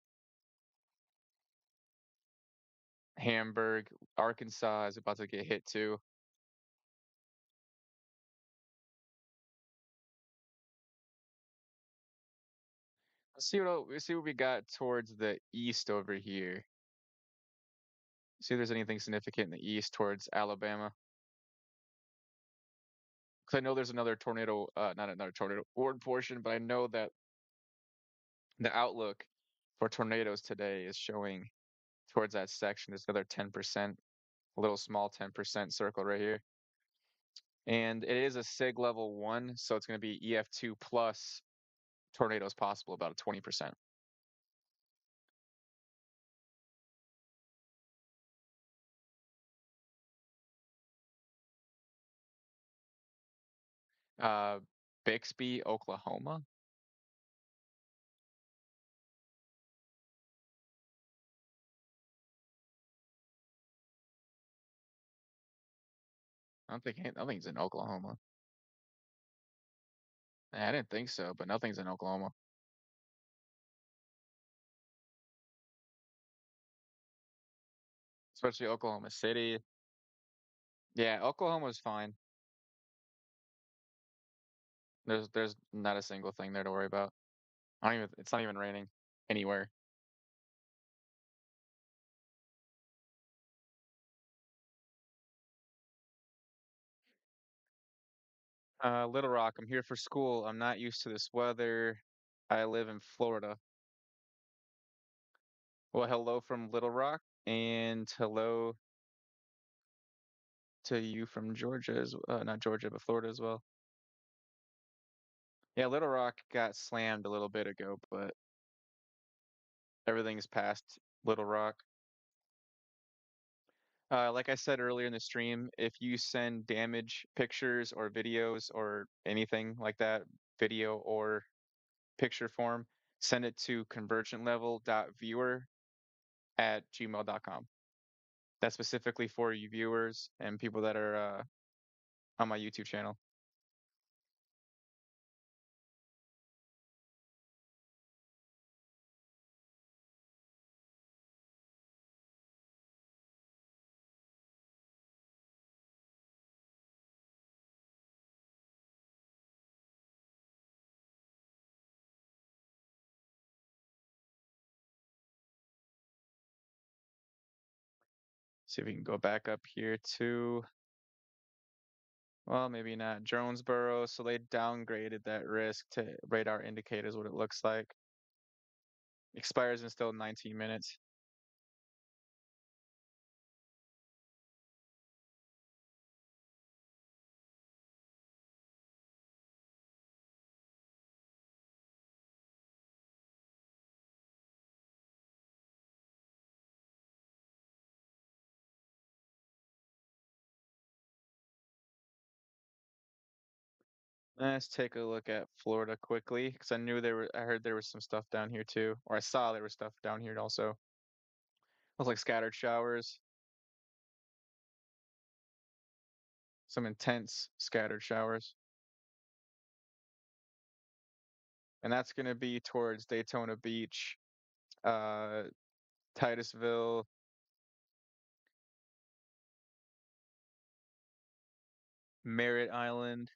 S1: Hamburg, Arkansas is about to get hit too. Let's see what we got towards the east over here. See if there's anything significant in the east towards Alabama. Because I know there's another tornado, not another tornado warned portion, but I know that the outlook for tornadoes today is showing towards that section. There's another 10%, a little small 10% circle right here. And it is a SIG level 1, so it's going to be EF2 plus tornadoes possible, about a 20%. Uh, Bixby, Oklahoma. Nothing's in Oklahoma. I didn't think so, but nothing's in Oklahoma, especially Oklahoma City. Yeah, Oklahoma's fine. There's not a single thing there to worry about. I don't even. It's not even raining anywhere. Little Rock. I'm here for school. I'm not used to this weather. I live in Florida. Well, hello from Little Rock, and hello to you from Georgia not Georgia, but Florida as well. Yeah, Little Rock got slammed a little bit ago, but everything's past Little Rock. Like I said earlier in the stream, if you send damage pictures or videos or anything like that, video or picture form, send it to convergentlevel.viewer@gmail.com. That's specifically for you viewers and people that are on my YouTube channel. See if we can go back up here to, well, maybe not Jonesboro. So they downgraded that risk to radar indicators, what it looks like. Expires in still 19 minutes. Let's take a look at Florida quickly, because I heard there was some stuff down here too, or I saw there was stuff down here also. Looks like scattered showers, some intense scattered showers. And that's going to be towards Daytona Beach, uh, Titusville, Merritt Island,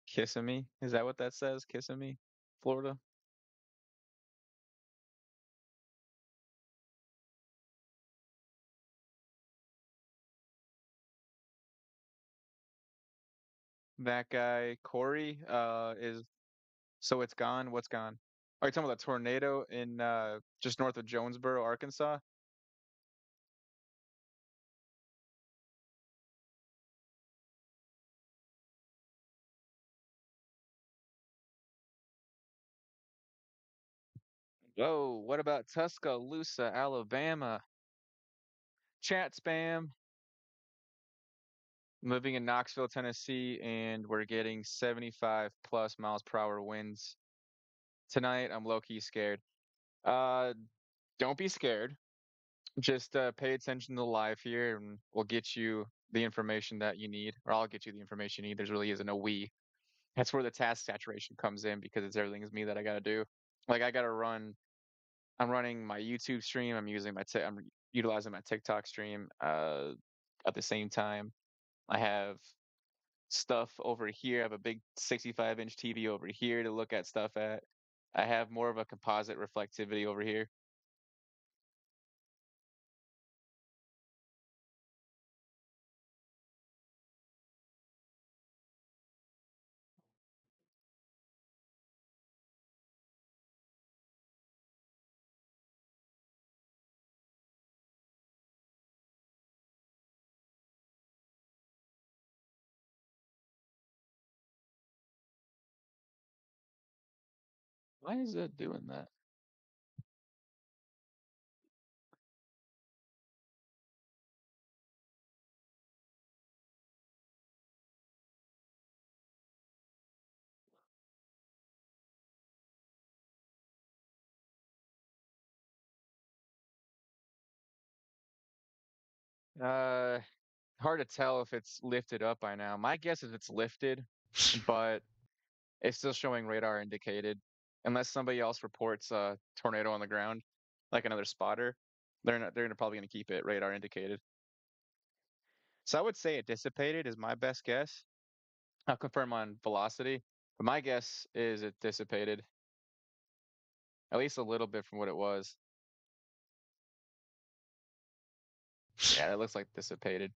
S1: Kissimmee. Is that what that says? Kissimmee, Florida? That guy, Corey, is, so it's gone. What's gone? Are you talking about the tornado in just north of Jonesboro, Arkansas? Whoa, what about Tuscaloosa, Alabama? Chat spam. living in Knoxville, Tennessee, and we're getting 75 plus miles per hour winds tonight. I'm low key scared. Uh, don't be scared. Just pay attention to live here, and we'll get you the information that you need, or I'll get you the information you need. There's really isn't a we. That's where the task saturation comes in because it's everything is me that I gotta do. Like I gotta run. I'm running my YouTube stream. I'm utilizing my TikTok stream. At the same time, I have stuff over here. I have a big 65-inch TV over here to look at stuff at. I have more of a composite reflectivity over here. Why is it doing that? Uh, hard to tell if it's lifted up by now. My guess is it's lifted, but it's still showing radar indicated. Unless somebody else reports a tornado on the ground, like another spotter, they're probably gonna keep it radar indicated. So I would say it dissipated is my best guess. I'll confirm on velocity, but my guess is it dissipated at least a little bit from what it was. Yeah, it looks like dissipated.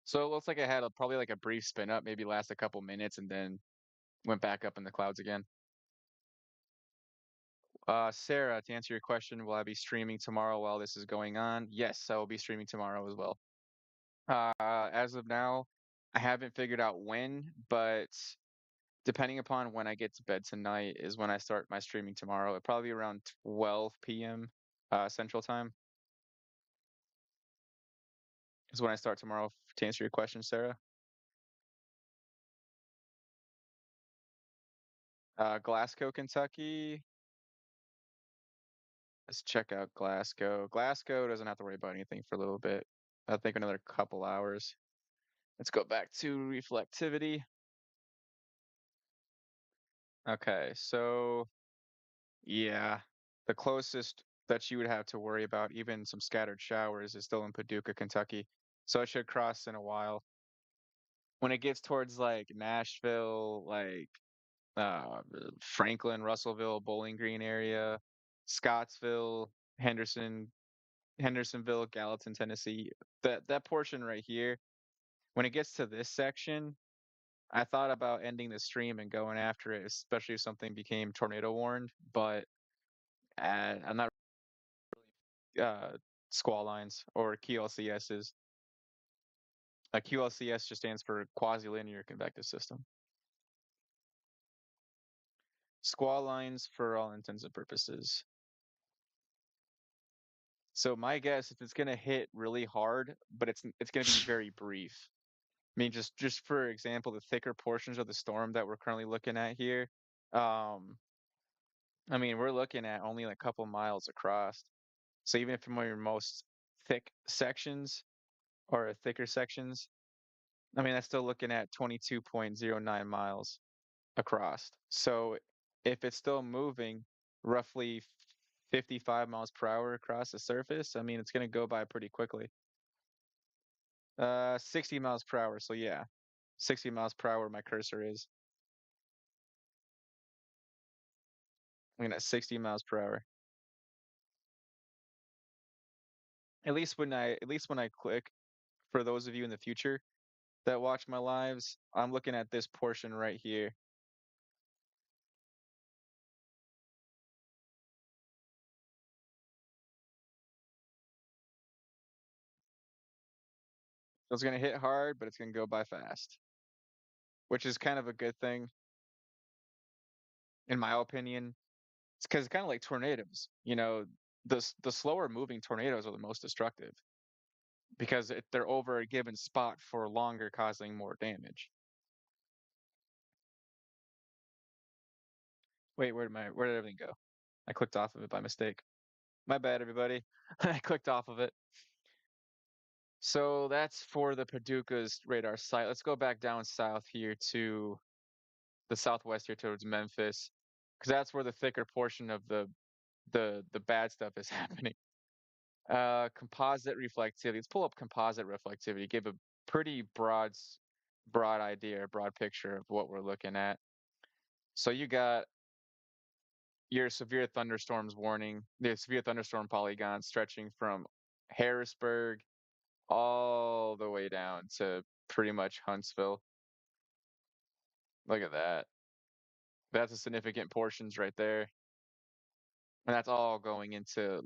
S1: So it looks like it had probably like a brief spin up, maybe last a couple minutes, and then went back up in the clouds again. Sarah, to answer your question, will I be streaming tomorrow while this is going on? Yes, I will be streaming tomorrow as well. As of now, I haven't figured out when, but depending upon when I get to bed tonight is when I start my streaming tomorrow. It'll probably be around 12 p.m. Central Time is when I start tomorrow. To answer your question, Sarah. Glasgow, Kentucky. Let's check out Glasgow. Glasgow doesn't have to worry about anything for a little bit. I think another couple hours. Let's go back to reflectivity. Okay, so yeah, the closest that you would have to worry about, even some scattered showers, is still in Paducah, Kentucky. So it should cross in a while. When it gets towards like Nashville, like uh Franklin, Russellville, Bowling Green area, Scottsville, Hendersonville, Gallatin, Tennessee, that portion right here, when it gets to this section, I thought about ending the stream and going after it, especially if something became tornado warned, but I'm not squall lines or QLCSs. QLCS just stands for quasi-linear convective system. Squall lines for all intents and purposes. So my guess is it's gonna hit really hard, but it's gonna be very brief. I mean, just for example, the thicker portions of the storm that we're currently looking at here. Um, I mean, we're looking at only like a couple miles across. So even from your most thick sections or thicker sections, I mean, that's still looking at 22.09 miles across. So if it's still moving roughly 55 miles per hour across the surface, I mean, it's going to go by pretty quickly. 60 miles per hour. So yeah, 60 miles per hour, my cursor is. I'm at 60 miles per hour. At least when I click, for those of you in the future that watch my lives, I'm looking at this portion right here. So it's gonna hit hard, but it's gonna go by fast, which is kind of a good thing, in my opinion. It's because kind of like tornadoes, the slower moving tornadoes are the most destructive. because they're over a given spot for longer, causing more damage. Wait, where did everything go? I clicked off of it by mistake. My bad, everybody. I clicked off of it. So that's for the Paducah's radar site. Let's go back down south here to the southwest here towards Memphis, because that's where the thicker portion of the bad stuff is happening. Composite reflectivity. Let's pull up composite reflectivity. Give a pretty broad idea, a broad picture of what we're looking at. So you got your severe thunderstorms warning, the severe thunderstorm polygon stretching from Harrisburg all the way down to pretty much Huntsville. Look at that. That's a significant portions right there. And that's all going into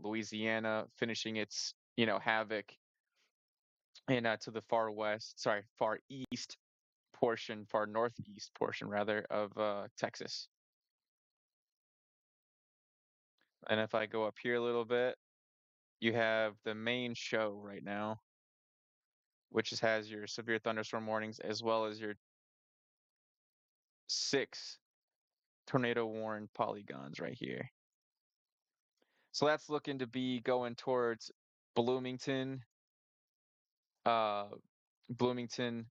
S1: Louisiana, finishing its, havoc in to the far east portion, far northeast portion rather of Texas. And if I go up here a little bit, you have the main show right now, which has your severe thunderstorm warnings as well as your 6 tornado warned polygons right here. So that's looking to be going towards Bloomington, uh, Bloomington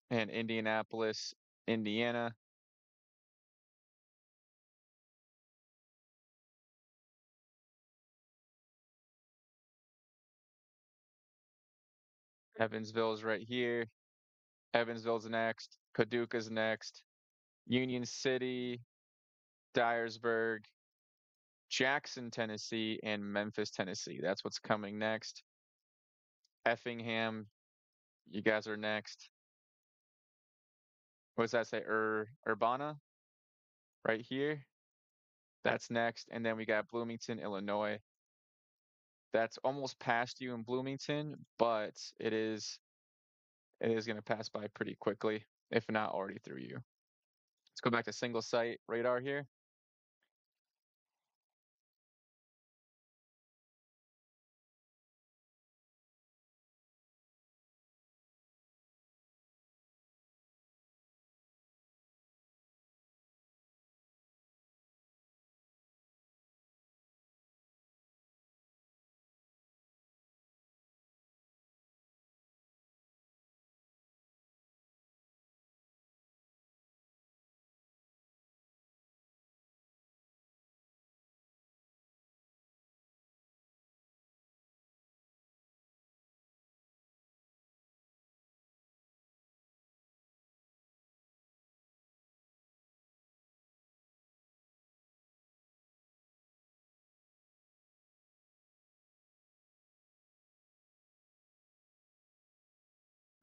S1: and Indianapolis, Indiana. Evansville's right here. Evansville's next. Paducah's next. Union City, Dyersburg, Jackson, Tennessee, and Memphis, Tennessee. That's what's coming next. Effingham, you guys are next. What does that say? Urbana, right here. That's next. And then we got Bloomington, Illinois. That's almost past you in Bloomington, but it is going to pass by pretty quickly, if not already through you. Let's go back to single site radar here.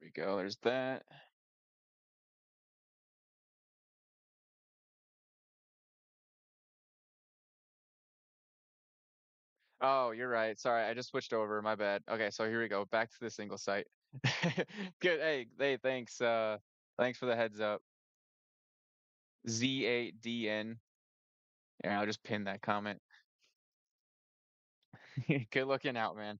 S1: Here we go. There's that. Oh, you're right. Sorry, I just switched over. My bad. Okay, so here we go. Back to the single site. Good. Hey, thanks. Thanks for the heads up. Z8DN. Yeah, I'll just pin that comment. Good looking out, man.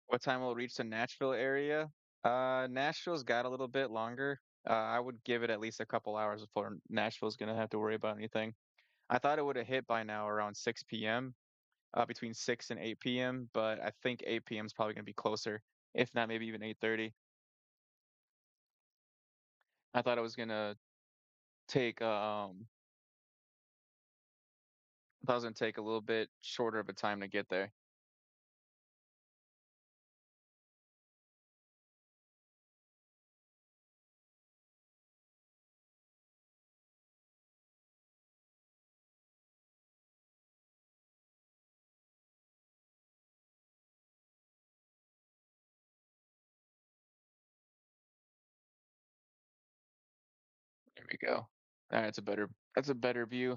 S1: What time will it reach the Nashville area? Nashville's got a little bit longer. I would give it at least a couple hours before Nashville's gonna have to worry about anything. I thought it would have hit by now around 6 p.m. Between 6 and 8 p.m., but I think 8 p.m. is probably gonna be closer, if not maybe even 8:30. I thought it was gonna take I thought it was gonna take a little bit shorter of a time to get there. we go. That's a better view.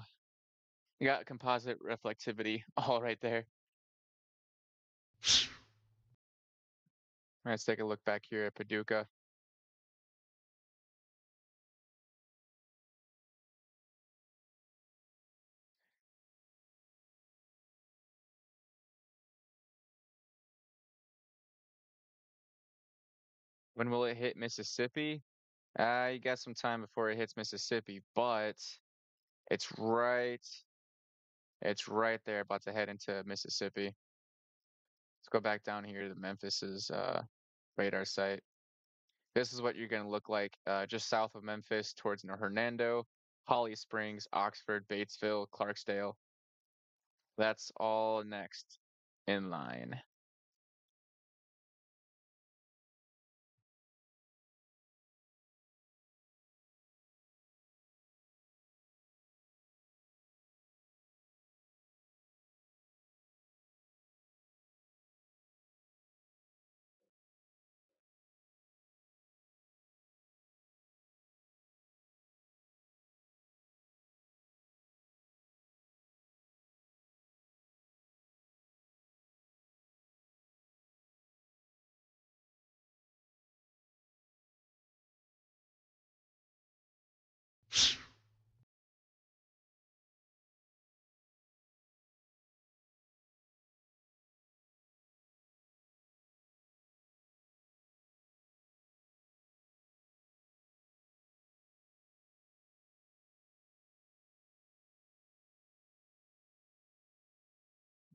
S1: You got composite reflectivity all right there. Let's take a look back here at Paducah. When will it hit Mississippi? You got some time before it hits Mississippi, but it's right it's right there about to head into Mississippi. Let's go back down here to Memphis's radar site. This is what you're going to look like just south of Memphis towards Hernando, Holly Springs, Oxford, Batesville, Clarksdale. That's all next in line.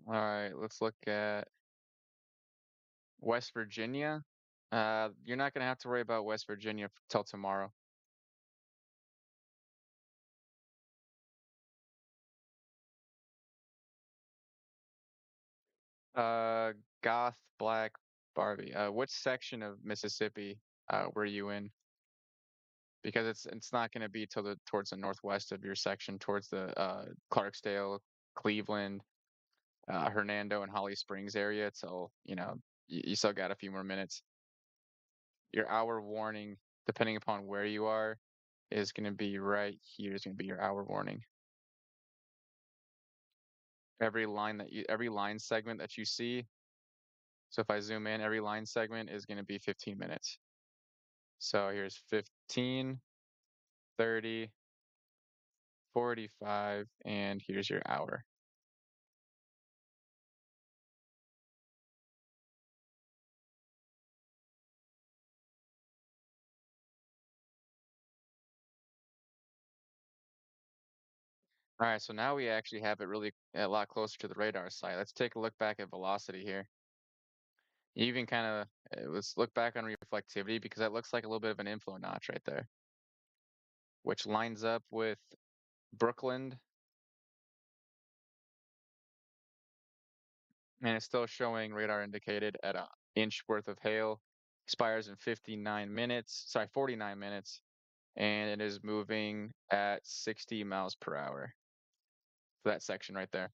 S1: All right, let's look at West Virginia. You're not going to have to worry about West Virginia till tomorrow. Uh, Goth Black Barbie. Which section of Mississippi were you in? Because it's not going to be till the towards the northwest of your section, towards the Clarksdale, Cleveland, Hernando, and Holly Springs area. Till you still got a few more minutes. Your hour warning, depending upon where you are, is going to be right here. Is going to be your hour warning. Every line segment that you see. So if I zoom in, every line segment is going to be 15 minutes. So here's 15, 30, 45, and here's your hour. All right, so now we actually have it really a lot closer to the radar site. Let's take a look back at velocity here. You even kind of let's look back on reflectivity because that looks like a little bit of an inflow notch right there, which lines up with Brooklyn, and it's still showing radar indicated at an inch worth of hail. Expires in 59 minutes, sorry, 49 minutes, and it is moving at 60 miles per hour for that section right there.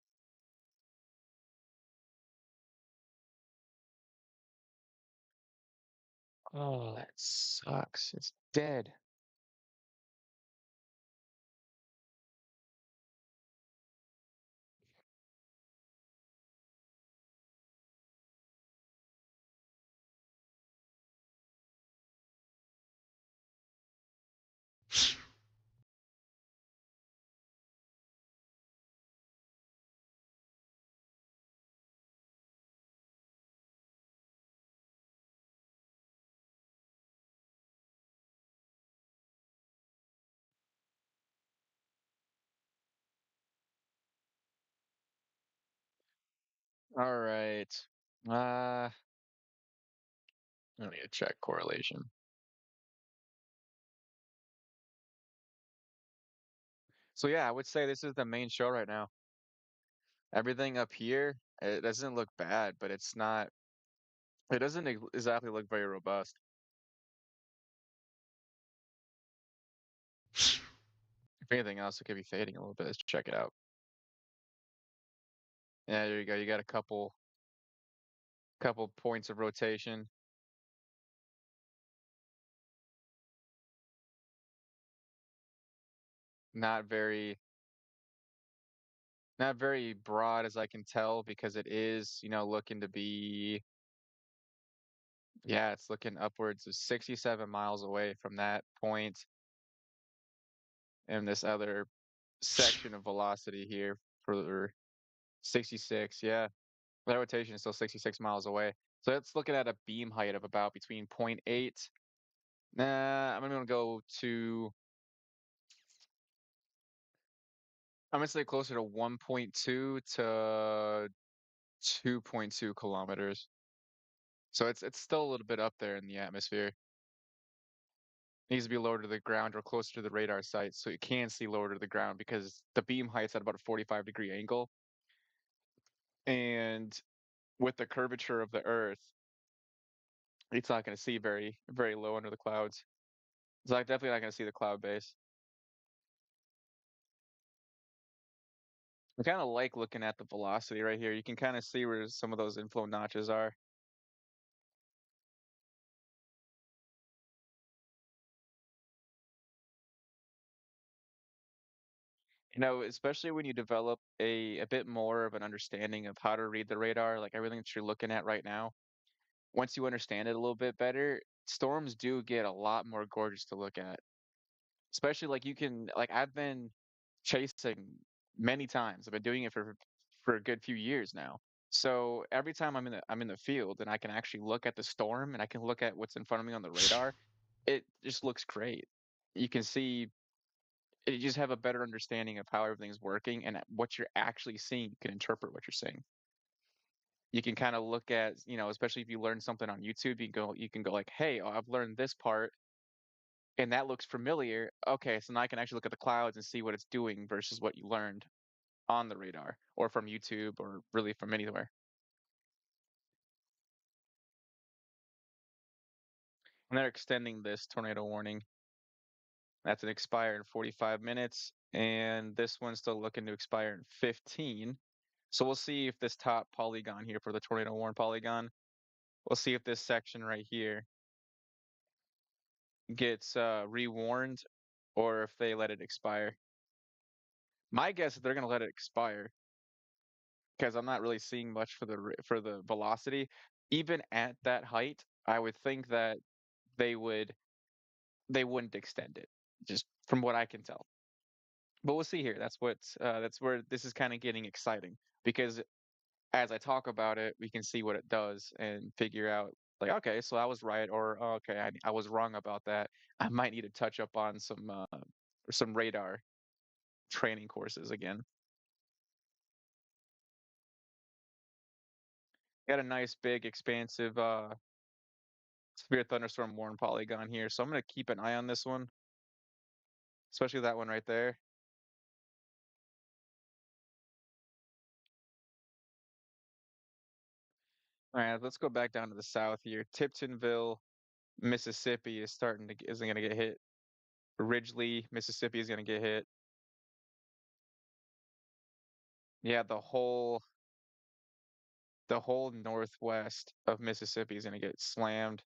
S1: Oh, that sucks. It's dead. All right. Uh, I need to check correlation. So yeah, I would say this is the main show right now. Everything up here, it doesn't look bad, but it's not. It doesn't exactly look very robust. If anything else, it could be fading a little bit. Let's check it out. Yeah, there you go. You got a couple points of rotation. not very not very broad as I can tell because it is, looking to be yeah, it's looking upwards of 67 miles away from that point and this other section of velocity here for 66, yeah. The rotation is still 66 miles away. So it's looking at a beam height of about between point 0.8. I'm gonna go to I'm gonna say closer to 1.2 to 2.2 kilometers. So it's still a little bit up there in the atmosphere. Needs to be lower to the ground or closer to the radar site so you can see lower to the ground because the beam height's at about a 45-degree angle. And with the curvature of the Earth, it's not going to see very, very low under the clouds. It's like definitely not going to see the cloud base. I kind of like looking at the velocity right here. You can kind of see where some of those inflow notches are. Especially when you develop a bit more of an understanding of how to read the radar, like everything that you're looking at right now. Once you understand it a little bit better, storms do get a lot more gorgeous to look at. Especially like you can like I've been chasing many times. I've been doing it for a good few years now. So every time I'm in the field and I can actually look at the storm and I can look at what's in front of me on the radar, it just looks great. You can see you just have a better understanding of how everything's working and what you're actually seeing. You can interpret what you're seeing. You can kind of look at, especially if you learn something on YouTube, you can go like, hey, I've learned this part and that looks familiar. Okay, so now I can actually look at the clouds and see what it's doing versus what you learned on the radar or from YouTube or really from anywhere. And they're extending this tornado warning. That's an expire in 45 minutes, and this one's still looking to expire in 15. So we'll see if this top polygon here for the tornado warn polygon, we'll see if this section right here gets rewarned or if they let it expire. My guess is they're going to let it expire because I'm not really seeing much for the velocity. Even at that height, I would think that they would they wouldn't extend it, just from what I can tell. But we'll see here. That's where this is kind of getting exciting because as I talk about it, we can see what it does and figure out like, okay, so I was right, or oh, okay, I was wrong about that. I might need to touch up on some radar training courses again. Got a nice big expansive severe thunderstorm warn polygon here, so I'm gonna keep an eye on this one, especially that one right there. All right, let's go back down to the south here. Tiptonville, Mississippi isn't gonna get hit. Ridgely, Mississippi is gonna get hit. Yeah, the whole northwest of Mississippi is gonna get slammed.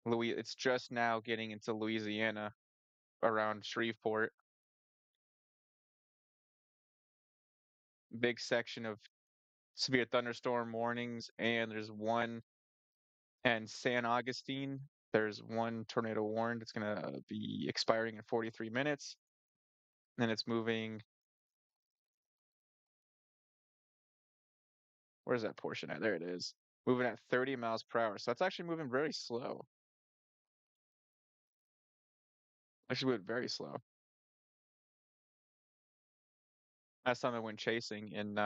S1: It's just now getting into Louisiana around Shreveport. Big section of severe thunderstorm warnings, and there's one and San Augustine. There's one tornado warned. It's gonna be expiring in 43 minutes, and it's moving. Where's that portion at? There it is. Moving at 30 miles per hour. So that's actually moving very slow. Actually moving very slow. Last time I went chasing in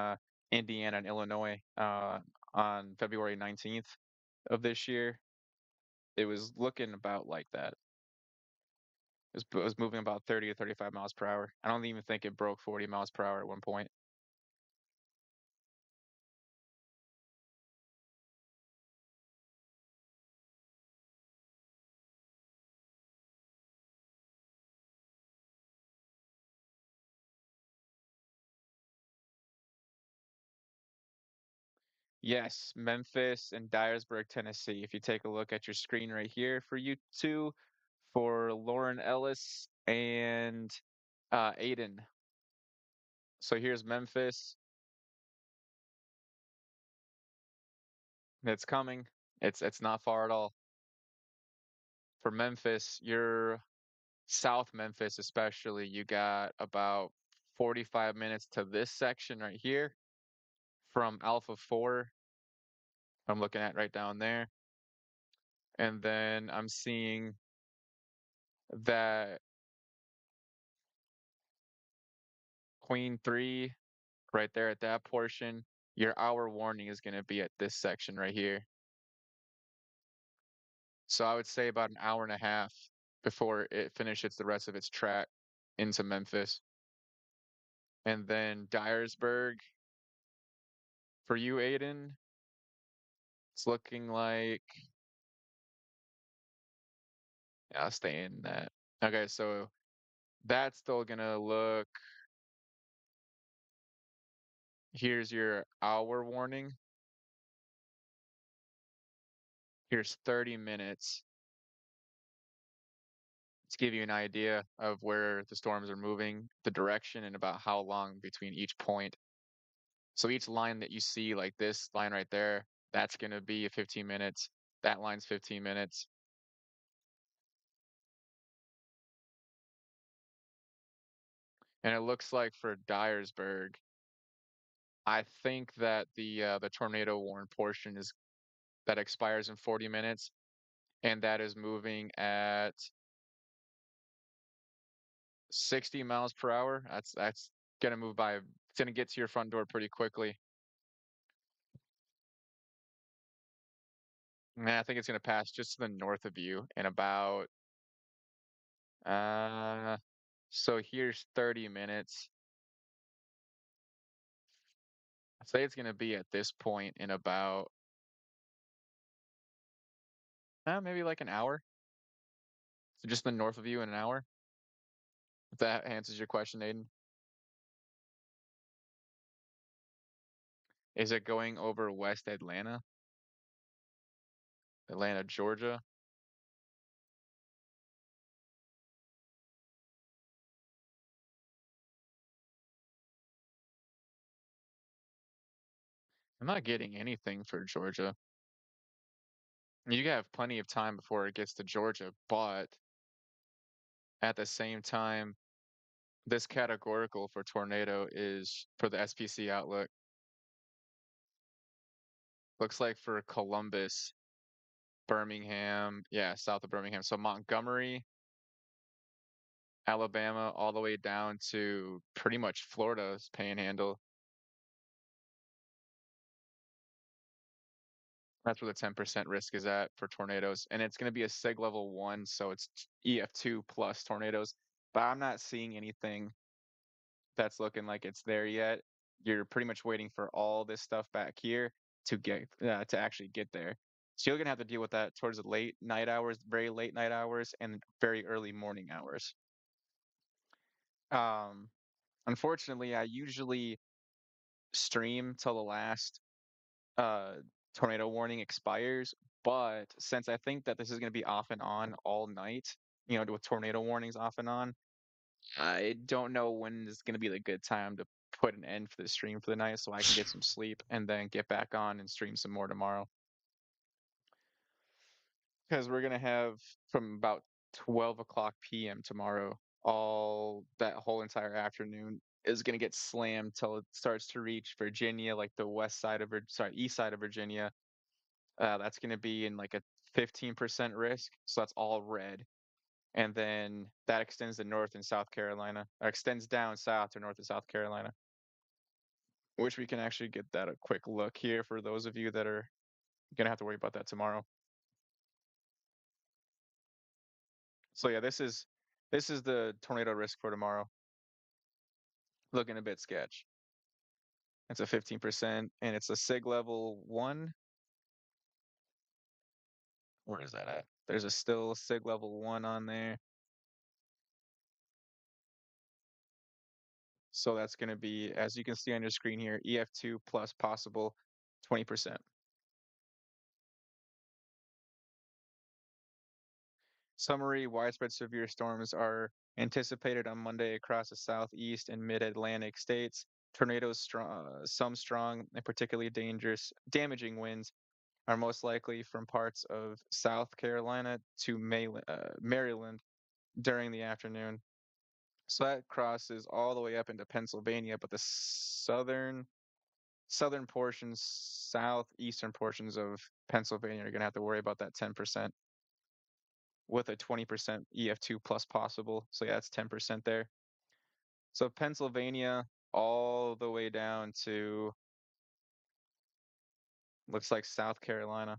S1: Indiana and Illinois on February 19th of this year, it was looking about like that. It was moving about 30 to 35 miles per hour. I don't even think it broke 40 miles per hour at one point. Yes, Memphis and Dyersburg, Tennessee. If you take a look at your screen right here for you two, for Lauren Ellis and Aiden. So here's Memphis. It's coming. It's not far at all. For Memphis, you're South Memphis especially, you got about 45 minutes to this section right here from Alpha 4. I'm looking at right down there. And then I'm seeing that Queen 3 right there at that portion. Your hour warning is going to be at this section right here. So I would say about an hour and a half before it finishes the rest of its track into Memphis. And then Dyersburg for you, Aiden, it's looking like, yeah, I'll stay in that. Okay, so that's still gonna look, here's your hour warning. Here's 30 minutes to give you an idea of where the storms are moving, the direction, and about how long between each point. So each line that you see, like this line right there, that's gonna be 15 minutes. That line's 15 minutes. And it looks like for Dyersburg, I think that the tornado warn portion is that expires in 40 minutes, and that is moving at 60 miles per hour. That's gonna move by. It's gonna get to your front door pretty quickly. And I think it's gonna pass just to the north of you in about uh. So here's 30 minutes. I'd say it's gonna be at this point in about maybe like an hour. So just the north of you in an hour. If that answers your question, Aiden. Is it going over West Atlanta, Atlanta, Georgia? I'm not getting anything for Georgia. You have plenty of time before it gets to Georgia, but at the same time, this categorical for tornado is for the SPC outlook. Looks like for Columbus, Birmingham, yeah, south of Birmingham. So Montgomery, Alabama, all the way down to pretty much Florida's panhandle. That's where the 10% risk is at for tornadoes. And it's going to be a SIG level 1, so it's EF2 plus tornadoes. But I'm not seeing anything that's looking like it's there yet. You're pretty much waiting for all this stuff back here to actually get there. So you're gonna have to deal with that towards the late night hours, very late night hours, and very early morning hours. Um, Unfortunately, I usually stream till the last uh tornado warning expires, but since I think that this is gonna be off and on all night, with tornado warnings off and on, I don't know when is going to be the good time to put an end for the stream for the night so I can get some sleep and then get back on and stream some more tomorrow. Because we're going to have from about 12 o'clock p.m. tomorrow, all that whole entire afternoon is going to get slammed till it starts to reach Virginia, like the east side of Virginia. That's going to be in like a 15% risk. So that's all red. And then that extends to North and South Carolina, or extends down south to North and South Carolina. Which we can actually get that a quick look here for those of you that are gonna have to worry about that tomorrow. So yeah, this is the tornado risk for tomorrow. Looking a bit sketch. It's a 15%, and it's a SIG level 1. Where is that at? There's a still SIG level 1 on there. So that's going to be, as you can see on your screen here, EF2 plus possible 20%. Summary: widespread severe storms are anticipated on Monday across the southeast and mid-Atlantic states. Tornadoes, some strong and particularly dangerous, damaging winds are most likely from parts of South Carolina to Maryland during the afternoon. So that crosses all the way up into Pennsylvania, but the southern portions, southeastern portions of Pennsylvania are going to have to worry about that 10% with a 20% EF2 plus possible. So yeah, it's 10% there. So Pennsylvania all the way down to looks like South Carolina.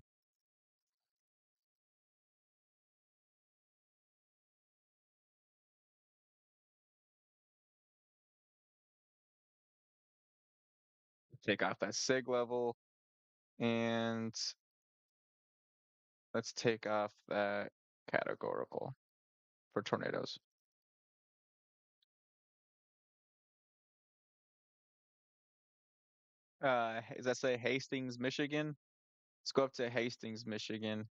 S1: Take off that SIG level and let's take off that categorical for tornadoes. Does that say Hastings, Michigan? Let's go up to Hastings, Michigan.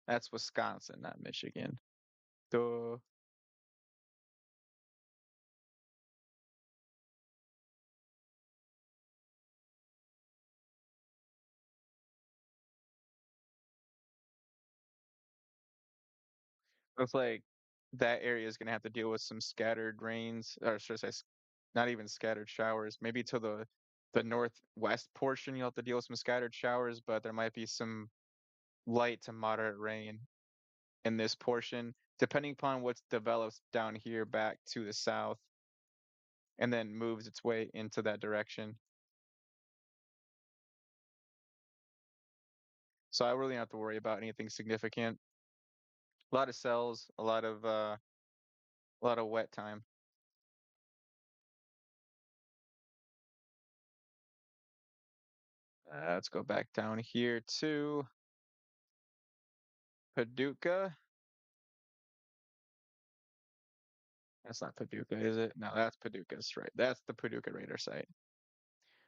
S1: That's Wisconsin, not Michigan. Duh. Looks like that area is going to have to deal with some scattered rains, or should I say, not even scattered showers. Maybe to the northwest portion, you'll have to deal with some scattered showers, but there might be some light to moderate rain in this portion, depending upon what develops down here back to the south, and then moves its way into that direction. So I really don't have to worry about anything significant. A lot of cells, a lot of wet time. Let's go back down here to Paducah. That's not Paducah, is it? No, that's Paducah's right. That's the Paducah Raider site.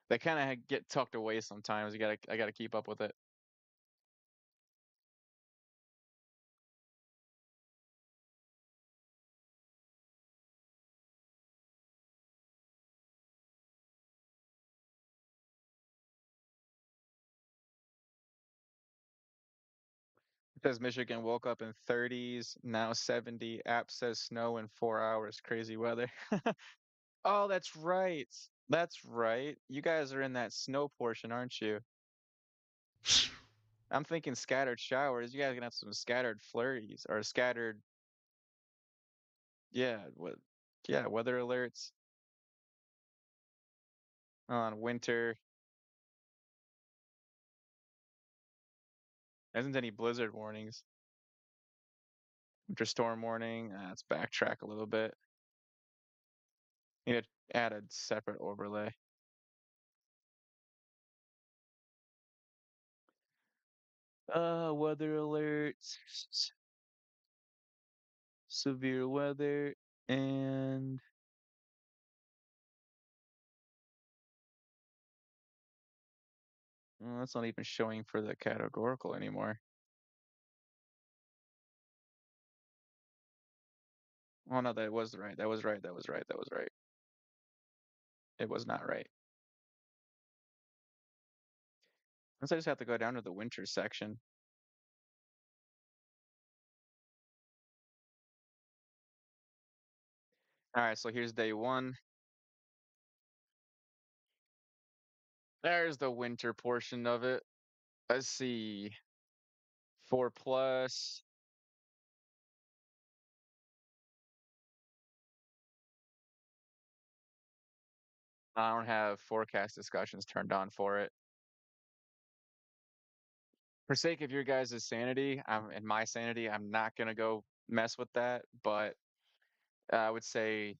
S1: They kind of get tucked away sometimes. I gotta keep up with it. It says Michigan woke up in 30s, now 70. App says snow in 4 hours. Crazy weather. Oh, that's right. That's right. You guys are in that snow portion, aren't you? I'm thinking scattered showers. You guys are gonna have some scattered flurries or scattered, yeah, yeah, weather alerts on winter. There isn't any blizzard warnings. Winter storm warning. Let's backtrack a little bit. Need to add a separate overlay. Weather alerts, severe weather, and that's not even showing for the categorical anymore. Oh no, that was right. That was right. That was right. That was right. It was not right. Guess I just have to go down to the winter section. All right, so here's day one. There's the winter portion of it. Let's see. 4 plus. I don't have forecast discussions turned on for it. For sake of your guys' sanity, and my sanity, I'm not gonna go mess with that. But I would say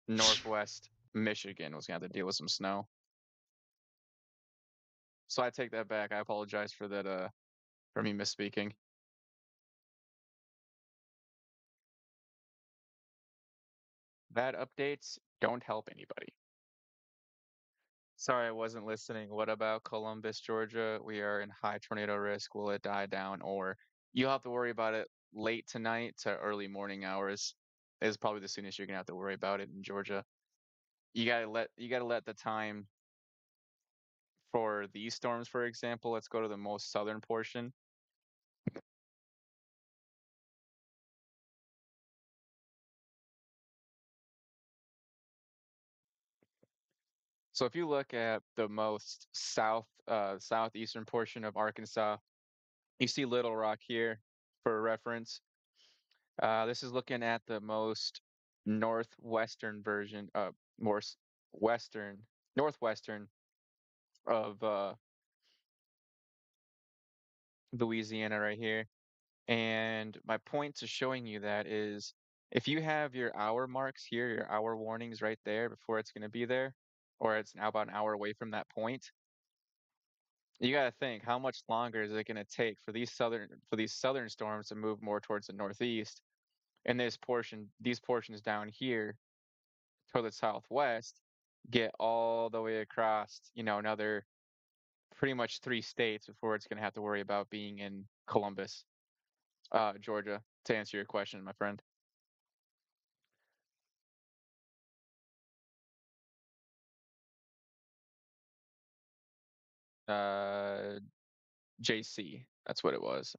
S1: Northwest Michigan was gonna have to deal with some snow. So I take that back. I apologize for that. For me misspeaking. Bad updates don't help anybody. Sorry, I wasn't listening. What about Columbus, Georgia? We are in high tornado risk. Will it die down? Or you'll have to worry about it late tonight to early morning hours is probably the soonest you're gonna have to worry about it in Georgia. You gotta let the time for these storms, for example. Let's go to the most southern portion. So if you look at the most southeastern portion of Arkansas, you see Little Rock here for reference. This is looking at the most northwestern version, more western, northwestern of Louisiana right here. And my point to showing you that is if you have your hour marks here, your hour warnings right there before it's going to be there, or it's now about an hour away from that point, you got to think how much longer is it going to take for these southern storms to move more towards the northeast, and these portions down here to the southwest get all the way across, another pretty much 3 states before it's going to have to worry about being in Columbus, Georgia, to answer your question, my friend. Uh, JC, that's what it was.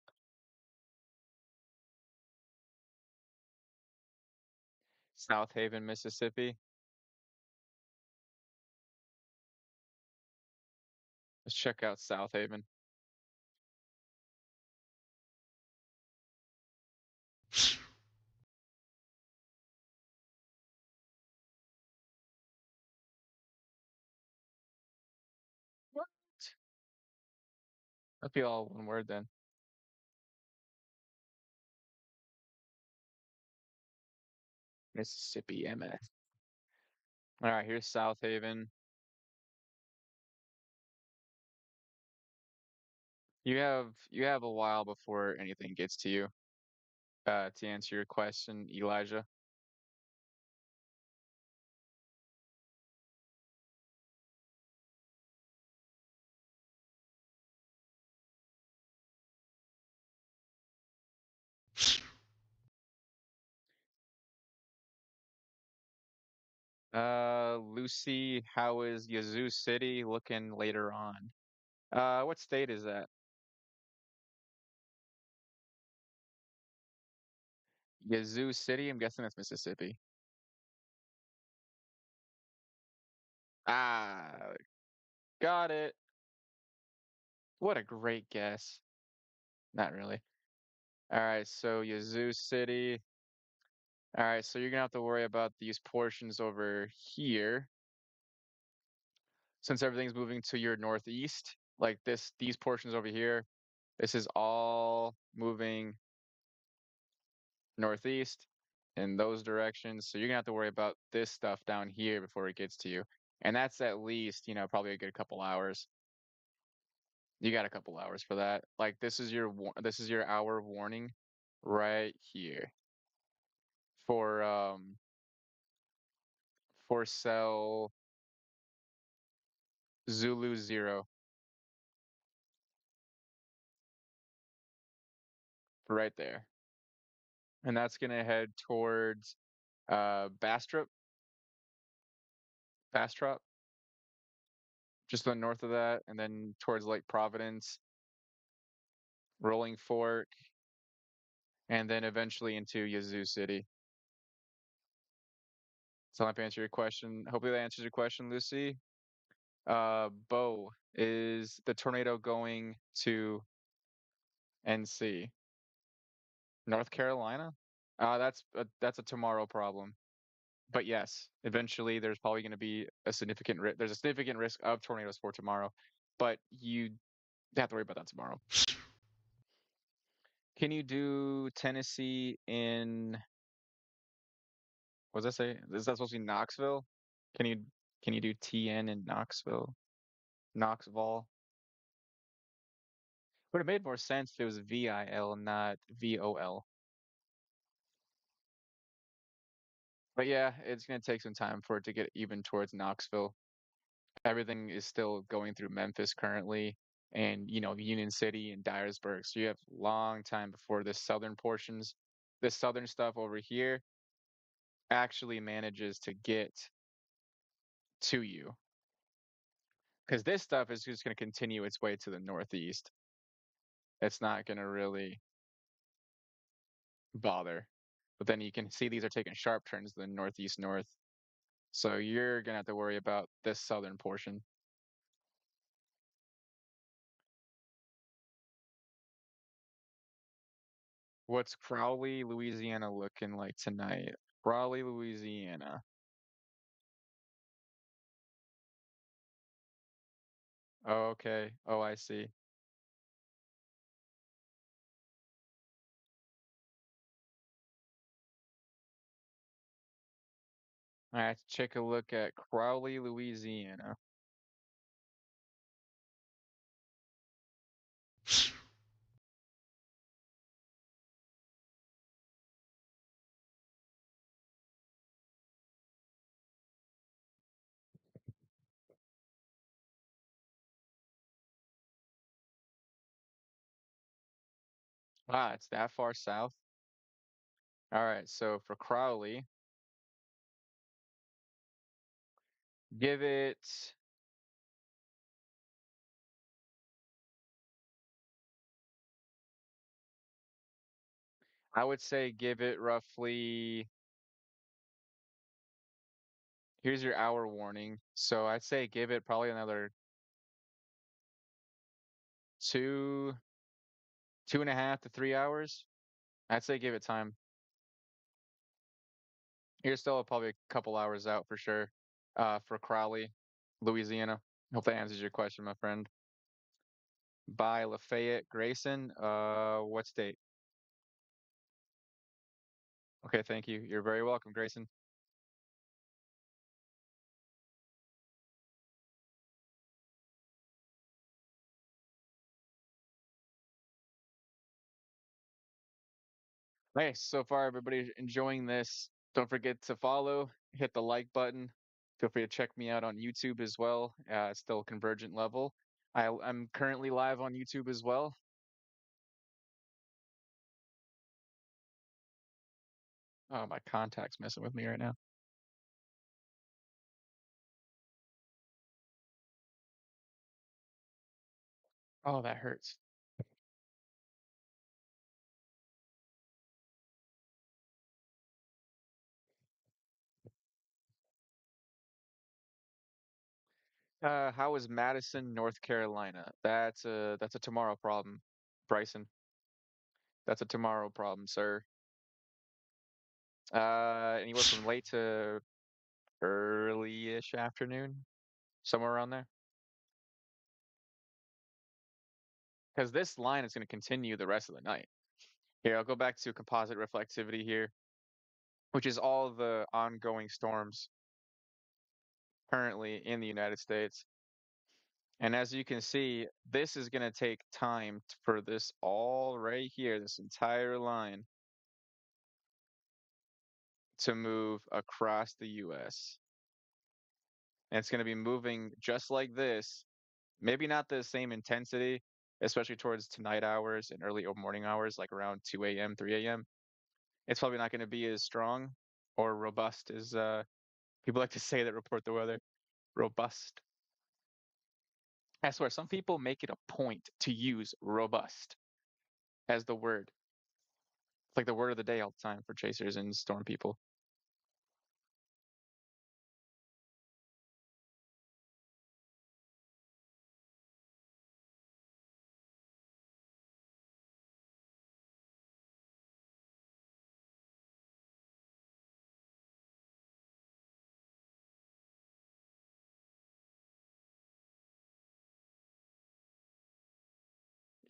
S1: South Haven, Mississippi. Let's check out South Haven. What? That'd be all one word then. Mississippi, MS. All right, here's South Haven. You have a while before anything gets to you. To answer your question, Elijah. Lucy, how is Yazoo City looking later on? What state is that? Yazoo City? I'm guessing that's Mississippi. Ah, got it. What a great guess. Not really. All right, so Yazoo City. All right, so you're gonna have to worry about these portions over here since everything's moving to your northeast. Like these portions over here, this is all moving northeast in those directions. So you're gonna have to worry about this stuff down here before it gets to you. And that's at least, probably a good couple hours. You got a couple hours for that. Like this is your hour warning right here for cell Zulu 0 right there. And that's gonna head towards Bastrop, Bastrop, just to the north of that, and then towards Lake Providence, Rolling Fork, and then eventually into Yazoo City. So I'll answer your question. Hopefully that answers your question, Lucy. Bo, is the tornado going to NC? North Carolina? That's a tomorrow problem. But yes, eventually there's probably going to be there's a significant risk of tornadoes for tomorrow, but you have to worry about that tomorrow. Can you do Tennessee in what does that say? Is that supposed to be Knoxville? Can you can you do TN in Knoxville? Knoxville? Would have made more sense if it was VIL, not VOL. But yeah, it's gonna take some time for it to get even towards Knoxville. Everything is still going through Memphis currently, and Union City and Dyersburg. So you have long time before this southern stuff over here actually manages to get to you. Because this stuff is just going to continue its way to the northeast. It's not going to really bother. But then you can see these are taking sharp turns to the northeast north. So you're going to have to worry about this southern portion. What's Crowley, Louisiana looking like tonight? Crowley, Louisiana. Oh, okay. Oh, I see. All right, let's take a look at Crowley, Louisiana. Ah, it's that far south. All right, so for Crowley, give it, I would say give it roughly, here's your hour warning. So I'd say give it probably another two, 2.5 to 3 hours. I'd say give it time. You're still probably a couple hours out for sure, for Crowley, Louisiana. Hope that answers your question, my friend. By Lafayette Grayson, what state? Okay, thank you. You're very welcome, Grayson. Nice. So far, everybody enjoying this. Don't forget to follow, hit the like button. Feel free to check me out on YouTube as well. It's still Convergent level. I'm currently live on YouTube as well. Oh, my contact's messing with me right now. Oh, that hurts. How is Madison, North Carolina? That's a tomorrow problem, Bryson. That's a tomorrow problem, sir. Anywhere from late to early-ish afternoon, somewhere around there. Because this line is going to continue the rest of the night. Here, I'll go back to composite reflectivity here, which is all the ongoing storms currently in the United States. And as you can see, this is going to take time for this all right here, this entire line, to move across the US. And it's going to be moving just like this, maybe not the same intensity, especially towards tonight hours and early morning hours, like around 2 a.m., 3 a.m. It's probably not going to be as strong or robust as people like to say that report the weather. Robust. I swear, some people make it a point to use robust as the word. It's like the word of the day all the time for chasers and storm people.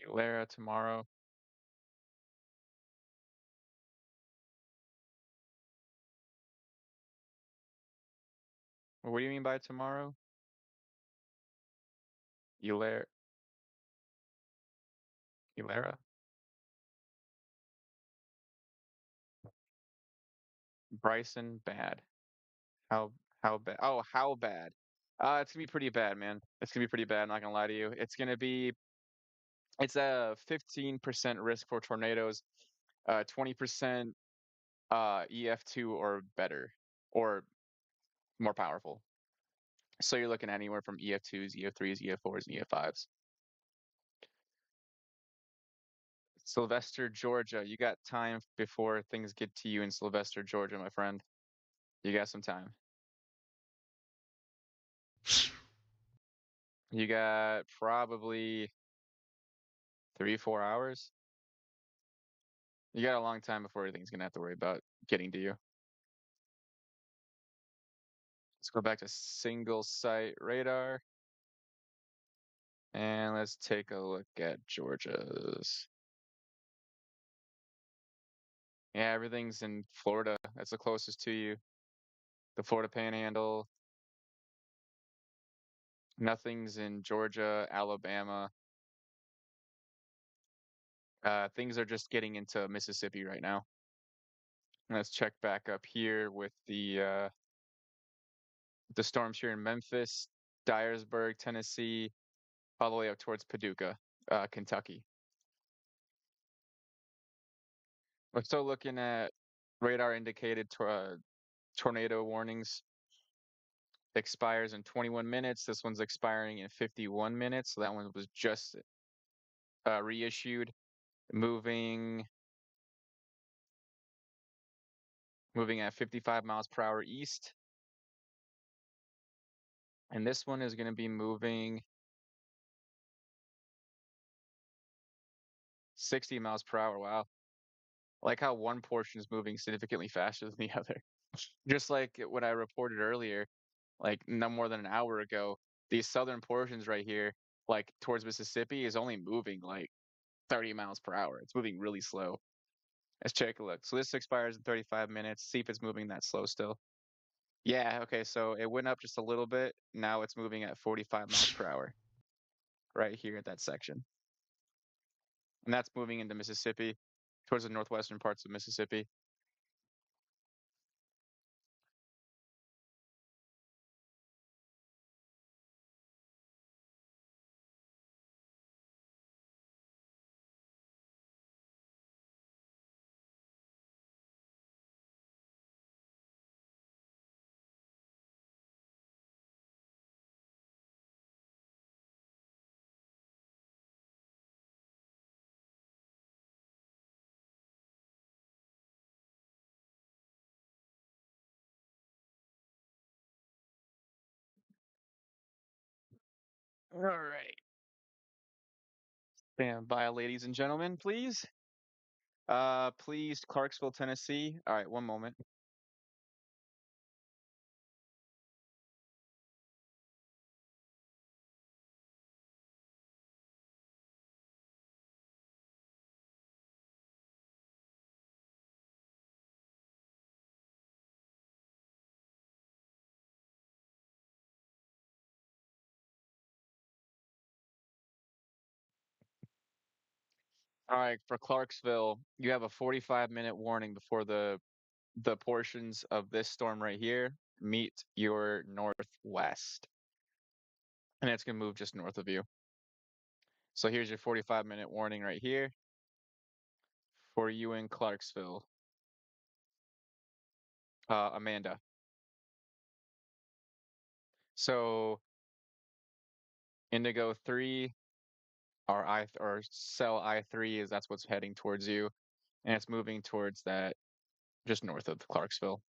S1: Eulara tomorrow. What do you mean by tomorrow? Eulara. Eulara. Bryson bad. How how bad? Oh, how bad? It's gonna be pretty bad, man. It's gonna be pretty bad. I'm not gonna lie to you. It's a 15% risk for tornadoes, 20% EF2 or better, or more powerful. So you're looking at anywhere from EF2s, EF3s, EF4s, and EF5s. Sylvester, Georgia. You got time before things get to you in Sylvester, Georgia, my friend. You got some time. You got probably 3, 4 hours. You got a long time before everything's gonna have to worry about getting to you. Let's go back to single site radar and let's take a look at Georgia's. Yeah, everything's in Florida. That's the closest to you. The Florida Panhandle. Nothing's in Georgia, Alabama. Things are just getting into Mississippi right now. Let's check back up here with the storms here in Memphis, Dyersburg, Tennessee, all the way up towards Paducah, Kentucky. We're still looking at radar indicated tornado warnings expires in 21 minutes. This one's expiring in 51 minutes. So that one was just reissued. Moving moving at 55 miles per hour east. And this one is going to be moving 60 miles per hour. Wow. I like how one portion is moving significantly faster than the other. Just like what I reported earlier, like no more than an hour ago, these southern portions right here, like towards Mississippi, is only moving like 30 miles per hour. It's moving really slow. Let's take a look. So this expires in 35 minutes. See if it's moving that slow still. Yeah, okay, so it went up just a little bit. Now it's moving at 45 miles per hour right here at that section. And that's moving into Mississippi, towards the northwestern parts of Mississippi. All right. Stand by, ladies and gentlemen, please. Please, Clarksville, Tennessee. All right, one moment. All right, for Clarksville, you have a 45-minute warning before the portions of this storm right here meet your northwest. And it's gonna move just north of you. So here's your 45-minute warning right here for you in Clarksville. Amanda. So Indigo 3 or cell I3 is that's what's heading towards you. And it's moving towards that just north of Clarksville.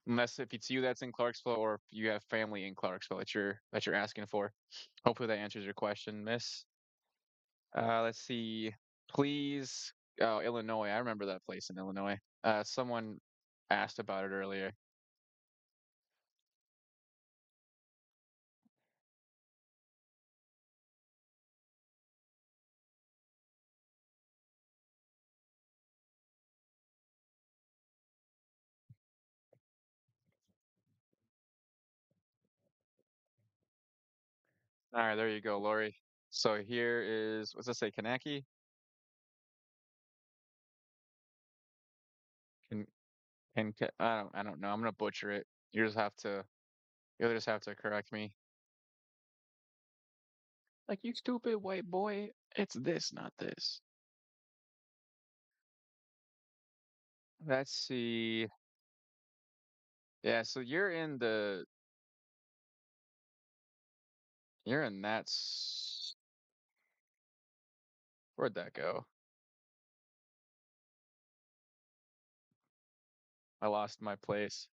S1: Unless if it's you that's in Clarksville or if you have family in Clarksville that you're asking for. Hopefully that answers your question, miss. Let's see. Please. Oh, Illinois. I remember that place in Illinois. Someone asked about it earlier. All right, there you go, Lori. So here is what's that say, Kanaki? Can I don't know. I'm gonna butcher it. You just have to You'll just have to correct me. Like, you stupid white boy. It's this, not this. Let's see. Yeah, so you're in where'd that go? I lost my place.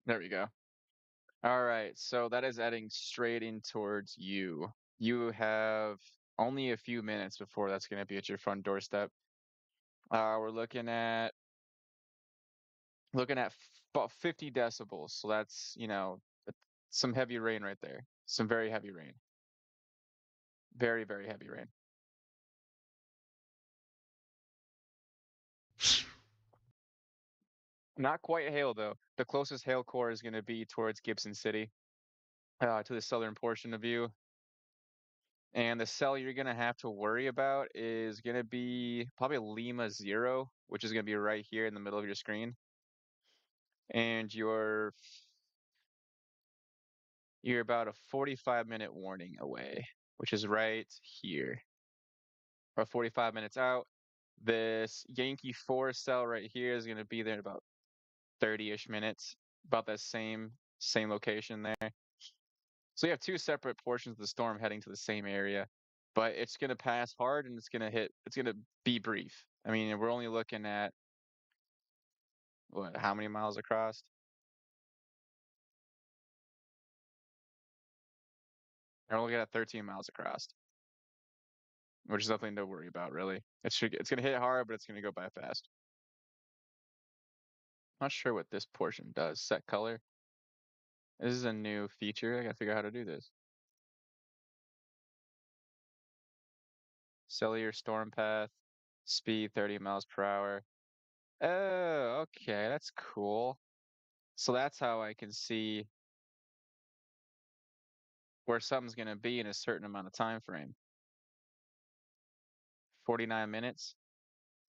S1: There we go. All right, so that is heading straight in towards you. You have only a few minutes before that's going to be at your front doorstep. We're looking at about 50 decibels, so that's some heavy rain right there. Some very heavy rain. Very, very heavy rain. Not quite hail though. The closest hail core is going to be towards Gibson City, to the southern portion of you. And the cell you're going to have to worry about is going to be probably Lima 0, which is going to be right here in the middle of your screen. And you're about a 45-minute warning away, which is right here. Or 45 minutes out. This Yankee 4 cell right here is going to be there in about 30-ish minutes, about that same location there. So you have two separate portions of the storm heading to the same area, but it's going to pass hard and it's going to be brief. I mean, we're only looking at how many miles across? We're looking at 13 miles across, which is nothing to worry about, really. It's going to hit hard, but it's going to go by fast. Not sure what this portion does. Set color. This is a new feature. I got to figure out how to do this. Cellular storm path, speed 30 miles per hour. Oh, okay, that's cool. So that's how I can see where something's going to be in a certain amount of time frame. 49 minutes.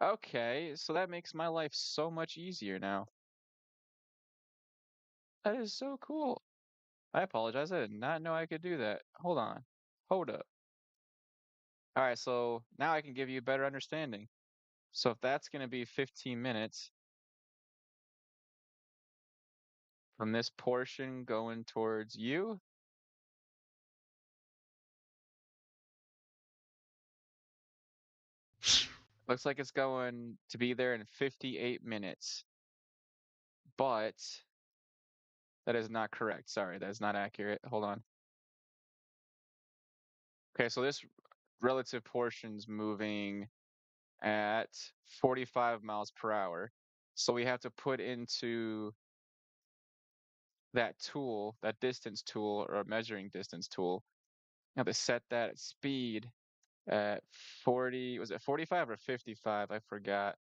S1: Okay, so that makes my life so much easier now. That is so cool. I apologize. I did not know I could do that. Hold on. Hold up. All right, so now I can give you a better understanding. So if that's going to be 15 minutes from this portion going towards you, looks like it's going to be there in 58 minutes. But that is not correct. Sorry, that is not accurate. Hold on. Okay, so this relative portion's moving at 45 miles per hour. So we have to put into that tool, that distance tool or measuring distance tool, we have to set that at speed at 40, was it 45 or 55? I forgot.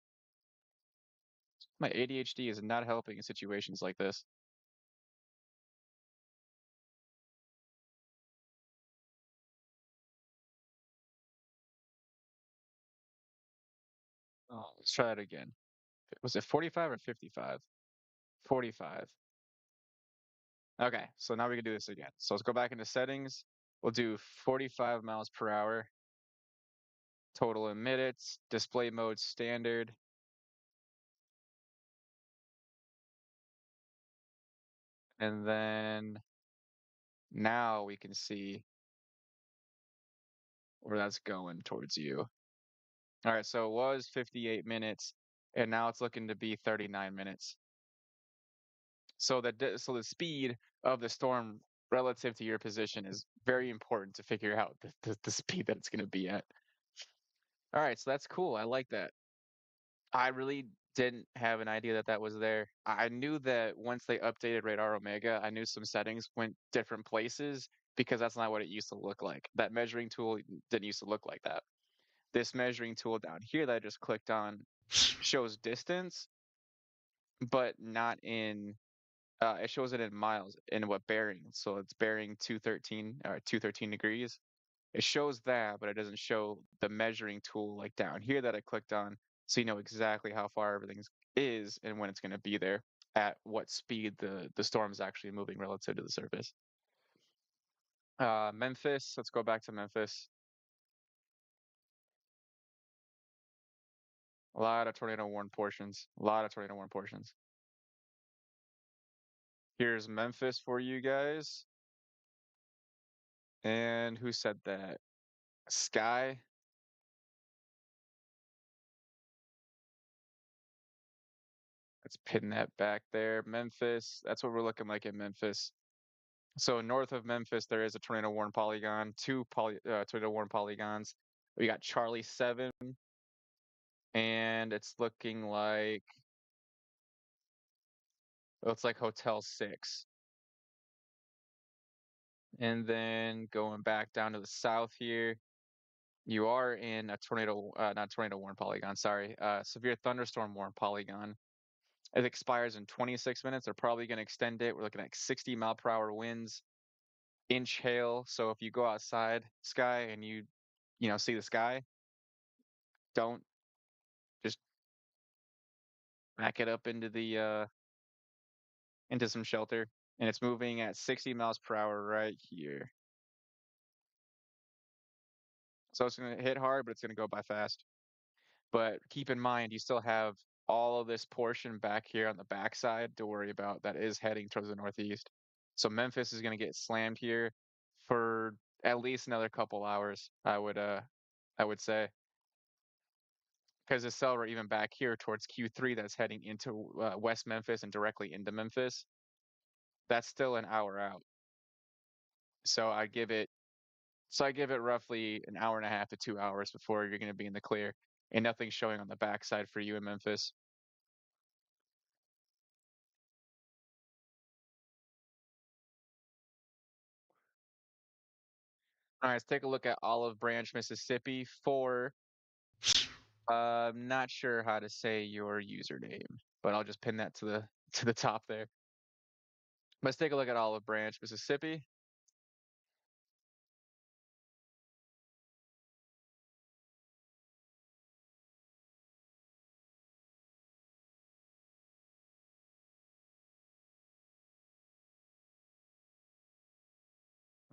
S1: My ADHD is not helping in situations like this. Oh, let's try it again. Was it 45 or 55? 45. Okay, so now we can do this again. So let's go back into settings. We'll do 45 miles per hour. Total in minutes. Display mode standard. And then now we can see where that's going towards you. All right, so it was 58 minutes, and now it's looking to be 39 minutes. So the speed of the storm relative to your position is very important to figure out the speed that it's going to be at. All right, so that's cool. I like that. I really didn't have an idea that that was there. I knew that once they updated Radar Omega, I knew some settings went different places because that's not what it used to look like. That measuring tool didn't used to look like that. This measuring tool down here that I just clicked on shows distance, but not in it shows it in miles in what bearing. So it's bearing 213 or 213 degrees. It shows that, but it doesn't show the measuring tool like down here that I clicked on, so you know exactly how far everything is and when it's going to be there at what speed the storm is actually moving relative to the surface. Memphis, let's go back to Memphis. A lot of tornado warned portions. A lot of tornado warned portions. Here's Memphis for you guys. And who said that? Sky. Let's pin that back there. Memphis. That's what we're looking like in Memphis. So north of Memphis, there is a tornado warned polygon, tornado warned polygons. We got Charlie 7, and it's looking like looks like Hotel 6. And then going back down to the south here, you are in a tornado, not tornado warned polygon, sorry, severe thunderstorm warned polygon. It expires in 26 minutes. They're probably going to extend it. We're looking at 60 mile per hour winds, inch hail. So if you go outside, sky, and you know, see the sky, don't just back it up into the into some shelter. And it's moving at 60 miles per hour right here. So it's going to hit hard, but it's going to go by fast. But keep in mind, you still have all of this portion back here on the backside to worry about that is heading towards the northeast. So Memphis is going to get slammed here for at least another couple hours, I would say. Because the cell even back here towards Q3 that's heading into West Memphis and directly into Memphis, that's still an hour out. So I give it roughly an hour and a half to 2 hours before you're going to be in the clear, and nothing's showing on the backside for you in Memphis. All right, let's take a look at Olive Branch, Mississippi for not sure how to say your username, but I'll just pin that to the to the top there. Let's take a look at Olive Branch, Mississippi.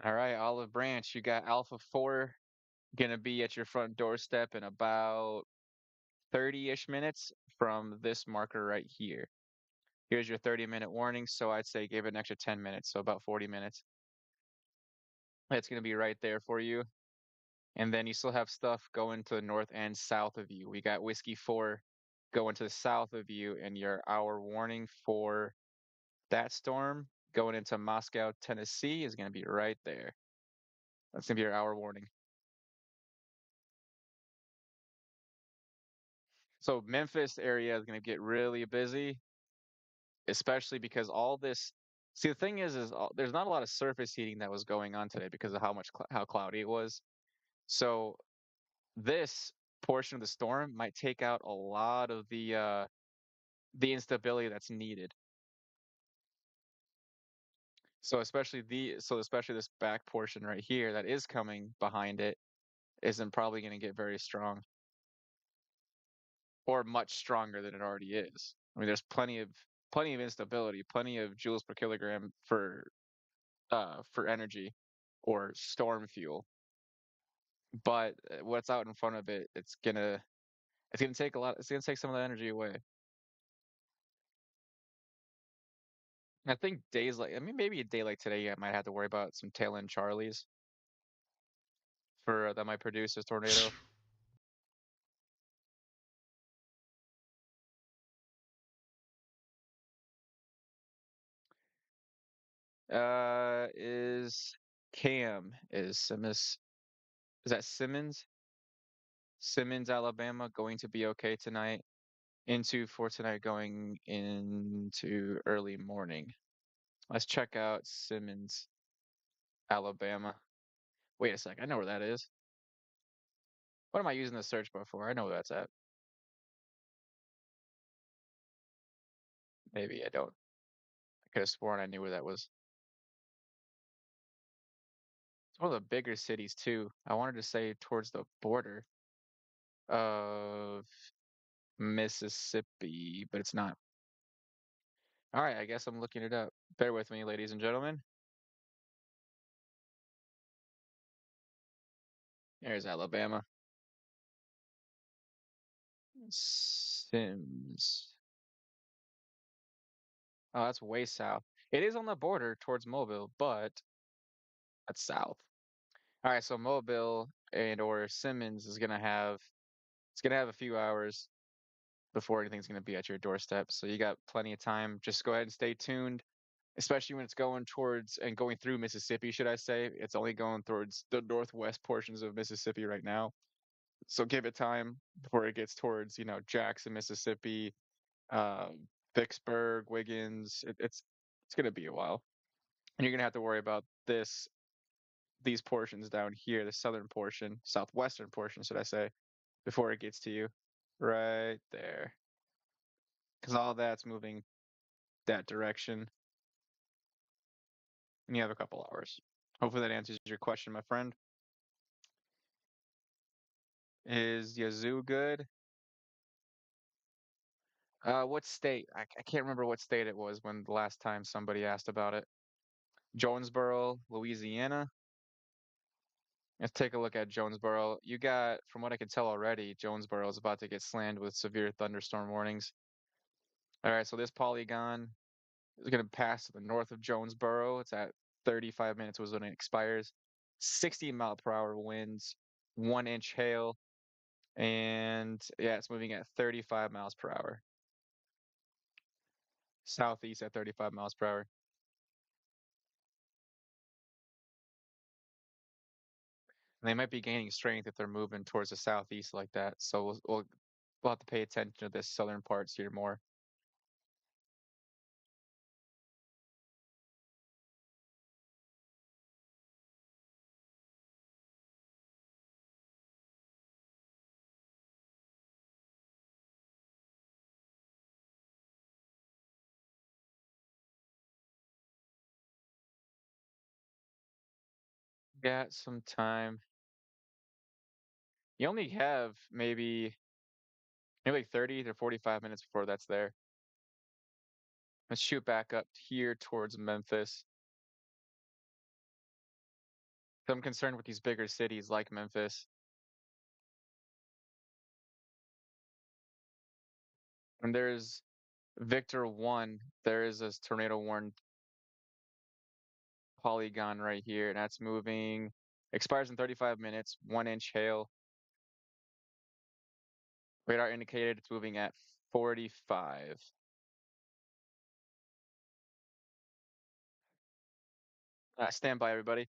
S1: All right, Olive Branch, you got Alpha 4 gonna be at your front doorstep in about 30-ish minutes from this marker right here. Here's your 30-minute warning, so I'd say give it an extra 10 minutes, so about 40 minutes. It's gonna be right there for you. And then you still have stuff going to the north and south of you. We got Whiskey 4 going to the south of you, and your hour warning for that storm going into Moscow, Tennessee is going to be right there. That's going to be your hour warning. So Memphis area is going to get really busy, especially because all this. See, the thing is there's not a lot of surface heating that was going on today because of how much how cloudy it was. So this portion of the storm might take out a lot of the instability that's needed. So especially this back portion right here that is coming behind it isn't probably going to get very strong or much stronger than it already is. I mean, there's plenty of instability, plenty of joules per kilogram for energy or storm fuel. But what's out in front of it, it's gonna take a lot. It's gonna take some of the energy away. I think days like I mean maybe a day like today, I might have to worry about some tail end Charlies for that might produce this tornado. Is Cam is Simmons? Is that Simmons? Simmons, Alabama, going to be okay tonight? Into for tonight, going into early morning. Let's check out Simmons, Alabama. Wait a sec, I know where that is. What am I using the search bar for? I know where that's at. Maybe I don't. I could have sworn I knew where that was. It's one of the bigger cities too. I wanted to say towards the border of Mississippi, but it's not. All right, I guess I'm looking it up. Bear with me, ladies and gentlemen. There's Alabama. Sims. Oh, that's way south. It is on the border towards Mobile, but that's south. All right, so Mobile and or Simmons is gonna have it's gonna have a few hours before anything's gonna be at your doorstep. So you got plenty of time. Just go ahead and stay tuned, especially when it's going towards and going through Mississippi, should I say. It's only going towards the northwest portions of Mississippi right now. So give it time before it gets towards, Jackson, Mississippi, Vicksburg, Wiggins. It's gonna be a while. And you're gonna have to worry about these portions down here, the southern portion, southwestern portion, should I say, before it gets to you. Right there. Because all that's moving that direction. And you have a couple hours. Hopefully that answers your question, my friend. Is Yazoo good? What state? I can't remember what state it was when the last time somebody asked about it. Jonesboro, Louisiana. Let's take a look at Jonesboro. You got, from what I can tell already, Jonesboro is about to get slammed with severe thunderstorm warnings. All right, so this polygon is going to pass to the north of Jonesboro. It's at 35 minutes was when it expires. 60-mile-per-hour winds, 1 inch hail, and yeah, it's moving at 35 miles per hour. Southeast at 35 miles per hour. And they might be gaining strength if they're moving towards the southeast like that. So we'll have to pay attention to the southern parts here more. Got some time. You only have maybe like 30 to 45 minutes before that's there. Let's shoot back up here towards Memphis. I'm concerned with these bigger cities like Memphis. And there's Victor 1. There is this tornado warned polygon right here, and that's moving. Expires in 35 minutes, 1 inch hail. Radar indicated it's moving at 45. Stand by, everybody.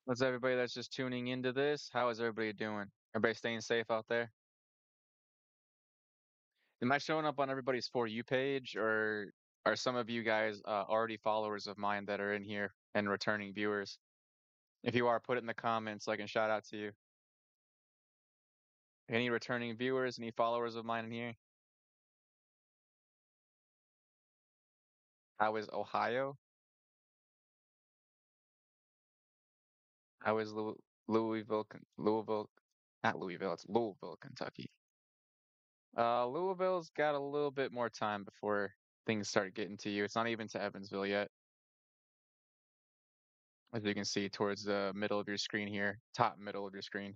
S1: What's everybody that's just tuning into this? How is everybody doing? Everybody staying safe out there? Am I showing up on everybody's For You page, or are some of you guys already followers of mine that are in here and returning viewers? If you are, put it in the comments so I can shout out to you. Any returning viewers, any followers of mine in here? How is Ohio? How is Louisville, Louisville, not Louisville, it's Louisville, Kentucky. Louisville's got a little bit more time before. things start getting to you. It's not even to Evansville yet, as you can see towards the middle of your screen here, top middle of your screen,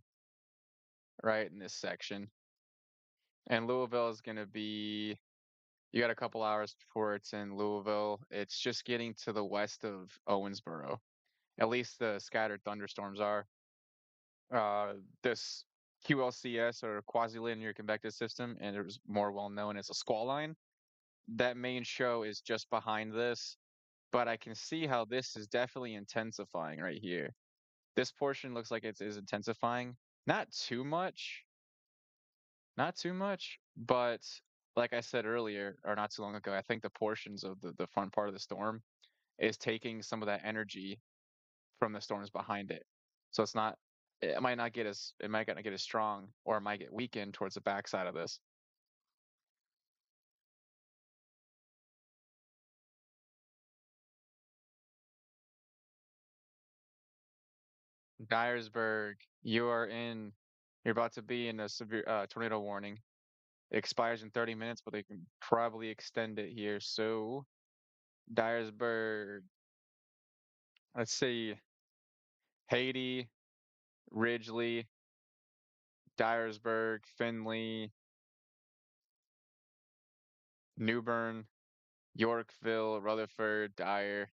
S1: right in this section. And Louisville is going to be, you got a couple hours before it's in Louisville. It's just getting to the west of Owensboro. At least the scattered thunderstorms are. Uh, this QLCS or quasi-linear convective system, and it was more well known as a squall line. That main show is just behind this, but I can see how this is definitely intensifying right here. This portion looks like it is intensifying. Not too much, not too much, but like I said earlier, or not too long ago, I think the portions of the front part of the storm is taking some of that energy from the storms behind it. So it's not, it might not get as, it might not get as strong, or it might get weakened towards the backside of this. Dyersburg, you're about to be in a severe tornado warning. It expires in 30 minutes, but they can probably extend it here. So Dyersburg, let's see, Haiti, Ridgely, Dyersburg, Findlay, New Bern, Yorkville, Rutherford, Dyer,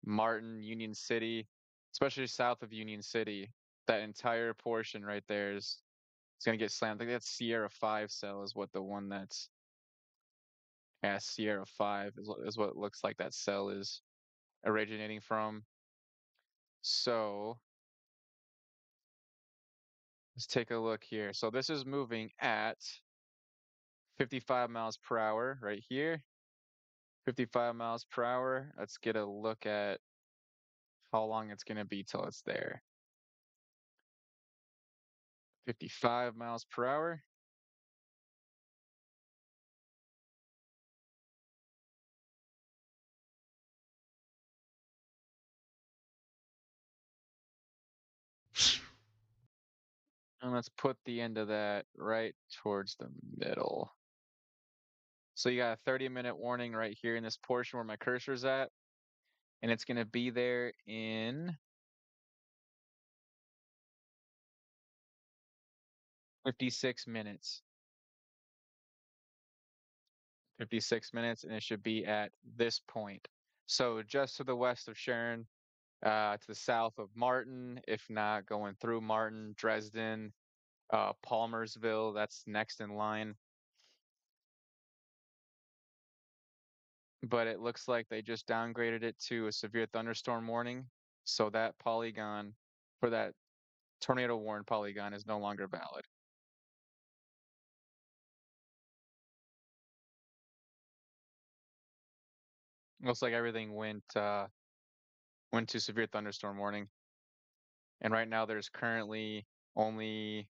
S1: Martin, Union City, especially south of Union City. That entire portion right there is it's gonna get slammed. I think that's Sierra 5 cell is what the one that's, yeah, Sierra 5 is what it looks like that cell is originating from. So let's take a look here. So this is moving at 55 miles per hour right here. 55 miles per hour. Let's get a look at how long it's going to be till it's there. 55 miles per hour. And let's put the end of that right towards the middle. So you got a 30-minute warning right here in this portion where my cursor's at. And it's going to be there in 56 minutes. 56 minutes, and it should be at this point. So just to the west of Sharon, to the south of Martin, if not going through Martin, Dresden, Palmersville, that's next in line. But it looks like they just downgraded it to a severe thunderstorm warning. So that polygon for that tornado warned polygon is no longer valid. Looks like everything went to severe thunderstorm warning. And right now there's currently only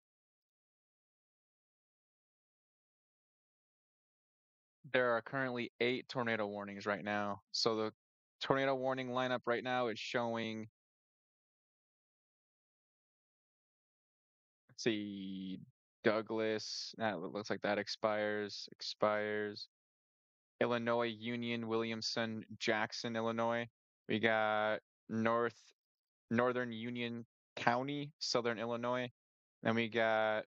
S1: there are currently 8 tornado warnings right now. So the tornado warning lineup right now is showing, let's see, Douglas. That looks like that expires. Illinois, Union, Williamson, Jackson, Illinois. We got Northern Union County, Southern Illinois. Then we got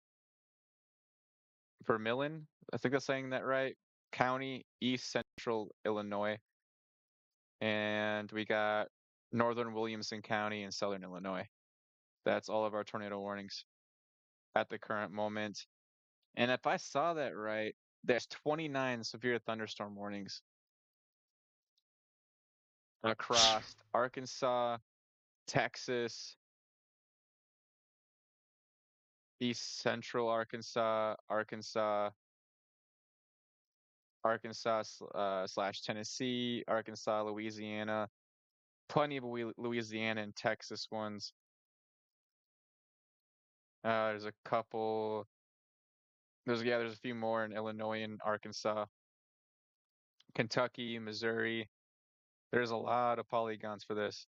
S1: Vermillion. I think I'm saying that right. County, East Central Illinois. And we got Northern Williamson County and Southern Illinois. That's all of our tornado warnings at the current moment. And if I saw that right, there's 29 severe thunderstorm warnings across Arkansas, Texas, East Central Arkansas, slash Tennessee, Arkansas, Louisiana, plenty of Louisiana and Texas ones. There's a couple. There's a few more in Illinois and Arkansas, Kentucky, Missouri. There's a lot of polygons for this.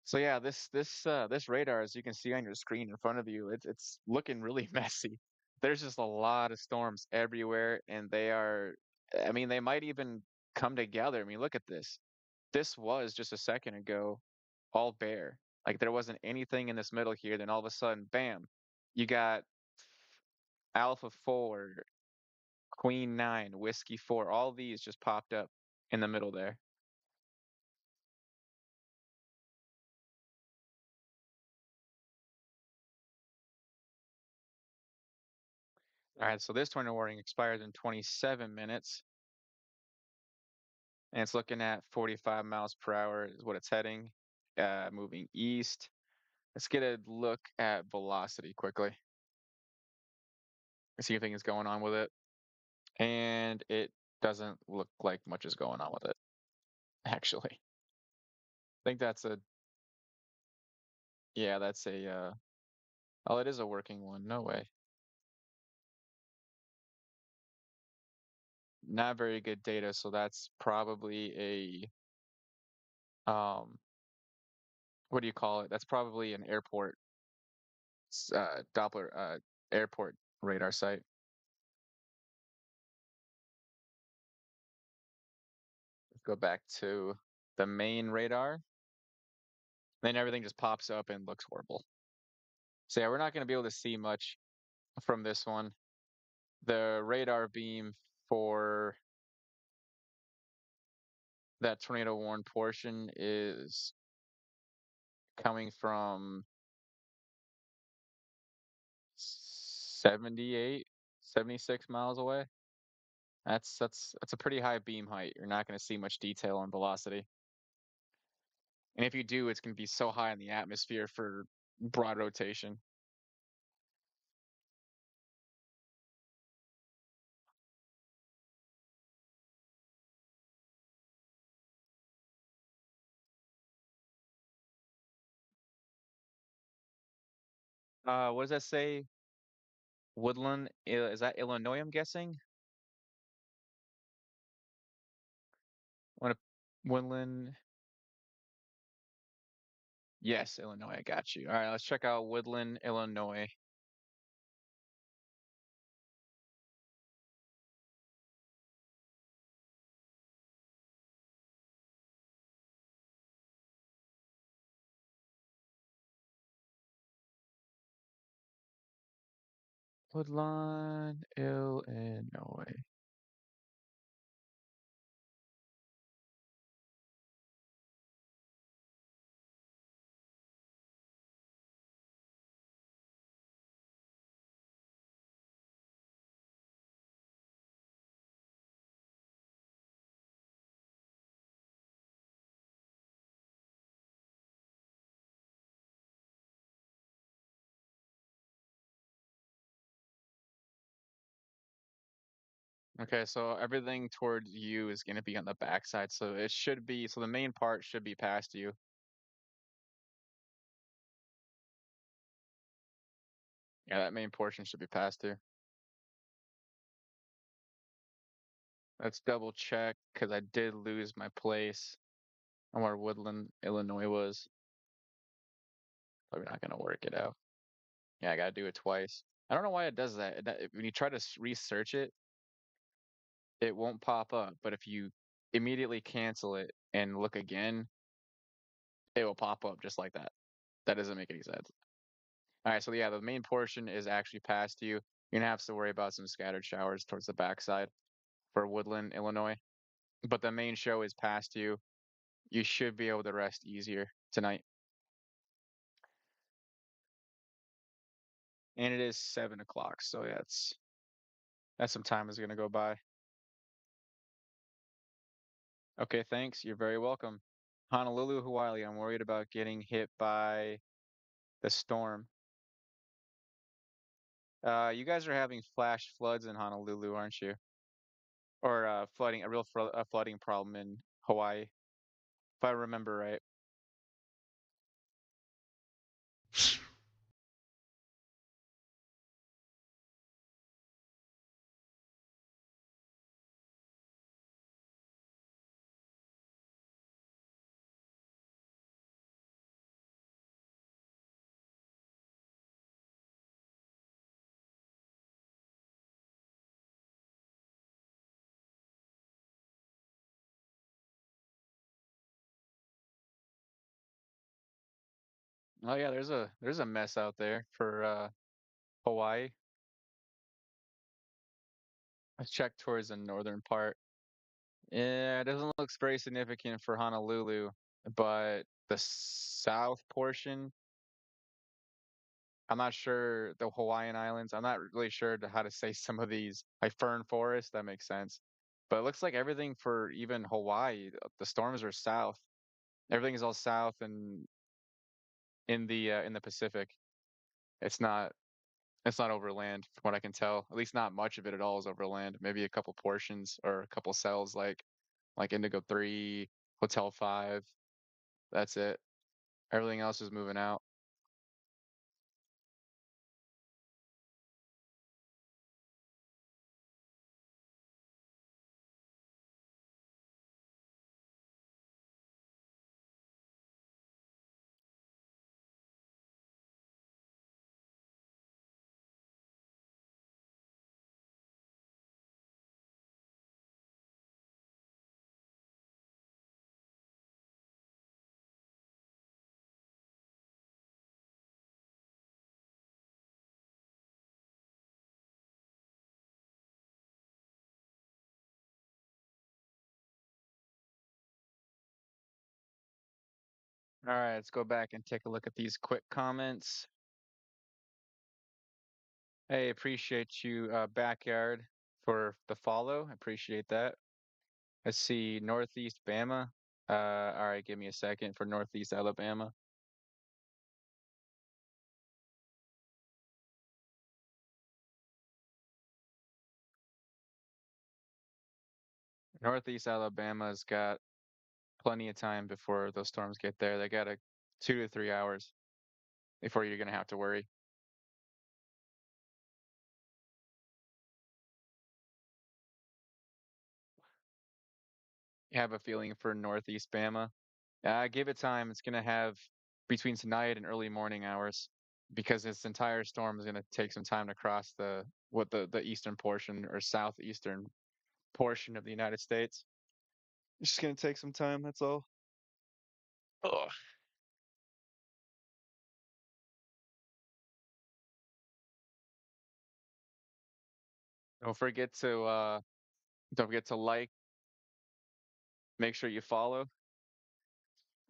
S1: So yeah, this radar, as you can see on your screen in front of you, it's looking really messy. There's just a lot of storms everywhere, and they are, I mean, they might even come together. I mean, look at this. This was just a second ago all bare. Like there wasn't anything in this middle here. Then all of a sudden, bam, you got Alpha 4, Queen 9, Whiskey 4. All these just popped up in the middle there. All right, so this tornado warning expires in 27 minutes, and it's looking at 45 miles per hour is what it's heading, moving east. Let's get a look at velocity quickly. See if anything is going on with it. And it doesn't look like much is going on with it, actually. I think that's a, yeah, that's a, oh, it is a working one. No way. Not very good data, so that's probably what do you call it? That's probably an airport, Doppler, airport radar site. Let's go back to the main radar. Then everything just pops up and looks horrible. So yeah, we're not going to be able to see much from this one. The radar beam for that tornado warned portion is coming from 78, 76 miles away. That's a pretty high beam height. You're not going to see much detail on velocity. And if you do, it's going to be so high in the atmosphere for broad rotation. What does that say? Woodland, is that Illinois, I'm guessing? Wanna Woodland? Yes, Illinois, I got you. All right, let's check out Woodland, Illinois. Woodlawn, Illinois. Okay, so everything towards you is going to be on the backside, so it should be, so the main part should be past you. Yeah, that main portion should be past you. Let's double check because I did lose my place on where Woodland, Illinois was. Probably not gonna work it out. Yeah, I gotta do it twice. I don't know why it does that. When you try to research it, it won't pop up. But if you immediately cancel it and look again, it will pop up just like that. That doesn't make any sense. All right, so yeah, the main portion is actually past you. You're gonna have to worry about some scattered showers towards the backside for Woodland, Illinois. But the main show is past you. You should be able to rest easier tonight. And it is 7 o'clock, so yeah, that's some time is gonna go by. Okay, thanks. You're very welcome. Honolulu, Hawaii. I'm worried about getting hit by the storm. You guys are having flash floods in Honolulu, aren't you? Or flooding, a real flooding problem in Hawaii, if I remember right. Oh yeah, there's a mess out there for Hawaii. Let's check towards the northern part. Yeah, it doesn't look very significant for Honolulu, but the south portion, I'm not sure the Hawaiian Islands. I'm not really sure how to say some of these, like Fern Forest, that makes sense. But it looks like everything for even Hawaii, the storms are south. Everything is all south and in the Pacific. It's not it's not overland from what I can tell. At least not much of it at all is overland. Maybe a couple portions or a couple cells like Indigo 3, Hotel 5. That's it. Everything else is moving out. All right, let's go back and take a look at these quick comments. Hey, appreciate you, Backyard, for the follow. Appreciate that. Let's see, Northeast Bama. All right, give me a second for Northeast Alabama. Northeast Alabama's got plenty of time before those storms get there. They got a 2 to 3 hours before you're gonna have to worry. You have a feeling for Northeast Bama. Give it time. It's gonna have between tonight and early morning hours because this entire storm is gonna take some time to cross the eastern portion or southeastern portion of the United States. It's just gonna take some time. That's all. Ugh. Don't forget to uh, don't forget to like. Make sure you follow,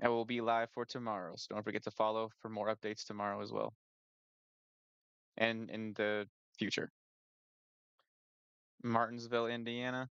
S1: and we'll be live for tomorrow. So don't forget to follow for more updates tomorrow as well, and in the future. Martinsville, Indiana.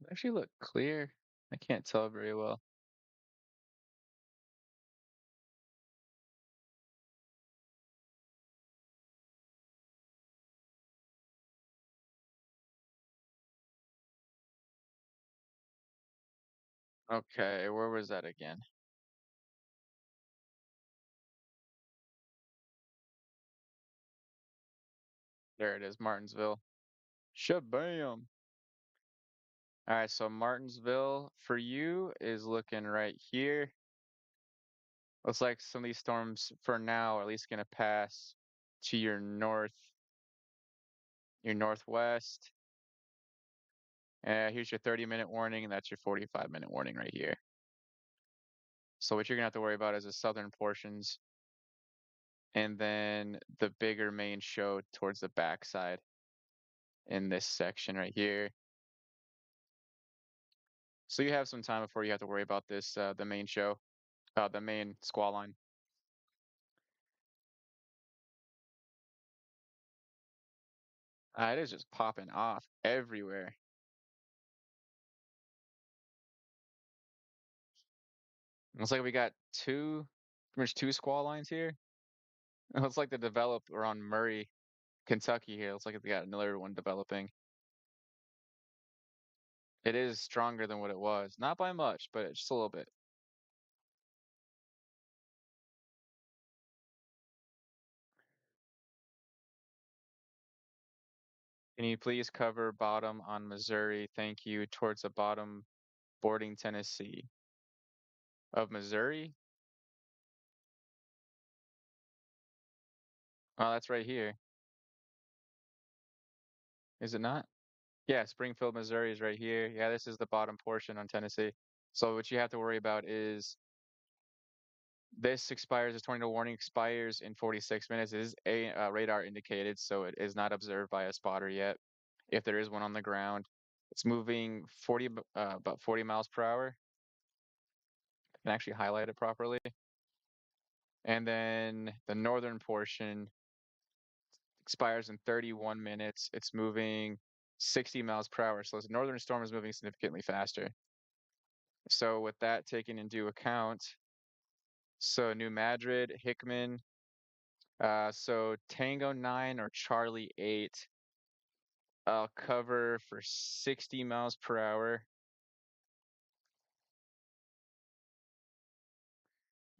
S1: Actually, look clear. I can't tell very well. Okay, where was that again? There it is, Martinsville. Shabam. All right, so Martinsville for you is looking right here. Looks like some of these storms for now are at least gonna pass to your northwest. Here's your 30-minute warning, and that's your 45-minute warning right here. So what you're gonna have to worry about is the southern portions, and then the bigger main show towards the backside in this section right here. So you have some time before you have to worry about this, the main show, the main squall line. It is just popping off everywhere. Looks like we got pretty much two squall lines here. It looks like they developed around Murray, Kentucky here. Looks like they got another one developing. It is stronger than what it was. Not by much, but just a little bit. Can you please cover bottom on Missouri? Thank you. Towards the bottom boarding Tennessee. Of Missouri? Oh, that's right here. Is it not? Yeah, Springfield, Missouri is right here. Yeah, this is the bottom portion on Tennessee. So what you have to worry about is this expires, this tornado warning expires in 46 minutes. It is a radar indicated, so it is not observed by a spotter yet. If there is one on the ground, it's moving about 40 miles per hour. I can actually highlight it properly. And then the northern portion expires in 31 minutes. It's moving 60 miles per hour. So the northern storm is moving significantly faster. So with that taken into account, so New Madrid, Hickman, so Tango 9 or Charlie 8, I'll cover for 60 miles per hour.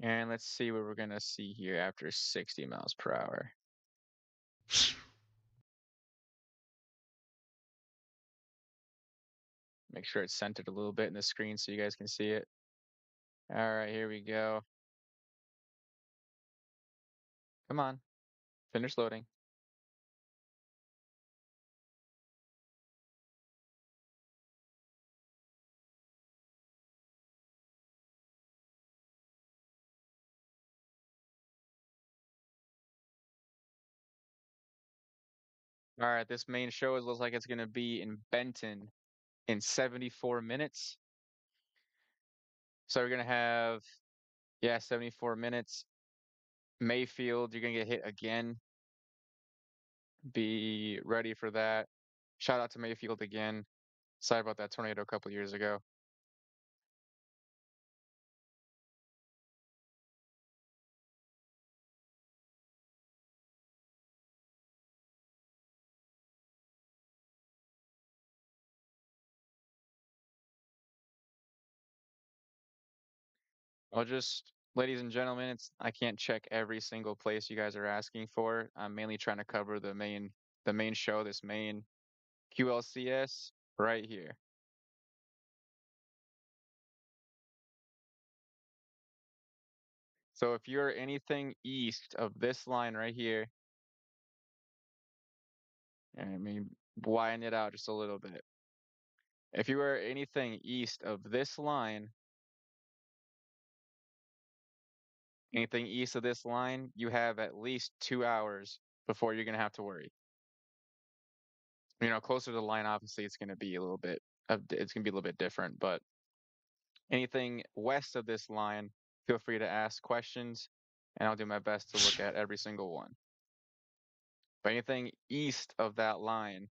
S1: And let's see what we're gonna see here after 60 miles per hour. Make sure it's centered a little bit in the screen so you guys can see it. All right, here we go. Come on, finish loading. All right, this main show looks like it's gonna be in Benton in 74 minutes. So we're gonna have, yeah, 74 minutes. Mayfield, you're gonna get hit again. Be ready for that. Shout out to Mayfield again. Sorry about that tornado a couple years ago. I'll just, ladies and gentlemen, I can't check every single place you guys are asking for. I'm mainly trying to cover the main show, this main QLCS right here. So if you're anything east of this line right here, and I mean widen it out just a little bit. If you are anything east of this line, anything east of this line, you have at least 2 hours before you're gonna have to worry. Closer to the line, obviously, it's gonna be a little bit different. But anything west of this line, feel free to ask questions, and I'll do my best to look at every single one. But anything east of that line,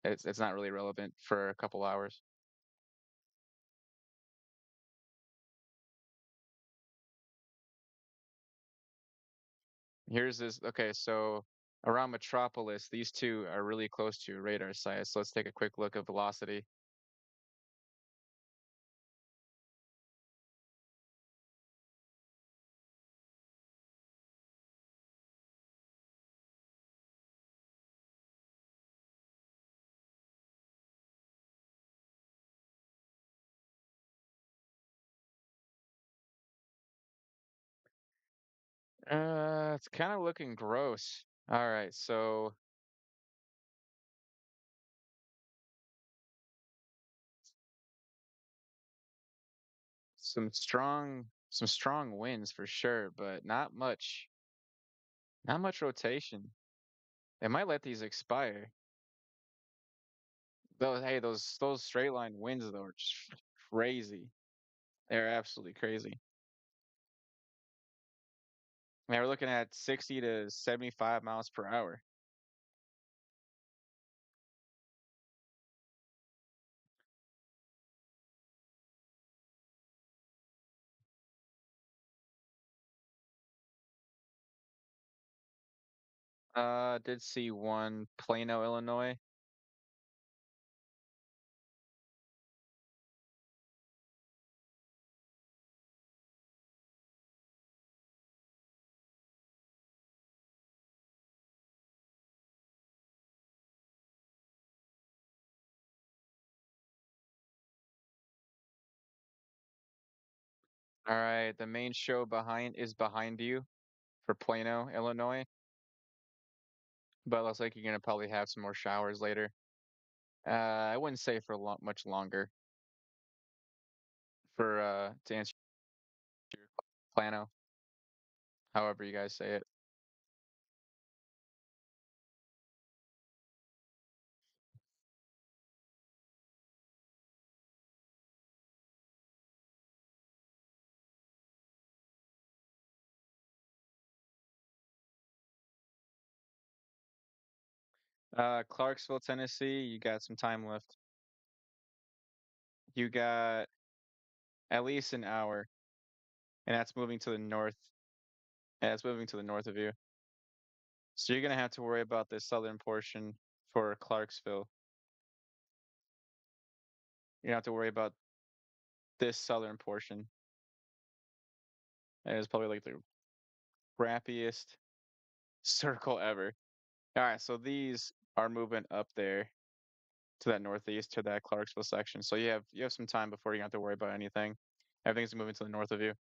S1: it's not really relevant for a couple hours. Here's this. Okay, so around Metropolis, these two are really close to your radar site. So let's take a quick look at velocity. It's kind of looking gross. All right, so some strong winds for sure, but not much rotation. They might let these expire. Though, hey, those straight line winds though are just crazy. They're absolutely crazy. We're looking at 60 to 75 miles per hour. Did see one Plano, Illinois. All right, the main show behind you for Plano, Illinois, but it looks like you're gonna probably have some more showers later. I wouldn't say for much longer for to answer your Plano, however you guys say it. Clarksville, Tennessee, you got some time left. You got at least an hour, and that's moving to the north. And that's moving to the north of you. So you're gonna have to worry about this southern portion for Clarksville. You have to worry about this southern portion. And it's probably like the crappiest circle ever. All right, so these are moving up there to that northeast to that Clarksville section. So you have some time before you have to worry about anything. Everything's moving to the north of you.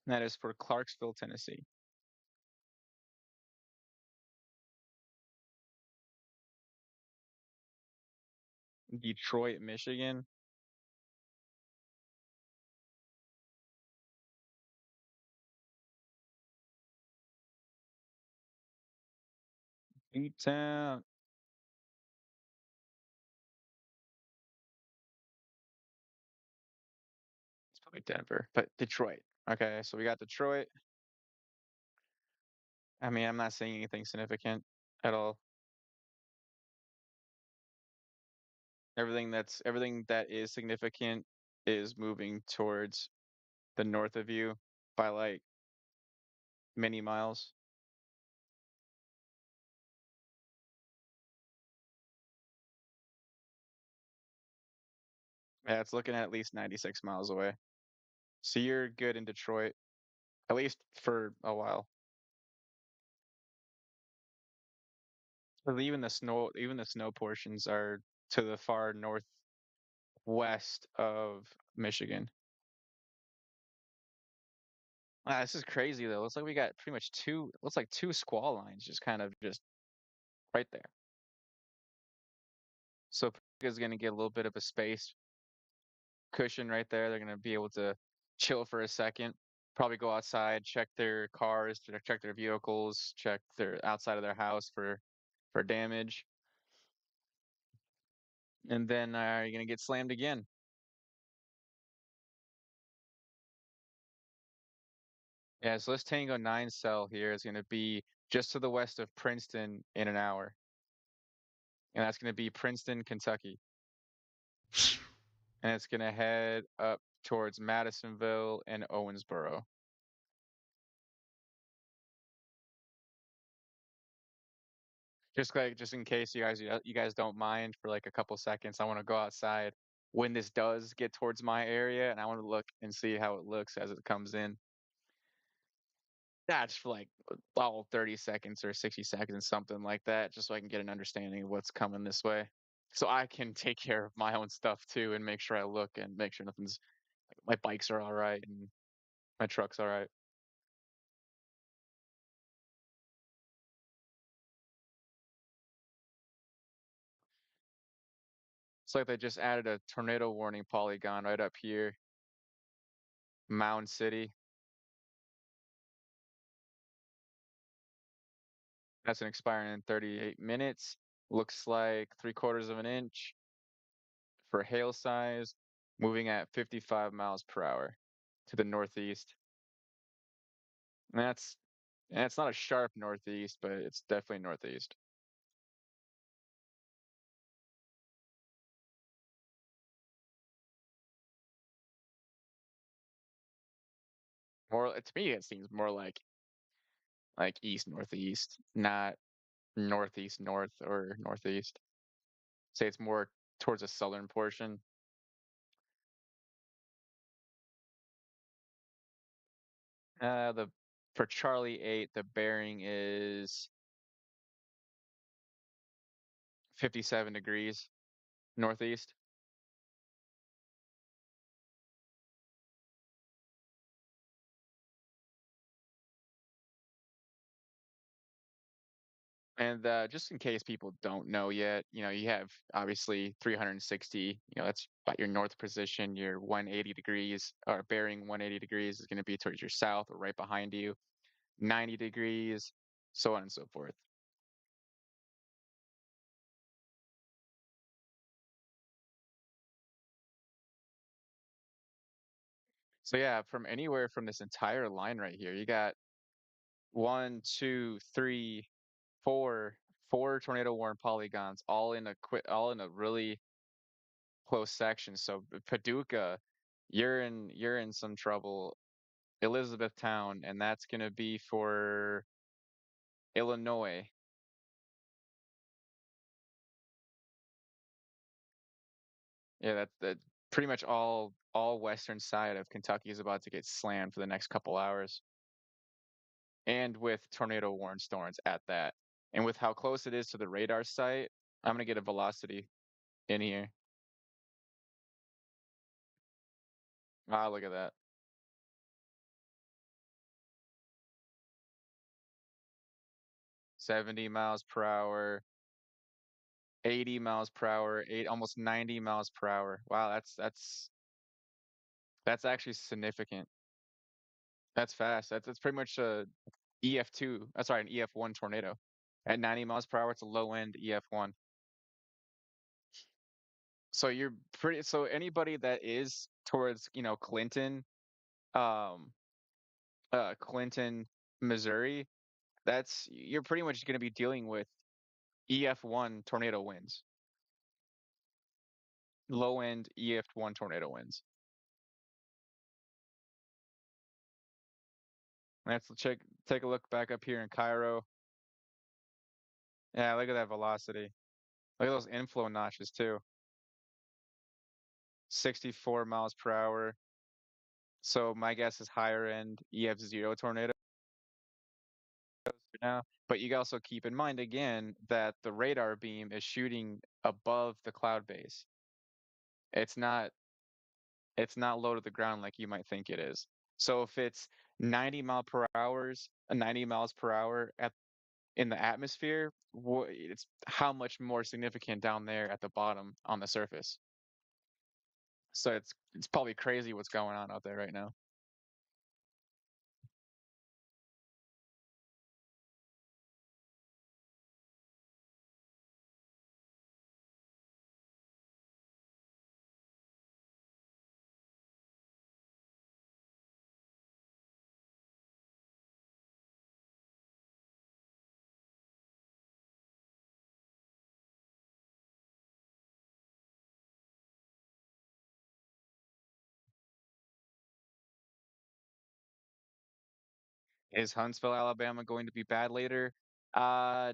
S1: And that is for Clarksville, Tennessee. Detroit, Michigan. Town. It's probably Denver, but Detroit. Okay, so we got Detroit. I mean, I'm not saying anything significant at all. Everything that is significant is moving towards the north of you by like many miles. Yeah, it's looking at least 96 miles away. So you're good in Detroit, at least for a while. But even the snow portions are to the far northwest of Michigan. This is crazy though. Looks like we got pretty much looks like two squall lines just kind of just right there. So is going to get a little bit of a space cushion right there. They're going to be able to chill for a second, probably go outside, check their cars, check their vehicles, check their outside of their house for damage, and then you're going to get slammed again. Yeah, so this Tango 9 cell here is going to be just to the west of Princeton in an hour, and that's going to be Princeton, Kentucky, and it's going to head up towards Madisonville and Owensboro. Just in case you guys don't mind for like a couple seconds, I want to go outside when this does get towards my area, and I want to look and see how it looks as it comes in. That's for like all 30 seconds or 60 seconds, something like that, just so I can get an understanding of what's coming this way. So I can take care of my own stuff too and make sure I look and make sure nothing's my bikes are all right and my truck's all right. It's like they just added a tornado warning polygon right up here, Mound City. That's an expiring in 38 minutes. Looks like 3/4 of an inch for hail size, moving at 55 miles per hour to the northeast. And that's not a sharp northeast, but it's definitely northeast. More to me, it seems more like east northeast, not northeast north or northeast. Say it's more towards the southern portion. The for Charlie 8, the bearing is 57 degrees northeast. And just in case people don't know yet, you have obviously 360, that's about your north position, your 180 degrees, or bearing 180 degrees is going to be towards your south or right behind you, 90 degrees, so on and so forth. So yeah, from anywhere from this entire line right here, you got one, two, three, four tornado warn polygons all in a really close section. So Paducah, you're in some trouble. Elizabethtown, and that's gonna be for Illinois. Yeah, that pretty much all western side of Kentucky is about to get slammed for the next couple hours, and with tornado warning storms at that. And with how close it is to the radar site, I'm gonna get a velocity in here. Ah, look at that. 70 miles per hour, 80 miles per hour, almost 90 miles per hour. Wow, that's actually significant. That's fast. That's pretty much a EF2. That's sorry, an EF1 tornado. At 90 miles per hour, it's a low end EF1. So you're pretty. So anybody that is towards, um, Clinton, Missouri, that's you're pretty much going to be dealing with EF1 tornado winds, low end EF1 tornado winds. Let's take a look back up here in Cairo. Yeah, look at that velocity. Look at those inflow notches too. 64 miles per hour. So my guess is higher end EF0 tornado now. But you also keep in mind again that the radar beam is shooting above the cloud base. It's not it's not low to the ground like you might think it is. So if it's 90 miles per hour at in the atmosphere, it's how much more significant down there at the bottom on the surface. So it's probably crazy what's going on out there right now. Is Huntsville, Alabama going to be bad later? Uh,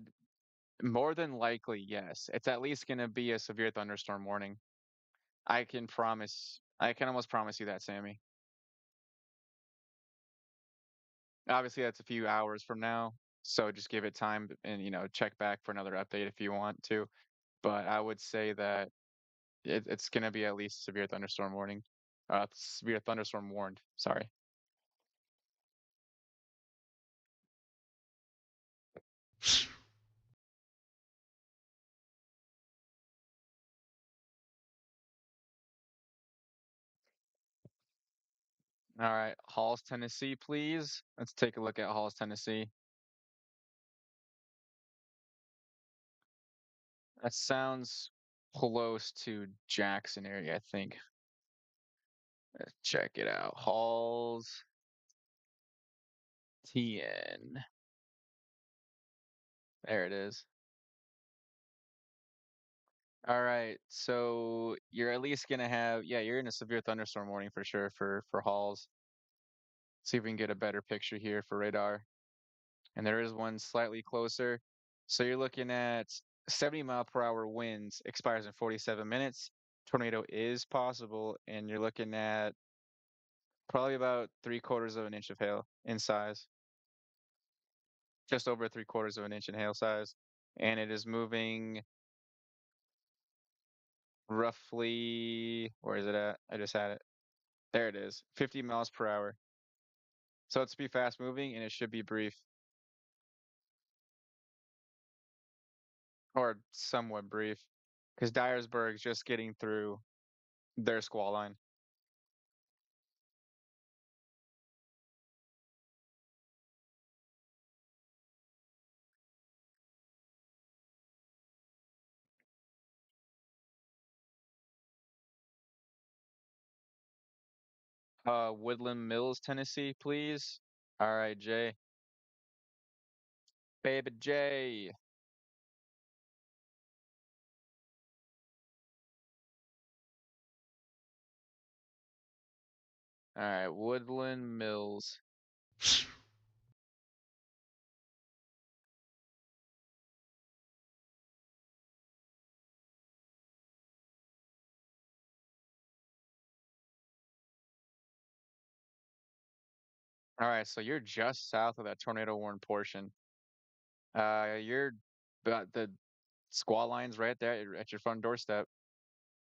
S1: More than likely, yes. It's at least going to be a severe thunderstorm warning. I can almost promise you that, Sammy. Obviously, that's a few hours from now, so just give it time and, check back for another update if you want to. But I would say that it's going to be at least severe thunderstorm warning. Severe thunderstorm warned. Sorry. All right, Halls, Tennessee, please. Let's take a look at Halls, Tennessee. That sounds close to Jackson area, I think. Let's check it out. Halls, TN. There it is. All right, so you're at least gonna have, yeah, you're in a severe thunderstorm warning for sure for Halls. See if we can get a better picture here for radar. And there is one slightly closer. So you're looking at 70 mile per hour winds, expires in 47 minutes. Tornado is possible, and you're looking at probably about 3/4 of an inch of hail in size, just over 3/4 of an inch in hail size. And it is moving roughly, where is it at? I just had it. There it is, 50 miles per hour. So it's be fast moving and it should be brief. or somewhat brief, because Dyersburg's just getting through their squall line. Woodland Mills, Tennessee, please. All right, Jay. Baby J. All right, Woodland Mills. All right, so you're just south of that tornado warn portion. You're about the squall line's right there at your front doorstep.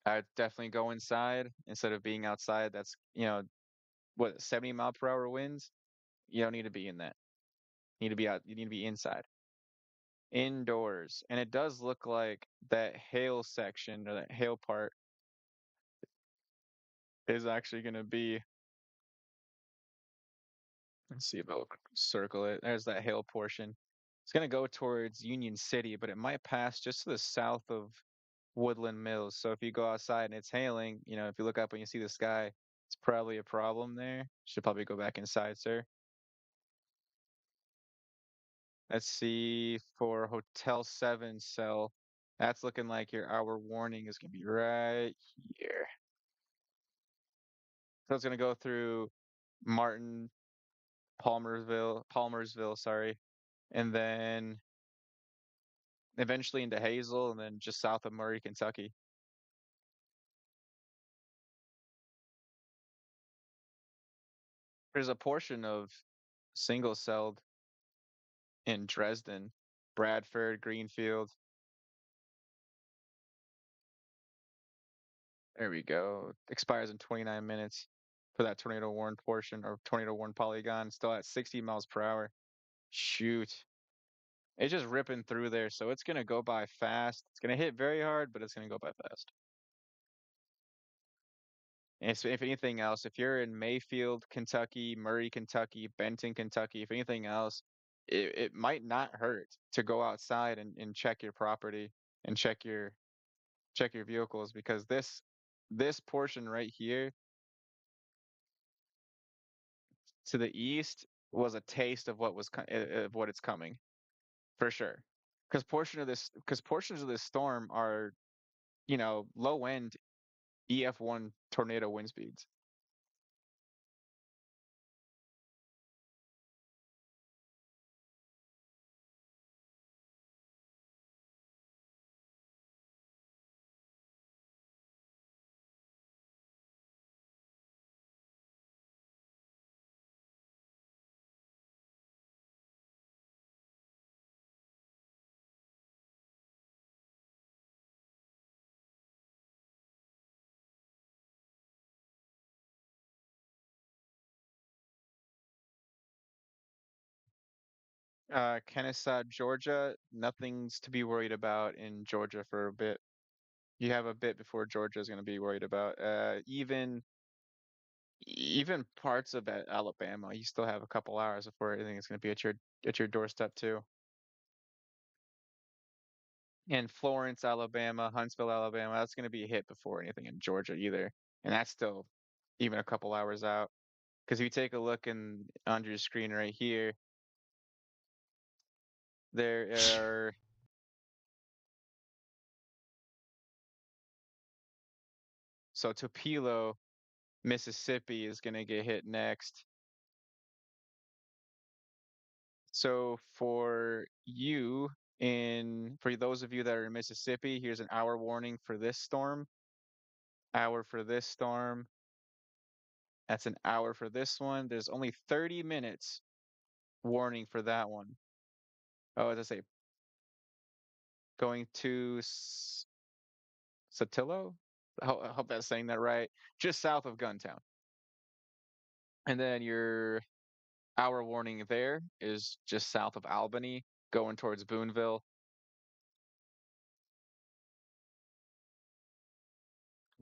S1: I'd definitely go inside instead of being outside. That's, what, 70 mile per hour winds? You don't need to be in that. You need to be out, you need to be inside. Indoors. And it does look like that hail section or that hail part is actually going to be, let's see if I'll circle it. There's that hail portion. It's going to go towards Union City, but it might pass just to the south of Woodland Mills. So if you go outside and it's hailing, if you look up and you see the sky, it's probably a problem there. Should probably go back inside, sir. Let's see for Hotel 7 cell. That's looking like your hour warning is going to be right here. So it's going to go through Martin, Palmersville, sorry, and then eventually into Hazel, and then just south of Murray, Kentucky. There's a portion of single celled in Dresden, Bradford, Greenfield. There we go. Expires in 29 minutes for that tornado warned portion or tornado warned polygon. Still at 60 miles per hour. Shoot. It's just ripping through there, so it's gonna go by fast. It's gonna hit very hard, but it's gonna go by fast. And so if anything else, if you're in Mayfield, Kentucky, Murray, Kentucky, Benton, Kentucky, if anything else, it might not hurt to go outside and check your property and check your vehicles because this portion right here to the east was a taste of of what it's coming for sure. Because portions of this storm are low end EF1 tornado wind speeds. Kennesaw, Georgia, nothing's to be worried about in Georgia for a bit. You have a bit before Georgia's going to be worried about. Even parts of Alabama, you still have a couple hours before everything is going to be at your doorstep too. And Florence, Alabama, Huntsville, Alabama, that's going to be hit before anything in Georgia either. And that's still even a couple hours out. Because if you take a look on your screen right here, there are so Tupelo, Mississippi is going to get hit next. So for those of you that are in Mississippi, here's an hour warning for this storm, hour for this storm. That's an hour for this one. There's only 30 minutes warning for that one. Oh, as I say, going to Saltillo? I hope that's saying that right. Just south of Guntown. And then your hour warning there is just south of Albany, going towards Boonville.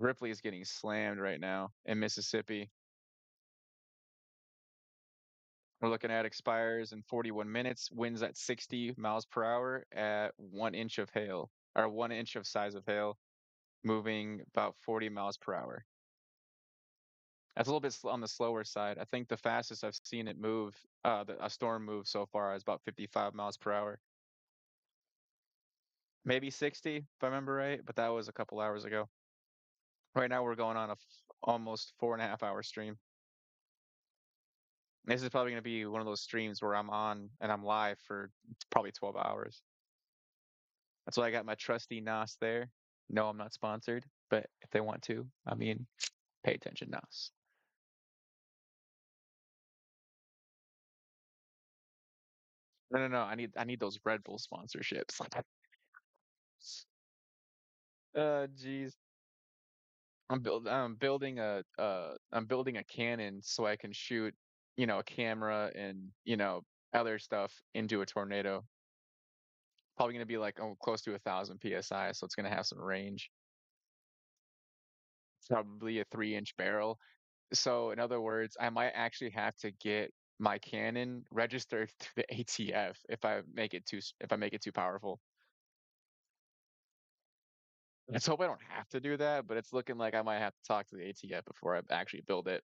S1: Ripley is getting slammed right now in Mississippi. We're looking at expires in 41 minutes, winds at 60 miles per hour at 1 inch of hail, or 1 inch of size of hail, moving about 40 miles per hour. That's a little bit on the slower side. I think the fastest I've seen it move, a storm move so far is about 55 miles per hour. Maybe 60 if I remember right, but that was a couple hours ago. Right now we're going on a almost 4.5 hour stream. This is probably going to be one of those streams where I'm on and I'm live for probably 12 hours. That's why I got my trusty NOS there. No, I'm not sponsored, but if they want to, I mean, pay attention, NOS. No, no, no. I need those Red Bull sponsorships. Geez. I'm building a cannon so I can shoot, a camera and, other stuff into a tornado. Probably gonna be like close to 1,000 PSI, so it's gonna have some range. Probably a 3 inch barrel. So in other words, I might actually have to get my cannon registered to the ATF if I make it too powerful. Let's hope I don't have to do that, but it's looking like I might have to talk to the ATF before I actually build it.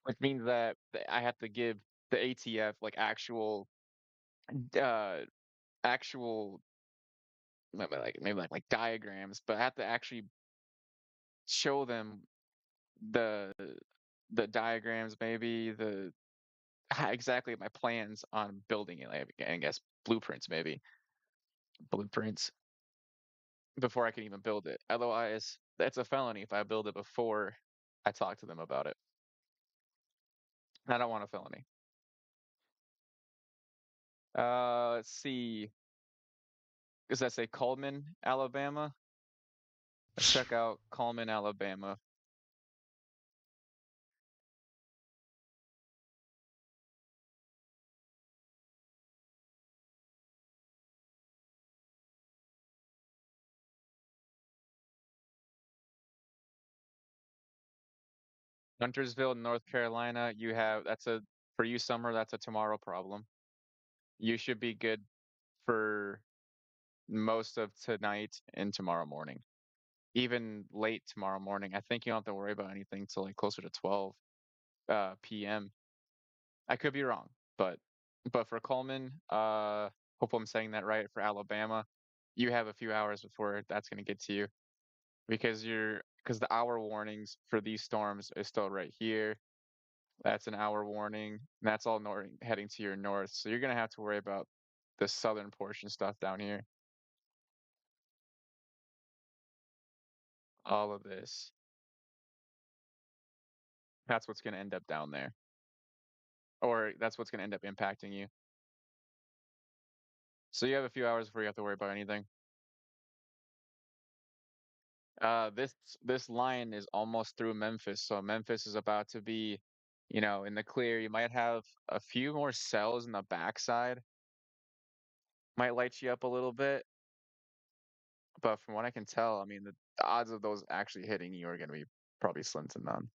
S1: Which means that I have to give the ATF like uh actual maybe like diagrams, but I have to actually show them the the diagrams, maybe exactly my plans on building it. Like, I guess blueprints, maybe blueprints before I can even build it. Otherwise, that's a felony if I build it before I talk to them about it. I don't want a felony. Let's see. Does that say Coleman, Alabama? Let's check out Coleman, Alabama. Huntersville, North Carolina. That's a for you summer. That's a tomorrow problem. You should be good for most of tonight and tomorrow morning. Even late tomorrow morning. I think you don't have to worry about anything till like closer to 12 p.m. I could be wrong, but for Coleman, hope I'm saying that right, for Alabama, you have a few hours before that's going to get to you because the hour warnings for these storms is still right here. That's an hour warning. And that's all heading to your north. So you're going to have to worry about the southern portion stuff down here. All of this. That's what's going to end up down there. Or that's what's going to end up impacting you. So you have a few hours before you have to worry about anything. This line is almost through Memphis, so Memphis is about to be, in the clear. You might have a few more cells in the backside, might light you up a little bit, but from what I can tell, I mean, the odds of those actually hitting you are going to be probably slim to none.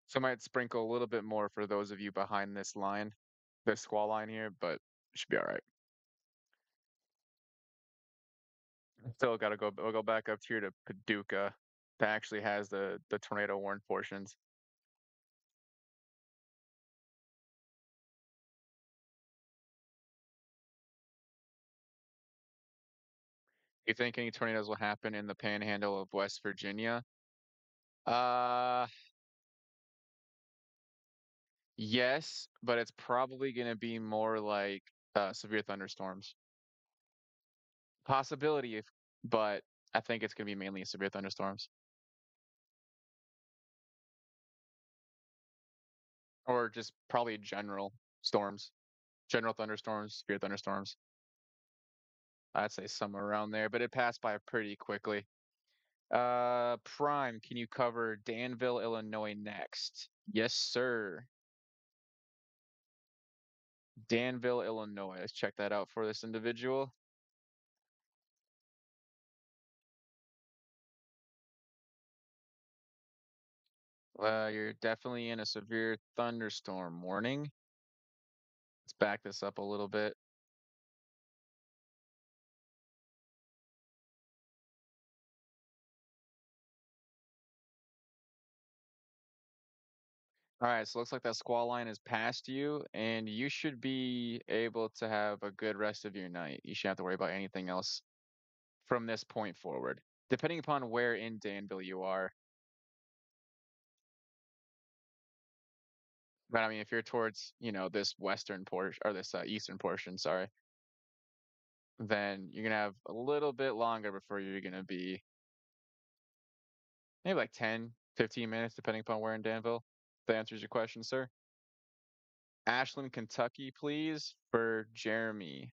S1: So I might sprinkle a little bit more for those of you behind this line, this squall line here, but it should be all right. Still got to go. We'll go back up here to Paducah. That actually has the tornado warned portions. You think any tornadoes will happen in the panhandle of West Virginia? Uh, yes, but it's probably going to be more like severe thunderstorms. Possibility, but I think it's going to be mainly severe thunderstorms or just probably general storms, general thunderstorms, severe thunderstorms. I'd say somewhere around there, but it passed by pretty quickly. Prime, can you cover Danville, Illinois next? Yes, sir. Danville, Illinois. Let's check that out for this individual. You're definitely in a severe thunderstorm warning. Let's back this up a little bit. All right, so looks like that squall line is past you, and you should be able to have a good rest of your night. You shouldn't have to worry about anything else from this point forward, depending upon where in Danville you are. But I mean, if you're towards, this western portion or this eastern portion, sorry, then you're gonna have a little bit longer before you're gonna be maybe like 10, 15 minutes, depending upon where in Danville. If that answers your question, sir. Ashland, Kentucky, please, for Jeremy.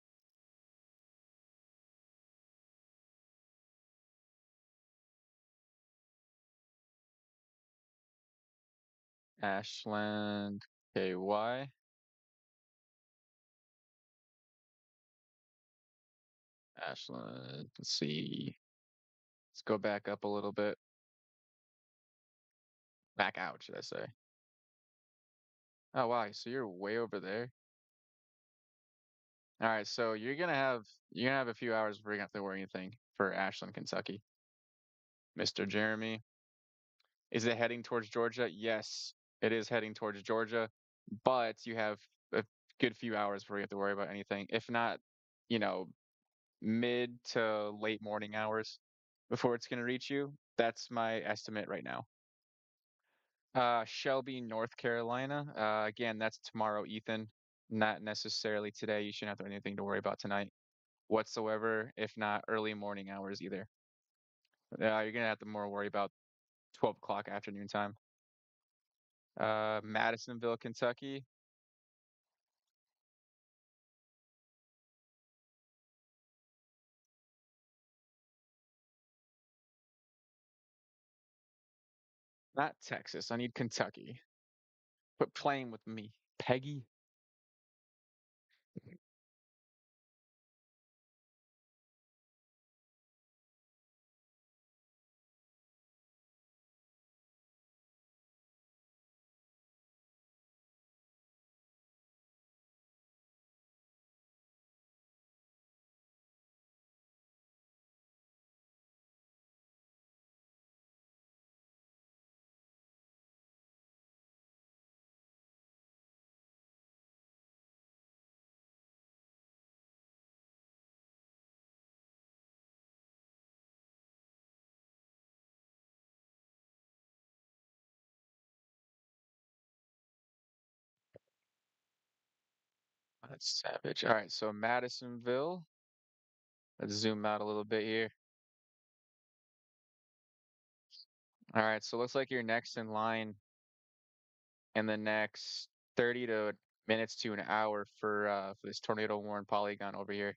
S1: Ashland, KY. Ashland, let's see. Let's go back up a little bit. Back out, should I say. Oh, wow. So you're way over there. All right. So you're gonna have a few hours before you have to worry anything for Ashland, Kentucky. Mr. Jeremy. Is it heading towards Georgia? Yes, it is heading towards Georgia, but you have a good few hours before you have to worry about anything. If not, you know, mid to late morning hours before it's gonna reach you. That's my estimate right now. Shelby, North Carolina. Again, that's tomorrow, Ethan. Not necessarily today. You shouldn't have anything to worry about tonight whatsoever, if not early morning hours either. You're gonna have to more worry about 12 o'clock afternoon time. Madisonville, Kentucky. Not Texas. I need Kentucky. Quit playing with me, Peggy. That's savage. All right, so Madisonville. Let's zoom out a little bit here. All right, so looks like you're next in line in the next 30 to minutes to an hour for this tornado warned polygon over here.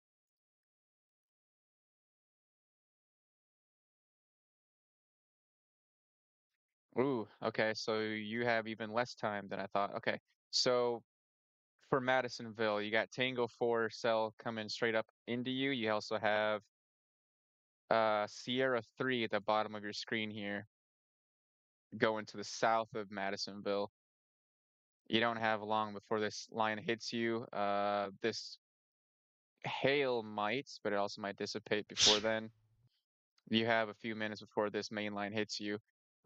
S1: Ooh, okay, so you have even less time than I thought. Okay, so for Madisonville, you got Tango 4 cell coming straight up into you. You also have Sierra 3 at the bottom of your screen here going to the south of Madisonville. You don't have long before this line hits you. This hail might, but it also might dissipate before then. You have a few minutes before this main line hits you.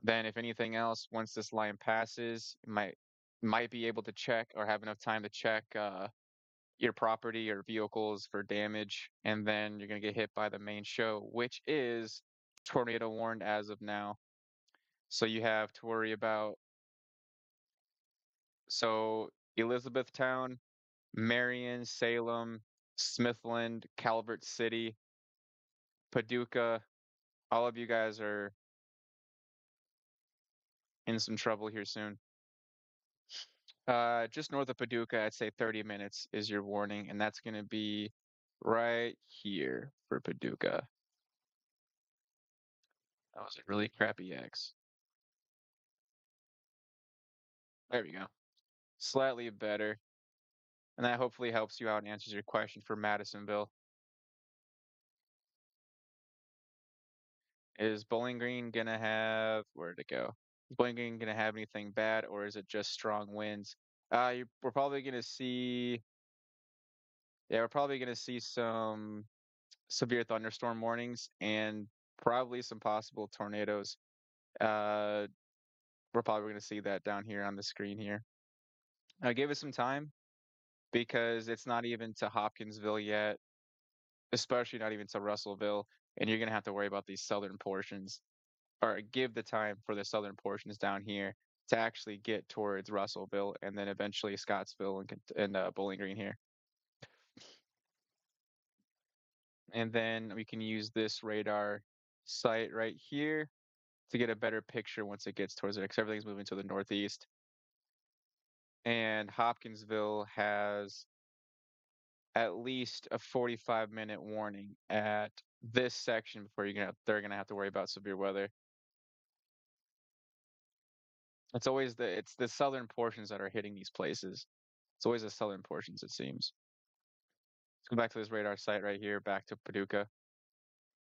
S1: Then, if anything else, once this line passes, you might be able to check or have enough time to check your property or vehicles for damage, and then you're gonna get hit by the main show, which is tornado warned as of now. So you have to worry about Elizabethtown, Marion, Salem, Smithland, Calvert City, Paducah. All of you guys are in some trouble here soon. Just north of Paducah, I'd say 30 minutes is your warning, and that's going to be right here for Paducah. That was a really crappy X. There we go. Slightly better. And that hopefully helps you out and answers your question for Madisonville. Is Bowling Green gonna have where to go? Is Bowling Green gonna have anything bad, or is it just strong winds? We're probably gonna see. Yeah, we're probably gonna see some severe thunderstorm warnings and probably some possible tornadoes. Uh, we're probably gonna see that down here on the screen here. Give us some time because it's not even to Hopkinsville yet, especially not even to Russellville, and you're gonna have to worry about these southern portions, or give the time for the southern portions down here to actually get towards Russellville and then eventually Scottsville and Bowling Green here. And then we can use this radar site right here to get a better picture once it gets towards it, because everything's moving to the northeast. And Hopkinsville has at least a 45-minute warning at this section before they're gonna have to worry about severe weather. It's the southern portions that are hitting these places. It's always the southern portions, it seems. Let's go back to this radar site right here, back to Paducah,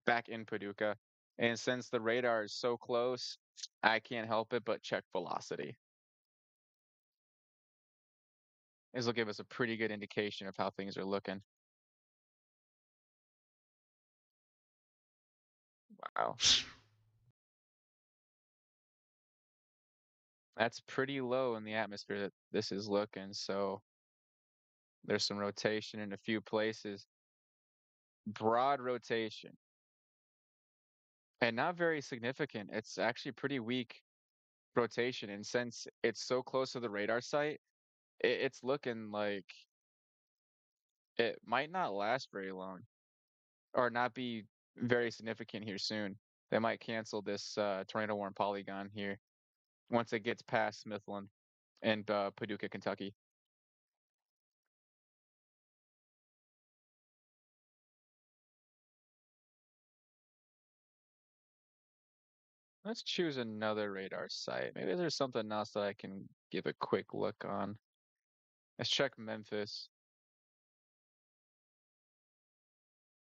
S1: back in Paducah. And since the radar is so close, I can't help it but check velocity. This will give us a pretty good indication of how things are looking. Wow. That's pretty low in the atmosphere that this is looking, so there's some rotation in a few places. Broad rotation. And not very significant. It's actually pretty weak rotation. And since it's so close to the radar site, it's looking like it might not last very long or not be very significant here soon. They might cancel this tornado warn polygon here once it gets past Smithland and Paducah, Kentucky. Let's choose another radar site. Maybe there's something else that I can give a quick look on. Let's check Memphis.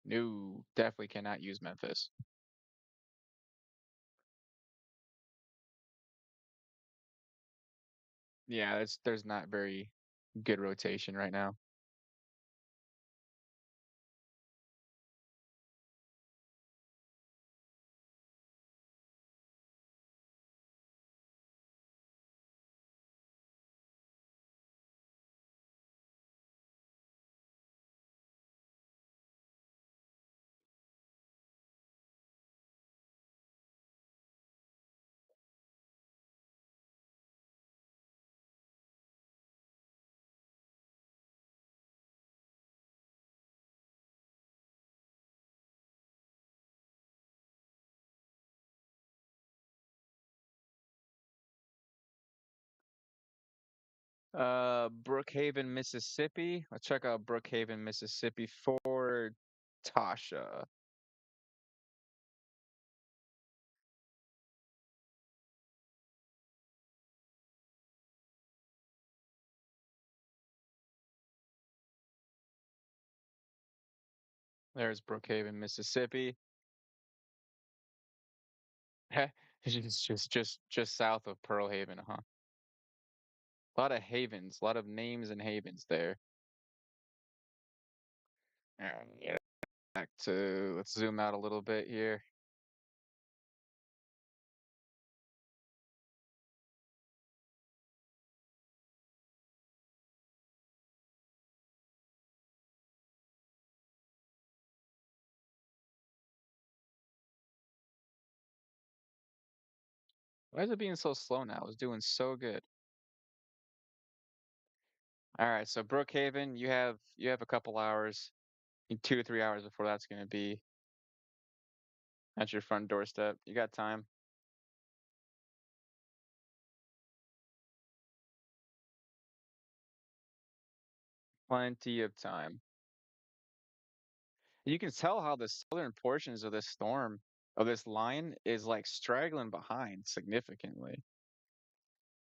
S1: No, definitely cannot use Memphis. Yeah, there's not very good rotation right now. Brookhaven, Mississippi. Let's check out Brookhaven, Mississippi for Tasha. There's Brookhaven, Mississippi. It's just south of Pearl Haven, huh? A lot of havens, a lot of names and havens there. And yeah, let's zoom out a little bit here. Why is it being so slow now? It's doing so good. All right, so Brookhaven, you have a couple hours, 2 to 3 hours before that's gonna be at your front doorstep. You got time. Plenty of time. You can tell how the southern portions of this storm, of this line, is like straggling behind significantly.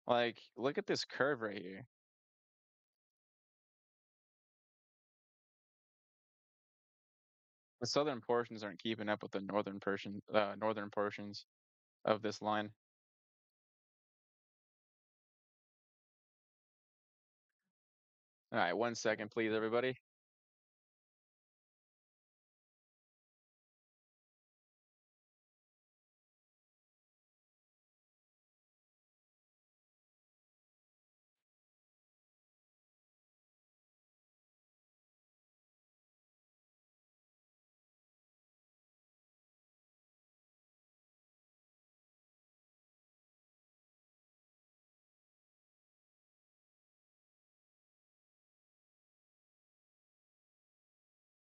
S1: Like, look at this curve right here. The southern portions aren't keeping up with the northern portions of this line. All right, 1 second, please, everybody.